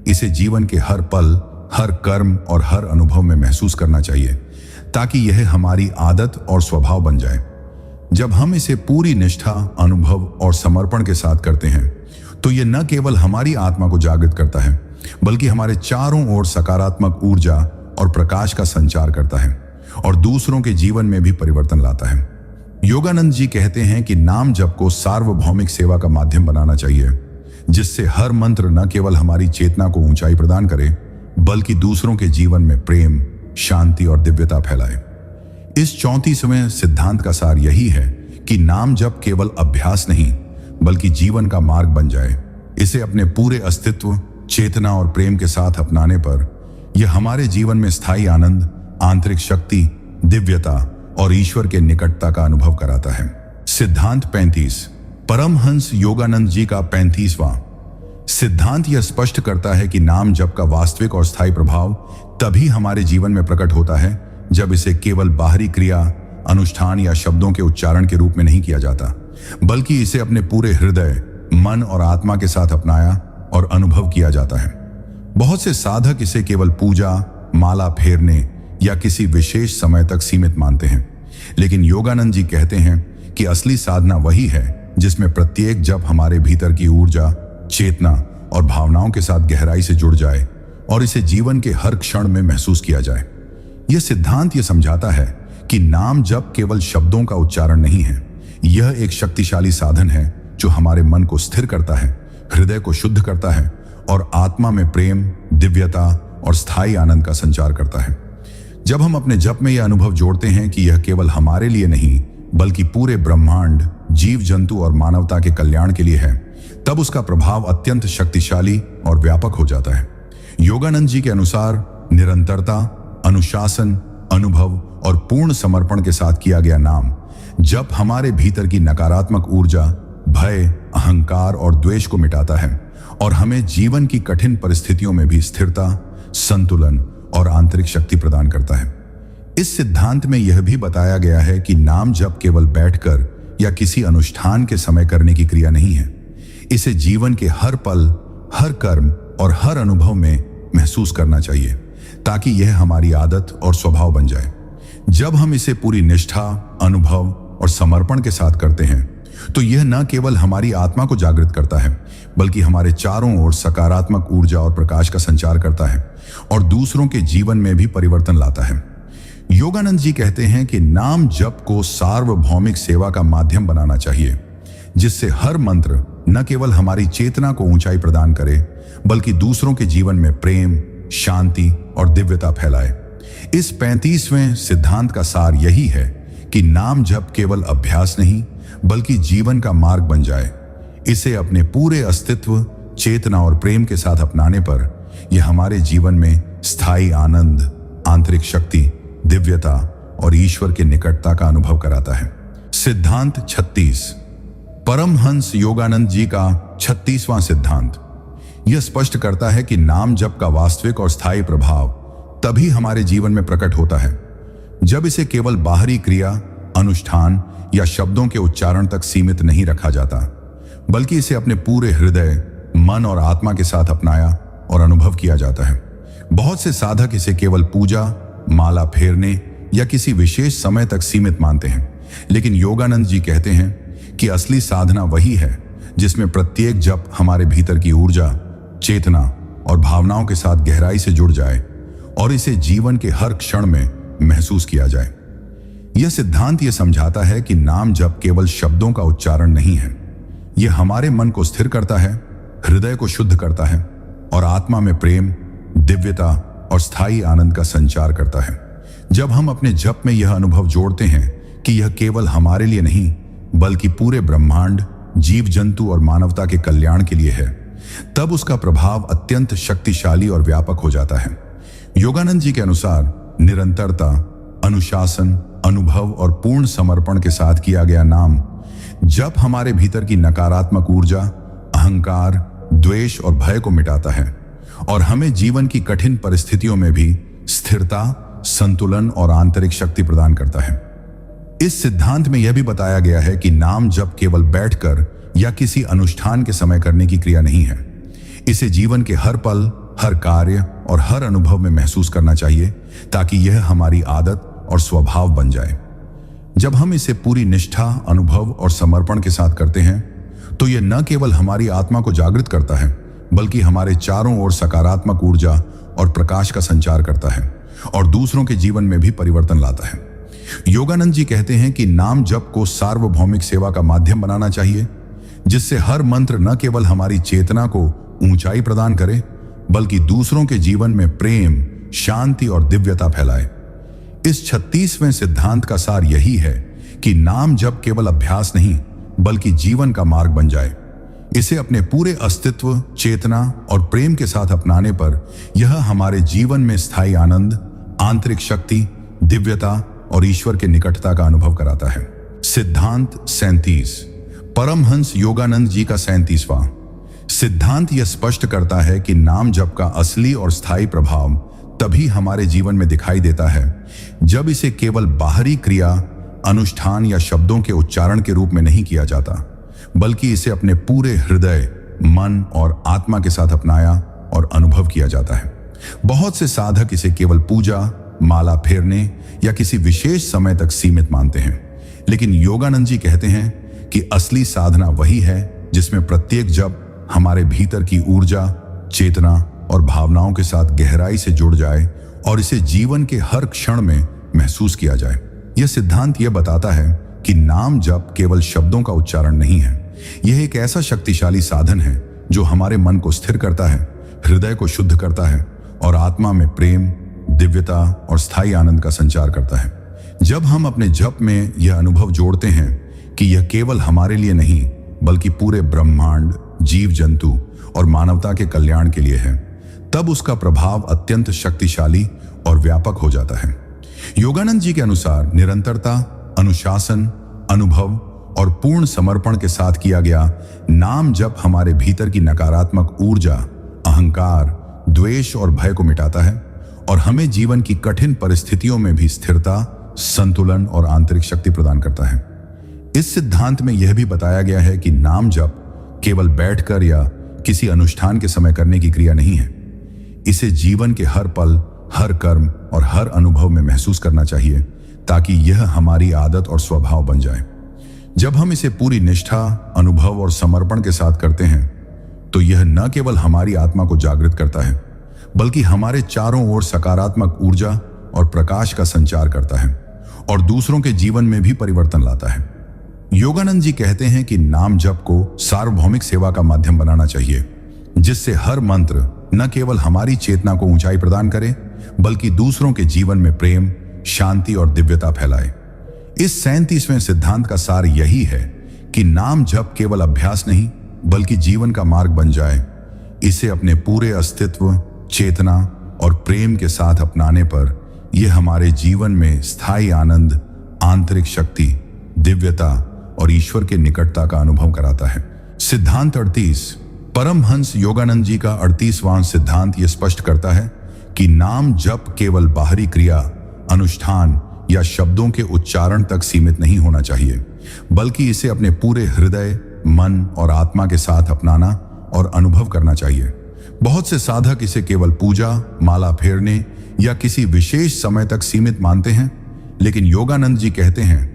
इसे जीवन के हर पल, हर कर्म और हर अनुभव में महसूस करना चाहिए ताकि यह हमारी आदत और स्वभाव बन जाए। जब हम इसे पूरी निष्ठा, अनुभव और समर्पण के साथ करते हैं तो यह न केवल हमारी आत्मा को जागृत करता है बल्कि हमारे चारों ओर सकारात्मक ऊर्जा और प्रकाश का संचार करता है और दूसरों के जीवन में भी परिवर्तन लाता है। योगानंद जी कहते हैं कि नाम जप को सार्वभौमिक सेवा का माध्यम बनाना चाहिए, जिससे हर मंत्र न केवल हमारी चेतना को ऊंचाई प्रदान करे बल्कि दूसरों के जीवन में प्रेम, शांति और दिव्यता फैलाए। इस 34वें सिद्धांत का सार यही है कि नाम जप केवल अभ्यास नहीं बल्कि जीवन का मार्ग बन जाए। इसे अपने पूरे अस्तित्व, चेतना और प्रेम के साथ अपनाने पर यह हमारे जीवन में स्थायी आनंद, आंतरिक शक्ति, दिव्यता और ईश्वर के निकटता का अनुभव कराता है। सिद्धांत 35, परमहंस योगानंद जी का 35वां सिद्धांत यह स्पष्ट करता है कि नाम जप का वास्तविक और स्थायी प्रभाव तभी हमारे जीवन में प्रकट होता है जब इसे केवल बाहरी क्रिया, अनुष्ठान या शब्दों के उच्चारण के रूप में नहीं किया जाता, बल्कि इसे अपने पूरे हृदय, मन और आत्मा के साथ अपनाया और अनुभव किया जाता है। बहुत से साधक इसे केवल पूजा, माला फेरने या किसी विशेष समय तक सीमित मानते हैं, लेकिन योगानंद जी कहते हैं कि असली साधना वही है जिसमें प्रत्येक जप हमारे भीतर की ऊर्जा, चेतना और भावनाओं के साथ गहराई से जुड़ जाए और इसे जीवन के हर क्षण में महसूस किया जाए। यह सिद्धांत यह समझाता है कि नाम जप केवल शब्दों का उच्चारण नहीं है, यह एक शक्तिशाली साधन है जो हमारे मन को स्थिर करता है, हृदय को शुद्ध करता है और आत्मा में प्रेम, दिव्यता और स्थायी आनंद का संचार करता है। जब हम अपने जप में यह अनुभव जोड़ते हैं कि यह केवल हमारे लिए नहीं बल्कि पूरे ब्रह्मांड, जीव जंतु और मानवता के कल्याण के लिए है, तब उसका प्रभाव अत्यंत शक्तिशाली और व्यापक हो जाता है। योगानंद जी के अनुसार निरंतरता, अनुशासन, अनुभव और पूर्ण समर्पण के साथ किया गया नाम जप हमारे भीतर की नकारात्मक ऊर्जा, भय, अहंकार और द्वेष को मिटाता है और हमें जीवन की कठिन परिस्थितियों में भी स्थिरता, संतुलन और आंतरिक शक्ति प्रदान करता है। इस सिद्धांत में यह भी बताया गया है कि नाम जप केवल बैठकर या किसी अनुष्ठान के समय करने की क्रिया नहीं है। इसे जीवन के हर पल, हर कर्म और हर अनुभव में महसूस करना चाहिए ताकि यह हमारी आदत और स्वभाव बन जाए। जब हम इसे पूरी निष्ठा, अनुभव और समर्पण के साथ करते हैं तो यह न केवल हमारी आत्मा को जागृत करता है बल्कि हमारे चारों ओर सकारात्मक ऊर्जा और प्रकाश का संचार करता है और दूसरों के जीवन में भी परिवर्तन लाता है। योगानंद जी कहते हैं कि नाम जप को सार्वभौमिक सेवा का माध्यम बनाना चाहिए, जिससे हर मंत्र न केवल हमारी चेतना को ऊंचाई प्रदान करे बल्कि दूसरों के जीवन में प्रेम, शांति और दिव्यता फैलाए। इस 35वें सिद्धांत का सार यही है कि नाम जप केवल अभ्यास नहीं बल्कि जीवन का मार्ग बन जाए। इसे अपने पूरे अस्तित्व, चेतना और प्रेम के साथ अपनाने पर यह हमारे जीवन में स्थायी आनंद, आंतरिक शक्ति, दिव्यता और ईश्वर के निकटता का अनुभव कराता है। सिद्धांत 36, परमहंस योगानंद जी का 36वां सिद्धांत यह स्पष्ट करता है कि नाम जप का वास्तविक और स्थायी प्रभाव तभी हमारे जीवन में प्रकट होता है जब इसे केवल बाहरी क्रिया, अनुष्ठान या शब्दों के उच्चारण तक सीमित नहीं रखा जाता बल्कि इसे अपने पूरे हृदय, मन और आत्मा के साथ अपनाया और अनुभव किया जाता है। बहुत से साधक इसे केवल पूजा, माला फेरने या किसी विशेष समय तक सीमित मानते हैं, लेकिन योगानंद जी कहते हैं कि असली साधना वही है जिसमें प्रत्येक जप हमारे भीतर की ऊर्जा, चेतना और भावनाओं के साथ गहराई से जुड़ जाए और इसे जीवन के हर क्षण में महसूस किया जाए। यह सिद्धांत यह समझाता है कि नाम जप केवल शब्दों का उच्चारण नहीं है, यह हमारे मन को स्थिर करता है, हृदय को शुद्ध करता है और आत्मा में प्रेम, दिव्यता और स्थायी आनंद का संचार करता है। जब हम अपने जप में यह अनुभव जोड़ते हैं कि यह केवल हमारे लिए नहीं बल्कि पूरे ब्रह्मांड, जीव जंतु और मानवता के कल्याण के लिए है, तब उसका प्रभाव अत्यंत शक्तिशाली और व्यापक हो जाता है। योगानंद जी के अनुसार निरंतरता, अनुशासन, अनुभव और पूर्ण समर्पण के साथ किया गया नाम जप हमारे भीतर की नकारात्मक ऊर्जा, अहंकार, द्वेष और भय को मिटाता है और हमें जीवन की कठिन परिस्थितियों में भी स्थिरता, संतुलन और आंतरिक शक्ति प्रदान करता है। इस सिद्धांत में यह भी बताया गया है कि नाम जप केवल बैठकर या किसी अनुष्ठान के समय करने की क्रिया नहीं है। इसे जीवन के हर पल, हर कार्य और हर अनुभव में महसूस करना चाहिए ताकि यह हमारी आदत और स्वभाव बन जाए। जब हम इसे पूरी निष्ठा, अनुभव और समर्पण के साथ करते हैं तो यह न केवल हमारी आत्मा को जागृत करता है बल्कि हमारे चारों ओर सकारात्मक ऊर्जा और प्रकाश का संचार करता है और दूसरों के जीवन में भी परिवर्तन लाता है। योगानंद जी कहते हैं कि नाम जप को सार्वभौमिक सेवा का माध्यम बनाना चाहिए, जिससे हर मंत्र न केवल हमारी चेतना को ऊंचाई प्रदान करे बल्कि दूसरों के जीवन में प्रेम, शांति और दिव्यता फैलाए। इस 36वें सिद्धांत का सार यही है कि नाम जप केवल अभ्यास नहीं बल्कि जीवन का मार्ग बन जाए। इसे अपने पूरे अस्तित्व, चेतना और प्रेम के साथ अपनाने पर यह हमारे जीवन में स्थायी आनंद, आंतरिक शक्ति, दिव्यता और ईश्वर के निकटता का अनुभव कराता है। सिद्धांत 37, परमहंस योगानंद जी का 37वां सिद्धांत यह स्पष्ट करता है कि नाम जप का असली और स्थायी प्रभाव तभी हमारे जीवन में दिखाई देता है जब इसे केवल बाहरी क्रिया, अनुष्ठान या शब्दों के उच्चारण के रूप में नहीं किया जाता बल्कि इसे अपने पूरे हृदय, मन और आत्मा के साथ अपनाया और अनुभव किया जाता है। बहुत से साधक इसे केवल पूजा, माला फेरने या किसी विशेष समय तक सीमित मानते हैं, लेकिन योगानंद जी कहते हैं कि असली साधना वही है जिसमें प्रत्येक जप हमारे भीतर की ऊर्जा, चेतना और भावनाओं के साथ गहराई से जुड़ जाए और इसे जीवन के हर क्षण में महसूस किया जाए। यह सिद्धांत यह बताता है कि नाम जप केवल शब्दों का उच्चारण नहीं है, यह एक ऐसा शक्तिशाली साधन है जो हमारे मन को स्थिर करता है, हृदय को शुद्ध करता है और आत्मा में प्रेम, दिव्यता और स्थायी आनंद का संचार करता है। जब हम अपने जप में यह अनुभव जोड़ते हैं कि यह केवल हमारे लिए नहीं बल्कि पूरे ब्रह्मांड, जीव जंतु और मानवता के कल्याण के लिए है, तब उसका प्रभाव अत्यंत शक्तिशाली और व्यापक हो जाता है। योगानंद जी के अनुसार निरंतरता, अनुशासन, अनुभव और पूर्ण समर्पण के साथ किया गया नाम जप हमारे भीतर की नकारात्मक ऊर्जा, अहंकार, द्वेष और भय को मिटाता है और हमें जीवन की कठिन परिस्थितियों में भी स्थिरता, संतुलन और आंतरिक शक्ति प्रदान करता है। इस सिद्धांत में यह भी बताया गया है कि नाम जप केवल बैठकर या किसी अनुष्ठान के समय करने की क्रिया नहीं है। इसे जीवन के हर पल, हर कर्म और हर अनुभव में महसूस करना चाहिए ताकि यह हमारी आदत और स्वभाव बन जाए। जब हम इसे पूरी निष्ठा, अनुभव और समर्पण के साथ करते हैं तो यह न केवल हमारी आत्मा को जागृत करता है बल्कि हमारे चारों ओर सकारात्मक ऊर्जा और प्रकाश का संचार करता है और दूसरों के जीवन में भी परिवर्तन लाता है। योगानंद जी कहते हैं कि नाम जप को सार्वभौमिक सेवा का माध्यम बनाना चाहिए, जिससे हर मंत्र न केवल हमारी चेतना को ऊंचाई प्रदान करे बल्कि दूसरों के जीवन में प्रेम, शांति और दिव्यता फैलाए। इस 37वें सिद्धांत का सार यही है कि नाम जप केवल अभ्यास नहीं बल्कि जीवन का मार्ग बन जाए। इसे अपने पूरे अस्तित्व, चेतना और प्रेम के साथ अपनाने पर यह हमारे जीवन में स्थायी आनंद, आंतरिक शक्ति, दिव्यता और ईश्वर के निकटता का अनुभव कराता है। सिद्धांत 38। परमहंस योगानंद जी का 38वां सिद्धांत यह स्पष्ट करता है कि नाम जप केवल बाहरी क्रिया, अनुष्ठान या शब्दों के उच्चारण तक सीमित नहीं होना चाहिए बल्कि इसे अपने पूरे हृदय, मन और आत्मा के साथ अपनाना और अनुभव करना चाहिए। बहुत से साधक इसे केवल पूजा, माला फेरने या किसी विशेष समय तक सीमित मानते हैं, लेकिन योगानंद जी कहते हैं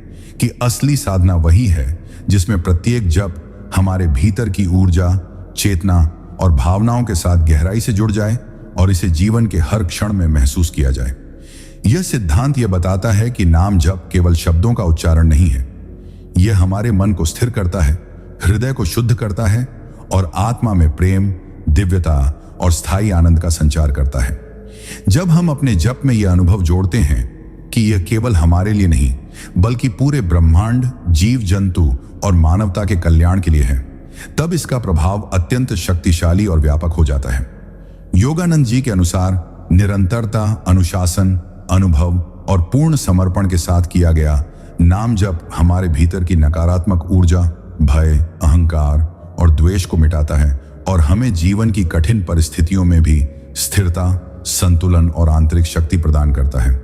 कि असली साधना वही है जिसमें प्रत्येक जप हमारे भीतर की ऊर्जा, चेतना और भावनाओं के साथ गहराई से जुड़ जाए और इसे जीवन के हर क्षण में महसूस किया जाए। यह सिद्धांत यह बताता है कि नाम जप केवल शब्दों का उच्चारण नहीं है, यह हमारे मन को स्थिर करता है, हृदय को शुद्ध करता है और आत्मा में प्रेम, दिव्यता और स्थायी आनंद का संचार करता है। जब हम अपने जप में यह अनुभव जोड़ते हैं कि यह केवल हमारे लिए नहीं बल्कि पूरे ब्रह्मांड, जीव जंतु और मानवता के कल्याण के लिए है, तब इसका प्रभाव अत्यंत शक्तिशाली और व्यापक हो जाता है। योगानंद जी के अनुसार निरंतरता, अनुशासन, अनुभव और पूर्ण समर्पण के साथ किया गया नाम जप हमारे भीतर की नकारात्मक ऊर्जा, भय, अहंकार और द्वेष को मिटाता है और हमें जीवन की कठिन परिस्थितियों में भी स्थिरता, संतुलन और आंतरिक शक्ति प्रदान करता है।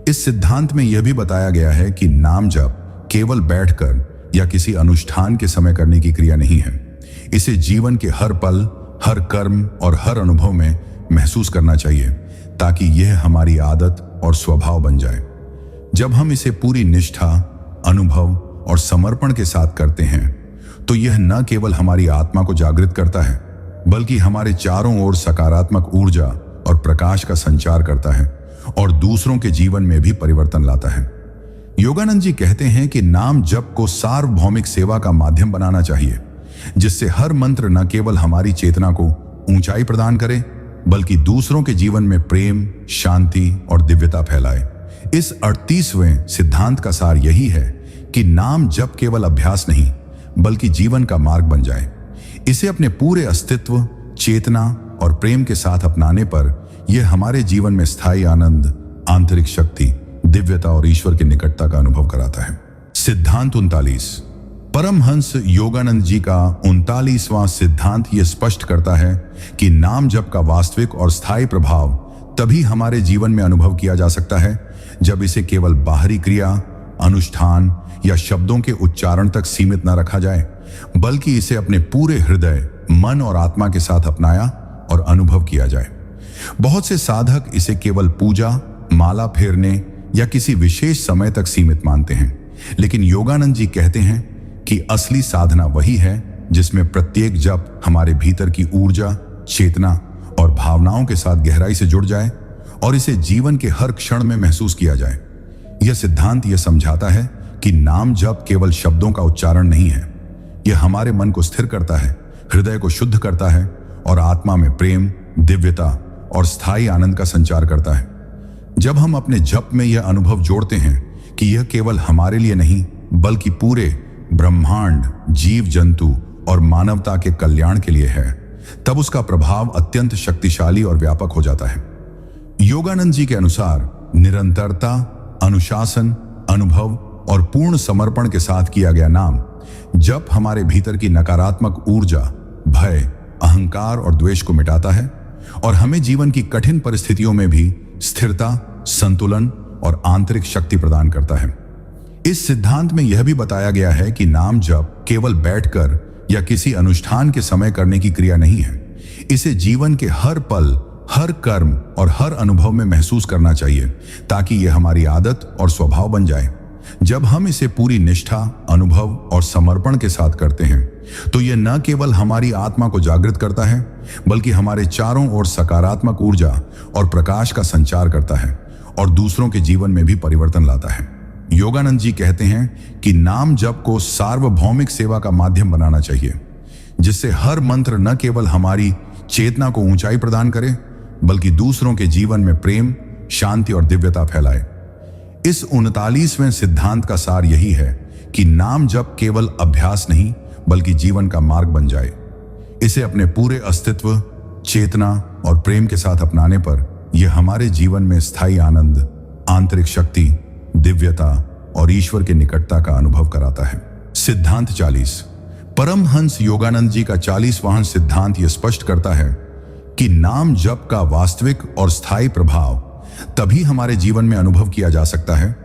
इस सिद्धांत में यह भी बताया गया है कि नाम जप केवल बैठकर या किसी अनुष्ठान के समय करने की क्रिया नहीं है। इसे जीवन के हर पल, हर कर्म और हर अनुभव में महसूस करना चाहिए ताकि यह हमारी आदत और स्वभाव बन जाए। जब हम इसे पूरी निष्ठा, अनुभव और समर्पण के साथ करते हैं तो यह न केवल हमारी आत्मा को जागृत करता है बल्कि हमारे चारों ओर सकारात्मक ऊर्जा और प्रकाश का संचार करता है और दूसरों के जीवन में भी परिवर्तन लाता है। योगानंद जी कहते हैं कि नाम जप को सार्वभौमिक सेवा का माध्यम बनाना चाहिए, जिससे हर मंत्र न केवल हमारी चेतना को ऊंचाई प्रदान करे बल्कि दूसरों के जीवन में प्रेम, शांति और दिव्यता फैलाए। इस 38वें सिद्धांत का सार यही है कि नाम जप केवल अभ्यास नहीं बल्कि जीवन का मार्ग बन जाए। इसे अपने पूरे अस्तित्व, चेतना और प्रेम के साथ अपनाने पर यह हमारे जीवन में स्थायी आनंद, आंतरिक शक्ति, दिव्यता और ईश्वर की निकटता का अनुभव कराता है। सिद्धांत 39। परमहंस योगानंद जी का 39वां सिद्धांत यह स्पष्ट करता है कि नाम जप का वास्तविक और स्थायी प्रभाव तभी हमारे जीवन में अनुभव किया जा सकता है जब इसे केवल बाहरी क्रिया, अनुष्ठान या शब्दों के उच्चारण तक सीमित न रखा जाए बल्कि इसे अपने पूरे हृदय, मन और आत्मा के साथ अपनाया और अनुभव किया जाए। बहुत से साधक इसे केवल पूजा, माला फेरने या किसी विशेष समय तक सीमित मानते हैं, लेकिन योगानंद जी कहते हैं कि असली साधना वही है जिसमें प्रत्येक जप हमारे भीतर की ऊर्जा, चेतना और भावनाओं के साथ गहराई से जुड़ जाए और इसे जीवन के हर क्षण में महसूस किया जाए। यह सिद्धांत यह समझाता है कि नाम जप केवल शब्दों का उच्चारण नहीं है। यह हमारे मन को स्थिर करता है, हृदय को शुद्ध करता है और आत्मा में प्रेम, दिव्यता और स्थायी आनंद का संचार करता है। जब हम अपने जप में यह अनुभव जोड़ते हैं कि यह केवल हमारे लिए नहीं बल्कि पूरे ब्रह्मांड, जीव जंतु और मानवता के कल्याण के लिए है, तब उसका प्रभाव अत्यंत शक्तिशाली और व्यापक हो जाता है। योगानंद जी के अनुसार निरंतरता, अनुशासन, अनुभव और पूर्ण समर्पण के साथ किया गया नाम जप हमारे भीतर की नकारात्मक ऊर्जा, भय, अहंकार और द्वेष को मिटाता है और हमें जीवन की कठिन परिस्थितियों में भी स्थिरता, संतुलन और आंतरिक शक्ति प्रदान करता है। इस सिद्धांत में यह भी बताया गया है कि नाम जप केवल बैठकर या किसी अनुष्ठान के समय करने की क्रिया नहीं है। इसे जीवन के हर पल, हर कर्म और हर अनुभव में महसूस करना चाहिए ताकि यह हमारी आदत और स्वभाव बन जाए। जब हम इसे पूरी निष्ठा, अनुभव और समर्पण के साथ करते हैं तो यह न केवल हमारी आत्मा को जागृत करता है बल्कि हमारे चारों ओर सकारात्मक ऊर्जा और प्रकाश का संचार करता है और दूसरों के जीवन में भी परिवर्तन लाता है। योगानंद जी कहते हैं कि नाम जप को सार्वभौमिक सेवा का माध्यम बनाना चाहिए, जिससे हर मंत्र न केवल हमारी चेतना को ऊंचाई प्रदान करे बल्कि दूसरों के जीवन में प्रेम, शांति और दिव्यता फैलाए। इस 39वें सिद्धांत का सार यही है कि नाम जप केवल अभ्यास नहीं बल्कि जीवन का मार्ग बन जाए। इसे अपने पूरे अस्तित्व, चेतना और प्रेम के साथ अपनाने पर यह हमारे जीवन में स्थायी आनंद, आंतरिक शक्ति, दिव्यता और ईश्वर के निकटता का अनुभव कराता है। सिद्धांत 40। परमहंस योगानंद जी का 40वां सिद्धांत यह स्पष्ट करता है कि नाम जप का वास्तविक और स्थायी प्रभाव तभी हमारे जीवन में अनुभव किया जा सकता है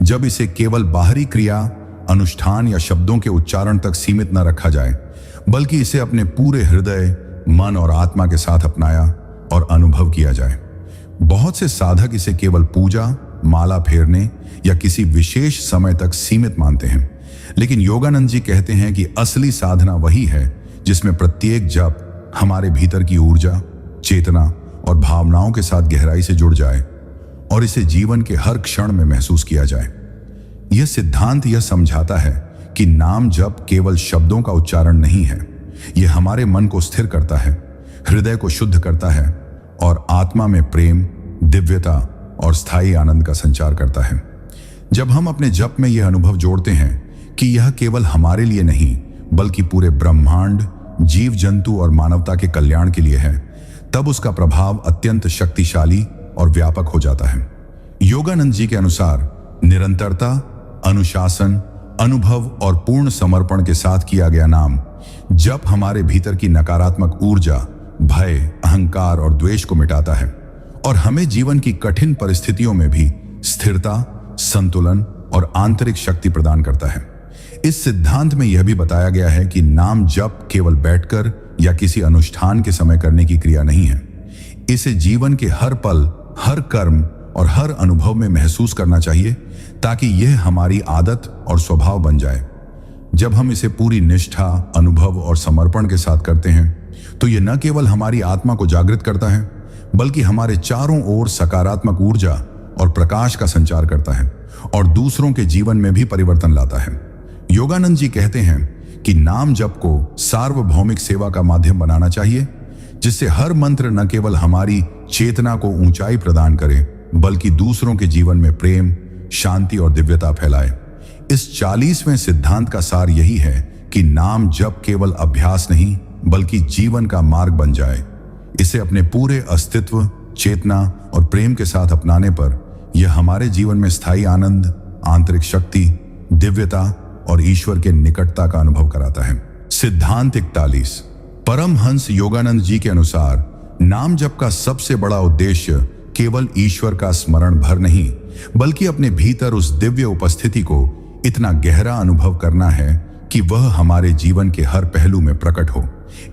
जब इसे केवल बाहरी क्रिया, अनुष्ठान या शब्दों के उच्चारण तक सीमित न रखा जाए बल्कि इसे अपने पूरे हृदय, मन और आत्मा के साथ अपनाया और अनुभव किया जाए। बहुत से साधक इसे केवल पूजा, माला फेरने या किसी विशेष समय तक सीमित मानते हैं, लेकिन योगानंद जी कहते हैं कि असली साधना वही है जिसमें प्रत्येक जप हमारे भीतर की ऊर्जा, चेतना और भावनाओं के साथ गहराई से जुड़ जाए और इसे जीवन के हर क्षण में महसूस किया जाए। यह सिद्धांत यह समझाता है कि नाम जप केवल शब्दों का उच्चारण नहीं है, यह हमारे मन को स्थिर करता है, हृदय को शुद्ध करता है और आत्मा में प्रेम, दिव्यता और स्थायी आनंद का संचार करता है। जब हम अपने जप में यह अनुभव जोड़ते हैं कि यह केवल हमारे लिए नहीं बल्कि पूरे ब्रह्मांड, जीव जंतु और मानवता के कल्याण के लिए है, तब उसका प्रभाव अत्यंत शक्तिशाली और व्यापक हो जाता है। योगानंद जी के अनुसार निरंतरता, अनुशासन, अनुभव और पूर्ण समर्पण के साथ किया गया नाम जप हमारे भीतर की नकारात्मक ऊर्जा, भय, अहंकार और द्वेष को मिटाता है और हमें जीवन की कठिन परिस्थितियों में भी स्थिरता, संतुलन और आंतरिक शक्ति प्रदान करता है। इस सिद्धांत में यह भी बताया गया है कि नाम जप केवल बैठकर या किसी अनुष्ठान के समय करने की क्रिया नहीं है। इसे जीवन के हर पल, हर कर्म और हर अनुभव में महसूस करना चाहिए ताकि यह हमारी आदत और स्वभाव बन जाए। जब हम इसे पूरी निष्ठा, अनुभव और समर्पण के साथ करते हैं तो यह न केवल हमारी आत्मा को जागृत करता है बल्कि हमारे चारों ओर सकारात्मक ऊर्जा और प्रकाश का संचार करता है और दूसरों के जीवन में भी परिवर्तन लाता है। योगानंद जी कहते हैं कि नाम जप को सार्वभौमिक सेवा का माध्यम बनाना चाहिए, जिससे हर मंत्र न केवल हमारी चेतना को ऊंचाई प्रदान करे बल्कि दूसरों के जीवन में प्रेम, शांति और दिव्यता फैलाए। इस 40वें सिद्धांत का सार यही है कि नाम जप केवल अभ्यास नहीं बल्कि जीवन का मार्ग बन जाए। इसे अपने पूरे अस्तित्व, चेतना और प्रेम के साथ अपनाने पर यह हमारे जीवन में स्थायी आनंद, आंतरिक शक्ति, दिव्यता और ईश्वर के निकटता का अनुभव कराता है। सिद्धांत 41। परमहंस योगानंद जी के अनुसार नाम जप का सबसे बड़ा उद्देश्य केवल ईश्वर का स्मरण भर नहीं बल्कि अपने भीतर उस दिव्य उपस्थिति को इतना गहरा अनुभव करना है कि वह हमारे जीवन के हर पहलू में प्रकट हो।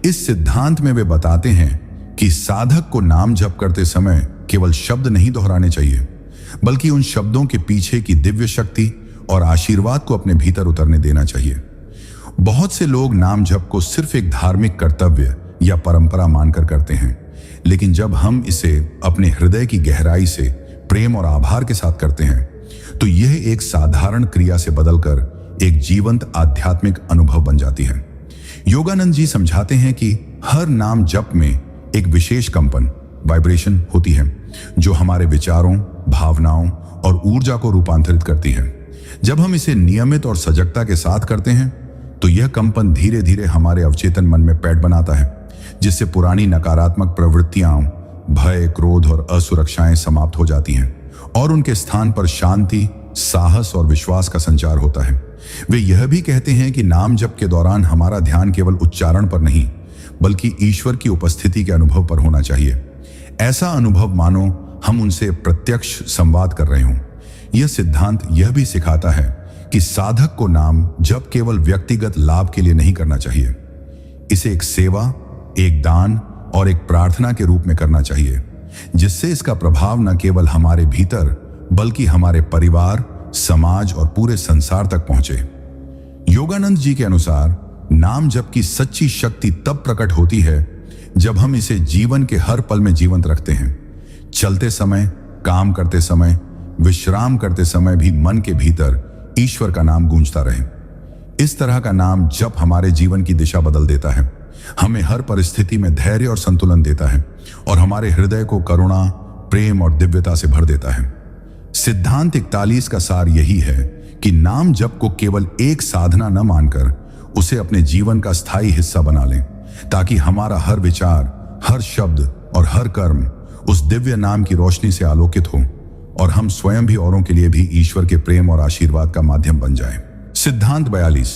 इस सिद्धांत में वे बताते हैं कि साधक को नाम जप करते समय केवल शब्द नहीं दोहराने चाहिए बल्कि उन शब्दों के पीछे की दिव्य शक्ति और आशीर्वाद को अपने भीतर उतरने देना चाहिए। बहुत से लोग नाम जप को सिर्फ एक धार्मिक कर्तव्य या परंपरा मानकर करते हैं, लेकिन जब हम इसे अपने हृदय की गहराई से प्रेम और आभार के साथ करते हैं तो यह एक साधारण क्रिया से बदलकर एक जीवंत आध्यात्मिक अनुभव बन जाती है। योगानंद जी समझाते हैं कि हर नाम जप में एक विशेष कंपन वाइब्रेशन होती है जो हमारे विचारों, भावनाओं और ऊर्जा को रूपांतरित करती है। जब हम इसे नियमित और सजगता के साथ करते हैं तो यह कंपन धीरे धीरे हमारे अवचेतन मन में पैठ बनाता है, जिससे पुरानी नकारात्मक प्रवृत्तियां, भय, क्रोध और असुरक्षाएं समाप्त हो जाती हैं और उनके स्थान पर शांति, साहस और विश्वास का संचार होता है। वे यह भी कहते हैं कि नाम जप के दौरान हमारा ध्यान केवल उच्चारण पर नहीं बल्कि ईश्वर की उपस्थिति के अनुभव पर होना चाहिए। ऐसा अनुभव मानो हम उनसे प्रत्यक्ष संवाद कर रहे हों। यह सिद्धांत यह भी सिखाता है कि साधक को नाम जप केवल व्यक्तिगत लाभ के लिए नहीं करना चाहिए। इसे एक सेवा, एक दान और एक प्रार्थना के रूप में करना चाहिए, जिससे इसका प्रभाव न केवल हमारे भीतर बल्कि हमारे परिवार, समाज और पूरे संसार तक पहुंचे। योगानंद जी के अनुसार नाम जप की सच्ची शक्ति तब प्रकट होती है जब हम इसे जीवन के हर पल में जीवंत रखते हैं। चलते समय, काम करते समय, विश्राम करते समय भी मन के भीतर ईश्वर का नाम गूंजता रहे। इस तरह का नाम जप हमारे जीवन की दिशा बदल देता है, हमें हर परिस्थिति में धैर्य और संतुलन देता है और हमारे हृदय को करुणा, प्रेम और दिव्यता से भर देता है। सिद्धांत 41 का सार यही है कि नाम जप को केवल एक साधना न मानकर उसे अपने जीवन का स्थायी हिस्सा बना लें, ताकि हमारा हर विचार, हर शब्द और हर कर्म उस दिव्य नाम की रोशनी से आलोकित हो और हम स्वयं भी औरों के लिए भी ईश्वर के प्रेम और आशीर्वाद का माध्यम बन जाएं। सिद्धांत 42।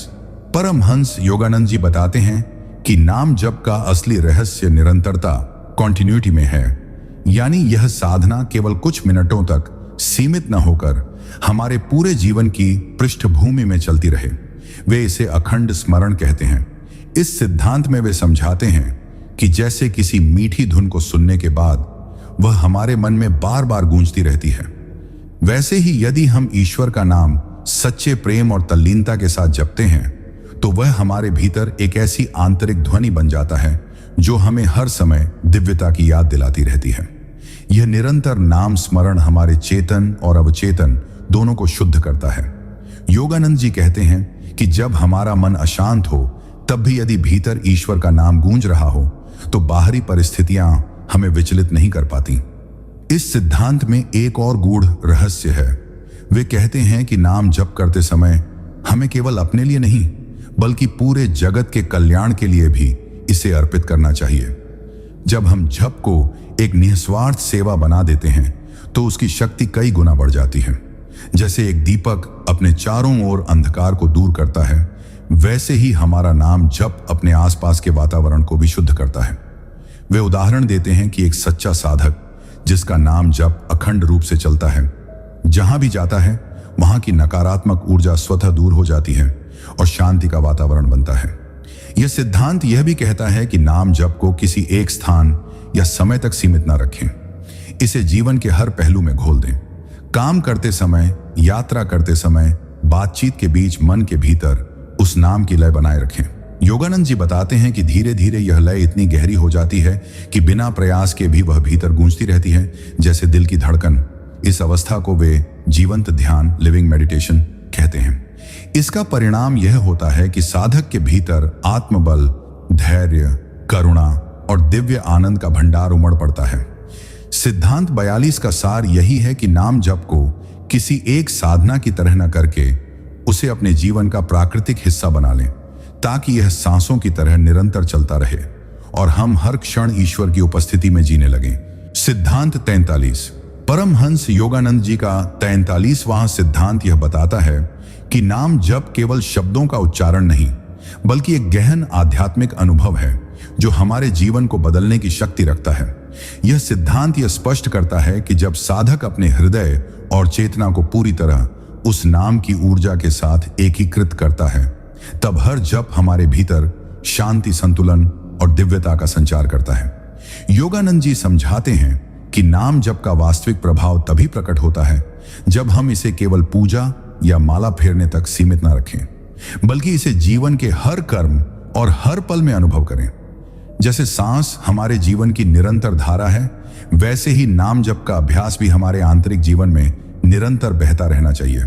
परमहंस योगानंद जी बताते हैं कि नाम जप का असली रहस्य निरंतरता, कॉन्टिन्यूटी में है। यानी यह साधना केवल कुछ मिनटों तक सीमित न होकर हमारे पूरे जीवन की पृष्ठभूमि में चलती रहे। वे इसे अखंड स्मरण कहते हैं। इस सिद्धांत में वे समझाते हैं कि जैसे किसी मीठी धुन को सुनने के बाद वह हमारे मन में बार बार गूंजती रहती है, वैसे ही यदि हम ईश्वर का नाम सच्चे प्रेम और तल्लीनता के साथ जपते हैं तो वह हमारे भीतर एक ऐसी आंतरिक ध्वनि बन जाता है जो हमें हर समय दिव्यता की याद दिलाती रहती है। यह निरंतर नाम स्मरण हमारे चेतन और अवचेतन दोनों को शुद्ध करता है। योगानंद जी कहते हैं कि जब हमारा मन अशांत हो तब भी यदि भीतर ईश्वर का नाम गूंज रहा हो तो बाहरी परिस्थितियां हमें विचलित नहीं कर पाती। इस सिद्धांत में एक और गूढ़ रहस्य है। वे कहते हैं कि नाम जप करते समय हमें केवल अपने लिए नहीं बल्कि पूरे जगत के कल्याण के लिए भी इसे अर्पित करना चाहिए। जब हम जप को एक निस्वार्थ सेवा बना देते हैं तो उसकी शक्ति कई गुना बढ़ जाती है। जैसे एक दीपक अपने चारों ओर अंधकार को दूर करता है, वैसे ही हमारा नाम जप अपने आसपास के वातावरण को भी शुद्ध करता है। वे उदाहरण देते हैं कि एक सच्चा साधक जिसका नाम जप अखंड रूप से चलता है, जहां भी जाता है वहां की नकारात्मक ऊर्जा स्वतः दूर हो जाती है और शांति का वातावरण बनता है। यह सिद्धांत यह भी कहता है कि नाम जप को किसी एक स्थान या समय तक सीमित न रखें। इसे जीवन के हर पहलू में घोल दें। काम करते समय, यात्रा करते समय, बातचीत के बीच मन के भीतर उस नाम की लय बनाए रखें। योगानंद जी बताते हैं कि धीरे धीरे यह लय इतनी गहरी हो जाती है कि बिना प्रयास के भी वह भीतर गूंजती रहती है, जैसे दिल की धड़कन। इस अवस्था को वे जीवंत ध्यान, लिविंग मेडिटेशन कहते हैं। इसका परिणाम यह होता है कि साधक के भीतर आत्मबल, धैर्य, करुणा और दिव्य आनंद का भंडार उमड़ पड़ता है। सिद्धांत 42 का सार यही है कि नाम जप को किसी एक साधना की तरह न करके उसे अपने जीवन का प्राकृतिक हिस्सा बना लें, ताकि यह सांसों की तरह निरंतर चलता रहे और हम हर क्षण ईश्वर की उपस्थिति में जीने लगें। सिद्धांत 43। परमहंस योगानंद जी का 43वां सिद्धांत यह बताता है कि नाम जप केवल शब्दों का उच्चारण नहीं बल्कि एक गहन आध्यात्मिक अनुभव है जो हमारे जीवन को बदलने की शक्ति रखता है। यह सिद्धांत यह स्पष्ट करता है कि जब साधक अपने हृदय और चेतना को पूरी तरह उस नाम की ऊर्जा के साथ एकीकृत करता है, तब हर जप हमारे भीतर शांति, संतुलन और दिव्यता का संचार करता है। योगानंद जी समझाते हैं कि नाम जप का वास्तविक प्रभाव तभी प्रकट होता है जब हम इसे केवल पूजा या माला फेरने तक सीमित न रखें, बल्कि इसे जीवन के हर कर्म और हर पल में अनुभव करें। जैसे सांस हमारे जीवन की निरंतर धारा है, वैसे ही नाम जप का अभ्यास भी हमारे आंतरिक जीवन में निरंतर बहता रहना चाहिए।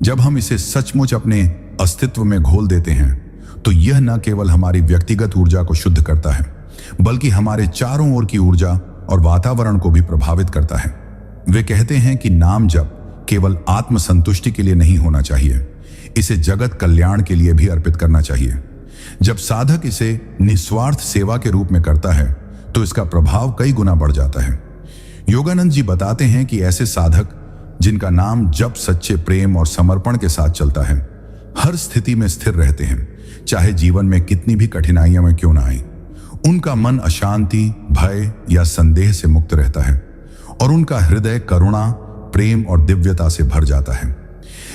जब हम इसे सचमुच अपने अस्तित्व में घोल देते हैं तो यह न केवल हमारी व्यक्तिगत ऊर्जा को शुद्ध करता है, बल्कि हमारे चारों ओर की ऊर्जा और वातावरण को भी प्रभावित करता है। वे कहते हैं कि नाम जप केवल आत्मसंतुष्टि के लिए नहीं होना चाहिए, इसे जगत कल्याण के लिए भी अर्पित करना चाहिए। जब साधक इसे निस्वार्थ सेवा के रूप में करता है तो इसका प्रभाव कई गुना बढ़ जाता है। योगानंद जी बताते हैं कि ऐसे साधक जिनका नाम जप सच्चे प्रेम और समर्पण के साथ चलता है, हर स्थिति में स्थिर रहते हैं, चाहे जीवन में कितनी भी कठिनाइयां में क्यों ना आए। उनका मन अशांति, भय या संदेह से मुक्त रहता है और उनका हृदय करुणा, प्रेम और दिव्यता से भर जाता है।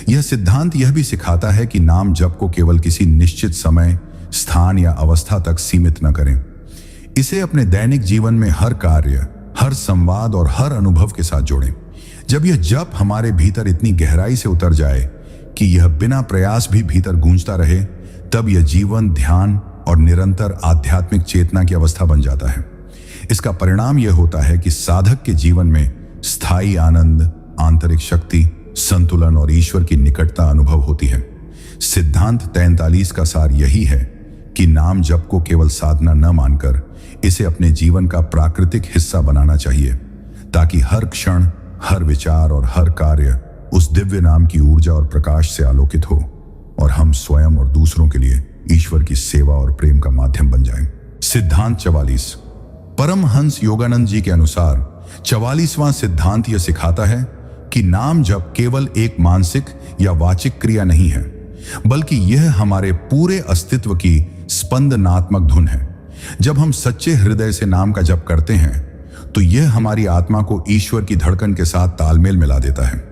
यह सिद्धांत यह भी सिखाता है कि नाम जप को केवल किसी निश्चित समय, स्थान या अवस्था तक सीमित न करें। इसे अपने दैनिक जीवन में हर कार्य, हर संवाद और हर अनुभव के साथ जोड़ें। जब यह जप हमारे भीतर इतनी गहराई से उतर जाए कि यह बिना प्रयास भी भीतर गूंजता रहे, तब यह जीवन, ध्यान और निरंतर आध्यात्मिक चेतना की अवस्था बन जाता है। इसका परिणाम यह होता है कि साधक के जीवन में स्थायी आनंद, आंतरिक शक्ति, संतुलन और ईश्वर की निकटता अनुभव होती है। सिद्धांत 43 का सार यही है कि नाम जप को केवल साधना न मानकर इसे अपने जीवन का प्राकृतिक हिस्सा बनाना चाहिए, ताकि हर क्षण, हर विचार और हर कार्य उस दिव्य नाम की ऊर्जा और प्रकाश से आलोकित हो और हम स्वयं और दूसरों के लिए ईश्वर की सेवा और प्रेम का माध्यम बन जाएं। सिद्धांत 44। परमहंस योगानंद जी के अनुसार 44वां सिद्धांत यह सिखाता है कि नाम जप केवल एक मानसिक या वाचिक क्रिया नहीं है, बल्कि यह हमारे पूरे अस्तित्व की स्पंदनात्मक धुन है। जब हम सच्चे हृदय से नाम का जप करते हैं तो यह हमारी आत्मा को ईश्वर की धड़कन के साथ तालमेल मिला देता है।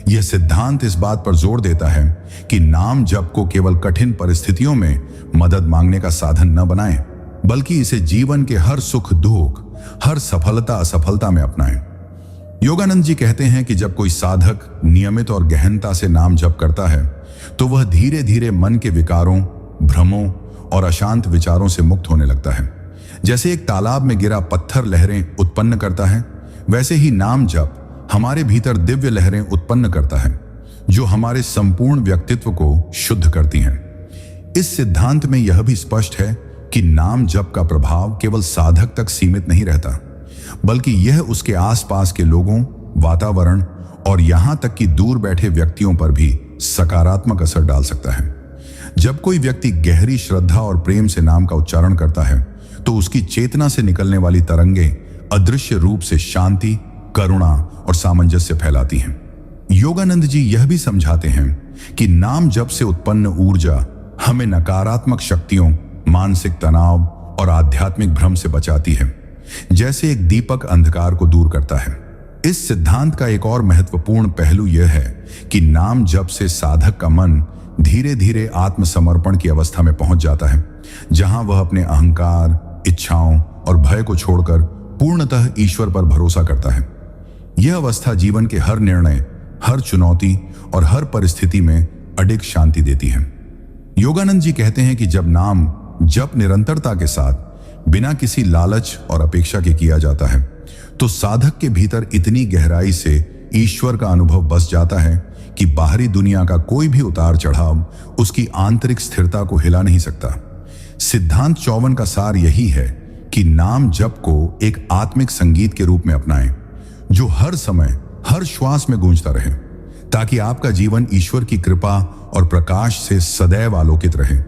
यह सिद्धांत इस बात पर जोर देता है कि नाम जप को केवल कठिन परिस्थितियों में मदद मांगने का साधन न बनाएं, बल्कि इसे जीवन के हर सुख दुख, हर सफलता असफलता में अपनाएं। योगानंद जी कहते हैं कि जब कोई साधक नियमित और गहनता से नाम जप करता है तो वह धीरे धीरे मन के विकारों, भ्रमों और अशांत विचारों से मुक्त होने लगता है। जैसे एक तालाब में गिरा पत्थर लहरें उत्पन्न करता है, वैसे ही नाम जप हमारे भीतर दिव्य लहरें उत्पन्न करता है, जो हमारे संपूर्ण व्यक्तित्व को शुद्ध करती हैं। इस सिद्धांत में यह भी स्पष्ट है कि नाम जप का प्रभाव केवल साधक तक सीमित नहीं रहता, बल्कि यह उसके आसपास के लोगों, वातावरण और यहां तक कि दूर बैठे व्यक्तियों पर भी सकारात्मक असर डाल सकता है। जब कोई व्यक्ति गहरी श्रद्धा और प्रेम से नाम का उच्चारण करता है तो उसकी चेतना से निकलने वाली तरंगें अदृश्य रूप से शांति, करुणा और सामंजस्य फैलाती हैं। योगानंद जी यह भी समझाते हैं कि नाम जप से उत्पन्न ऊर्जा हमें नकारात्मक शक्तियों, मानसिक तनाव और आध्यात्मिक भ्रम से बचाती है, जैसे एक दीपक अंधकार को दूर करता है। इस सिद्धांत का एक और महत्वपूर्ण पहलू यह है कि नाम जप से साधक का मन धीरे धीरे आत्मसमर्पण की अवस्था में पहुंच जाता है, जहां वह अपने अहंकार, इच्छाओं और भय को छोड़कर पूर्णतः ईश्वर पर भरोसा करता है। यह अवस्था जीवन के हर निर्णय, हर चुनौती और हर परिस्थिति में अडिग शांति देती है। योगानंद जी कहते हैं कि जब नाम जप निरंतरता के साथ बिना किसी लालच और अपेक्षा के किया जाता है तो साधक के भीतर इतनी गहराई से ईश्वर का अनुभव बस जाता है कि बाहरी दुनिया का कोई भी उतार चढ़ाव उसकी आंतरिक स्थिरता को हिला नहीं सकता। सिद्धांत 54 का सार यही है कि नाम जप को एक आत्मिक संगीत के रूप में अपनाएं, जो हर समय, हर श्वास में गूंजता रहे, ताकि आपका जीवन ईश्वर की कृपा और प्रकाश से सदैव आलोकित रहे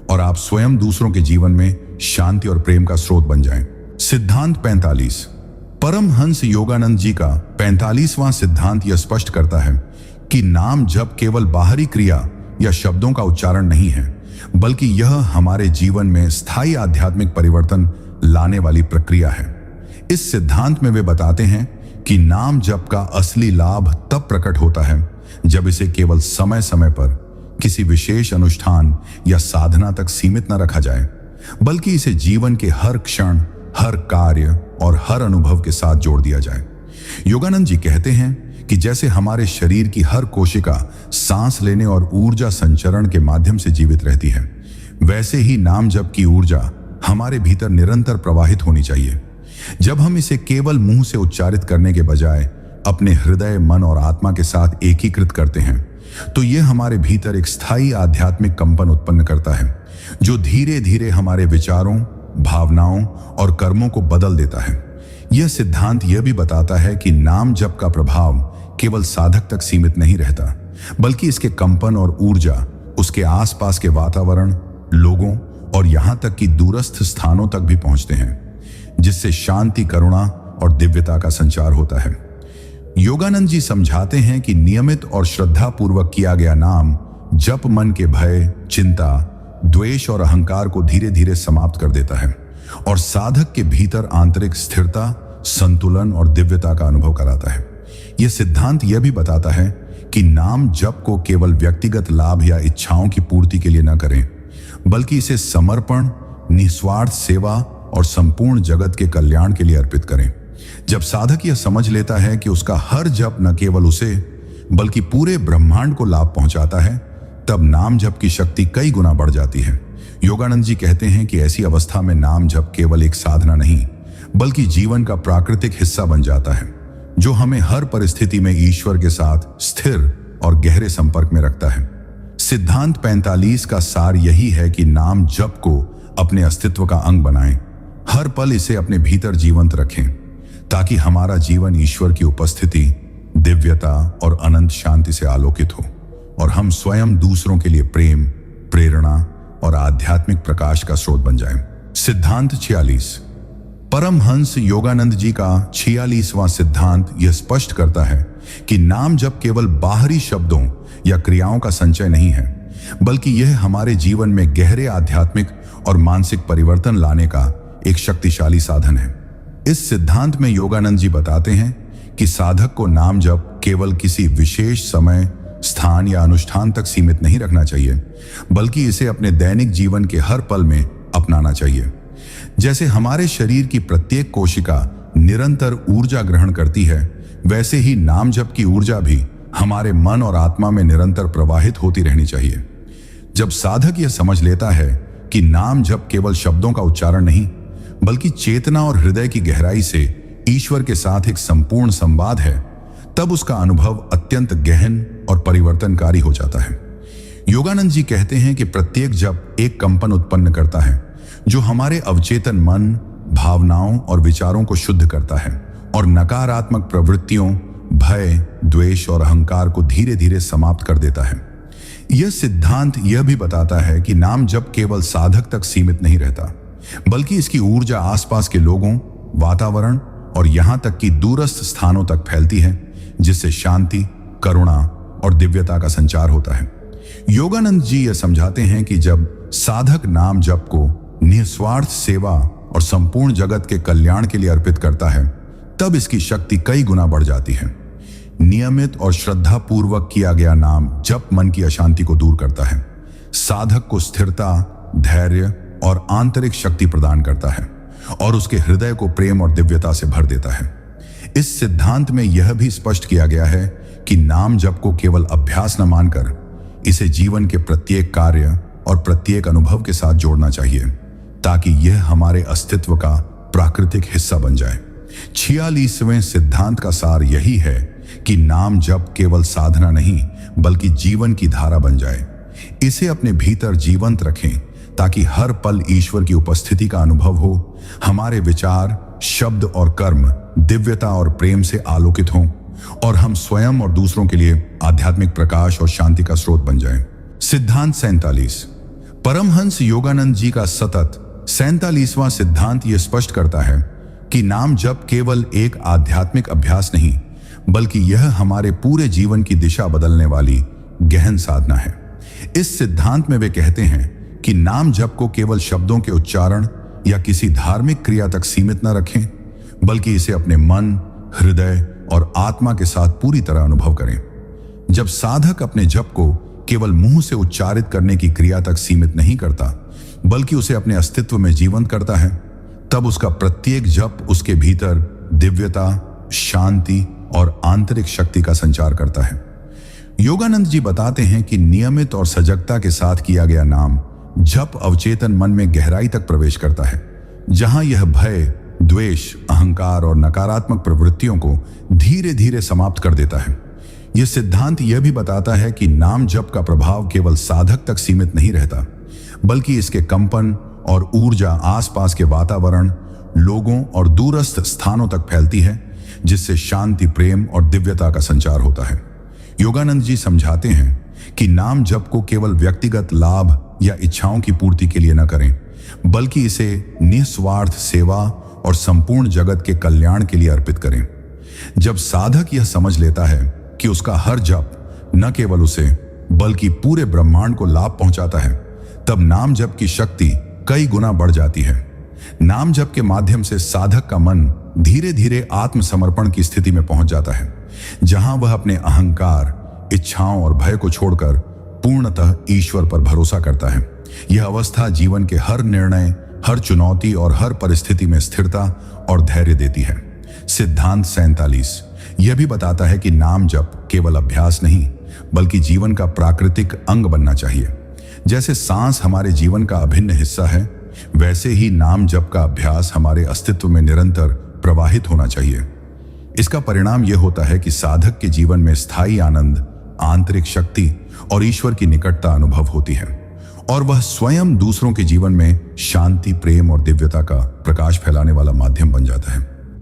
और आप स्वयं दूसरों के जीवन में शांति और प्रेम का स्रोत बन जाएं। सिद्धांत 45। परमहंस योगानंद जी का 45वां सिद्धांत यह स्पष्ट करता है कि नाम जप केवल बाहरी क्रिया या शब्दों का उच्चारण नहीं है, बल्कि यह हमारे जीवन में स्थायी आध्यात्मिक परिवर्तन लाने वाली प्रक्रिया है। इस सिद्धांत में वे बताते हैं कि नाम जप का असली लाभ तब प्रकट होता है जब इसे केवल समय समय पर किसी विशेष अनुष्ठान या साधना तक सीमित न रखा जाए, बल्कि इसे जीवन के हर क्षण, हर कार्य और हर अनुभव के साथ जोड़ दिया जाए। योगानंद जी कहते हैं कि जैसे हमारे शरीर की हर कोशिका सांस लेने और ऊर्जा संचरण के माध्यम से जीवित रहती है, वैसे ही नाम जप की ऊर्जा हमारे भीतर निरंतर प्रवाहित होनी चाहिए। जब हम इसे केवल मुंह से उच्चारित करने के बजाय अपने हृदय, मन और आत्मा के साथ एकीकृत करते हैं तो यह हमारे भीतर एक स्थायी आध्यात्मिक कंपन उत्पन्न करता है जो धीरे धीरे हमारे विचारों, भावनाओं और कर्मों को बदल देता है। यह सिद्धांत यह भी बताता है कि नाम जप का प्रभाव केवल साधक तक सीमित नहीं रहता, बल्कि इसके कंपन और ऊर्जा उसके आसपास के वातावरण, लोगों और यहां तक कि दूरस्थ स्थानों तक भी पहुंचते हैं, जिससे शांति, करुणा और दिव्यता का संचार होता है। योगानंद जी समझाते हैं कि नियमित और श्रद्धापूर्वक किया गया नाम जप मन के भय, चिंता, द्वेष और अहंकार को धीरे धीरे समाप्त कर देता है और साधक के भीतर आंतरिक स्थिरता, संतुलन और दिव्यता का अनुभव कराता है। यह सिद्धांत यह भी बताता है कि नाम जप को केवल व्यक्तिगत लाभ या इच्छाओं की पूर्ति के लिए न करें, बल्कि इसे समर्पण, निस्वार्थ सेवा और संपूर्ण जगत के कल्याण के लिए अर्पित करें। जब साधक यह समझ लेता है कि उसका हर जप न केवल उसे बल्कि पूरे ब्रह्मांड को लाभ पहुंचाता है, तब नाम जप की शक्ति कई गुना बढ़ जाती है। योगानंद जी कहते हैं कि ऐसी अवस्था में नाम जप केवल एक साधना नहीं, बल्कि जीवन का प्राकृतिक हिस्सा बन जाता है, जो हमें हर परिस्थिति में ईश्वर के साथ स्थिर और गहरे संपर्क में रखता है। सिद्धांत 45 का सार यही है कि नाम जप को अपने अस्तित्व का अंग बनाएं, हर पल इसे अपने भीतर जीवंत रखें, ताकि हमारा जीवन ईश्वर की उपस्थिति, दिव्यता और अनंत शांति से आलोकित हो और हम स्वयं दूसरों के लिए प्रेम, प्रेरणा और आध्यात्मिक प्रकाश का स्रोत बन जाएं। सिद्धांत 46। परमहंस योगानंद जी का 46वां सिद्धांत यह स्पष्ट करता है कि नाम जप केवल बाहरी शब्दों या क्रियाओं का संचय नहीं है, बल्कि यह हमारे जीवन में गहरे आध्यात्मिक और मानसिक परिवर्तन लाने का एक शक्तिशाली साधन है। इस सिद्धांत में योगानंद जी बताते हैं कि साधक को नाम जप केवल किसी विशेष समय, स्थान या अनुष्ठान तक सीमित नहीं रखना चाहिए, बल्कि इसे अपने दैनिक जीवन के हर पल में अपनाना चाहिए। जैसे हमारे शरीर की प्रत्येक कोशिका निरंतर ऊर्जा ग्रहण करती है, वैसे ही नाम जप की ऊर्जा भी हमारे मन और आत्मा में निरंतर प्रवाहित होती रहनी चाहिए। जब साधक यह समझ लेता है कि नाम जप केवल शब्दों का उच्चारण नहीं, बल्कि चेतना और हृदय की गहराई से ईश्वर के साथ एक संपूर्ण संवाद है, तब उसका अनुभव अत्यंत गहन और परिवर्तनकारी हो जाता है। योगानंद जी कहते हैं कि प्रत्येक जप एक कंपन उत्पन्न करता है जो हमारे अवचेतन मन, भावनाओं और विचारों को शुद्ध करता है और नकारात्मक प्रवृत्तियों, भय, द्वेष और अहंकार को धीरे धीरे समाप्त कर देता है। यह सिद्धांत यह भी बताता है कि नाम जप केवल साधक तक सीमित नहीं रहता, बल्कि इसकी ऊर्जा आसपास के लोगों, वातावरण और यहां तक कि दूरस्थ स्थानों तक फैलती है, जिससे शांति, करुणा और दिव्यता का संचार होता है। योगानंद जी यह समझाते हैं कि जब साधक नाम जप को निस्वार्थ सेवा और संपूर्ण जगत के कल्याण के लिए अर्पित करता है, तब इसकी शक्ति कई गुना बढ़ जाती है। नियमित और श्रद्धापूर्वक किया गया नाम जप मन की अशांति को दूर करता है, साधक को स्थिरता, धैर्य और आंतरिक शक्ति प्रदान करता है और उसके हृदय को प्रेम और दिव्यता से भर देता है। इस सिद्धांत में यह भी स्पष्ट किया गया है कि नाम जप को केवल अभ्यास न मानकर इसे जीवन के प्रत्येक कार्य और प्रत्येक अनुभव के साथ जोड़ना चाहिए, ताकि यह हमारे अस्तित्व का प्राकृतिक हिस्सा बन जाए। 46वें सिद्धांत का सार यही है कि नाम जप केवल साधना नहीं, बल्कि जीवन की धारा बन जाए। इसे अपने भीतर जीवंत रखें, ताकि हर पल ईश्वर की उपस्थिति का अनुभव हो, हमारे विचार, शब्द और कर्म दिव्यता और प्रेम से आलोकित हों और हम स्वयं और दूसरों के लिए आध्यात्मिक प्रकाश और शांति का स्रोत बन जाएं। सिद्धांत 47। परमहंस योगानंद जी का सतत 47वां सिद्धांत यह स्पष्ट करता है कि नाम जप केवल एक आध्यात्मिक अभ्यास नहीं, बल्कि यह हमारे पूरे जीवन की दिशा बदलने वाली गहन साधना है। इस सिद्धांत में वे कहते हैं कि नाम जप को केवल शब्दों के उच्चारण या किसी धार्मिक क्रिया तक सीमित न रखें, बल्कि इसे अपने मन, हृदय और आत्मा के साथ पूरी तरह अनुभव करें। जब साधक अपने जप को केवल मुंह से उच्चारित करने की क्रिया तक सीमित नहीं करता, बल्कि उसे अपने अस्तित्व में जीवंत करता है, तब उसका प्रत्येक जप उसके भीतर दिव्यता, शांति और आंतरिक शक्ति का संचार करता है। योगानंद जी बताते हैं कि नियमित और सजगता के साथ किया गया नाम जप अवचेतन मन में गहराई तक प्रवेश करता है, जहां यह भय, द्वेष, अहंकार और नकारात्मक प्रवृत्तियों को धीरे धीरे समाप्त कर देता है। यह सिद्धांत यह भी बताता है कि नाम जप का प्रभाव केवल साधक तक सीमित नहीं रहता, बल्कि इसके कंपन और ऊर्जा आसपास के वातावरण, लोगों और दूरस्थ स्थानों तक फैलती है, जिससे शांति, प्रेम और दिव्यता का संचार होता है। योगानंद जी समझाते हैं कि नाम जप को केवल व्यक्तिगत लाभ या इच्छाओं की पूर्ति के लिए न करें, बल्कि इसे निस्वार्थ सेवा और संपूर्ण जगत के कल्याण के लिए अर्पित करें। जब साधक यह समझ लेता है कि उसका हर जप न केवल उसे बल्कि पूरे ब्रह्मांड को लाभ पहुंचाता है, तब नाम जप की शक्ति कई गुना बढ़ जाती है। नाम जप के माध्यम से साधक का मन धीरे धीरे आत्मसमर्पण की स्थिति में पहुंच जाता है, जहां वह अपने अहंकार, इच्छाओं और भय को छोड़कर पूर्णतः ईश्वर पर भरोसा करता है। यह अवस्था जीवन के हर निर्णय, हर चुनौती और हर परिस्थिति में स्थिरता और धैर्य देती है। सिद्धांत 47 यह भी बताता है कि नाम जप केवल अभ्यास नहीं, बल्कि जीवन का प्राकृतिक अंग बनना चाहिए। जैसे सांस हमारे जीवन का अभिन्न हिस्सा है, वैसे ही नाम जप का अभ्यास हमारे अस्तित्व में निरंतर प्रवाहित होना चाहिए। इसका परिणाम यह होता है कि साधक के जीवन में स्थायी आनंद, आंतरिक शक्ति और ईश्वर की निकटता अनुभव होती है, और वह स्वयं दूसरों के जीवन में शांति, प्रेम और दिव्यता का प्रकाश फैलाने वाला माध्यम बन जाता है।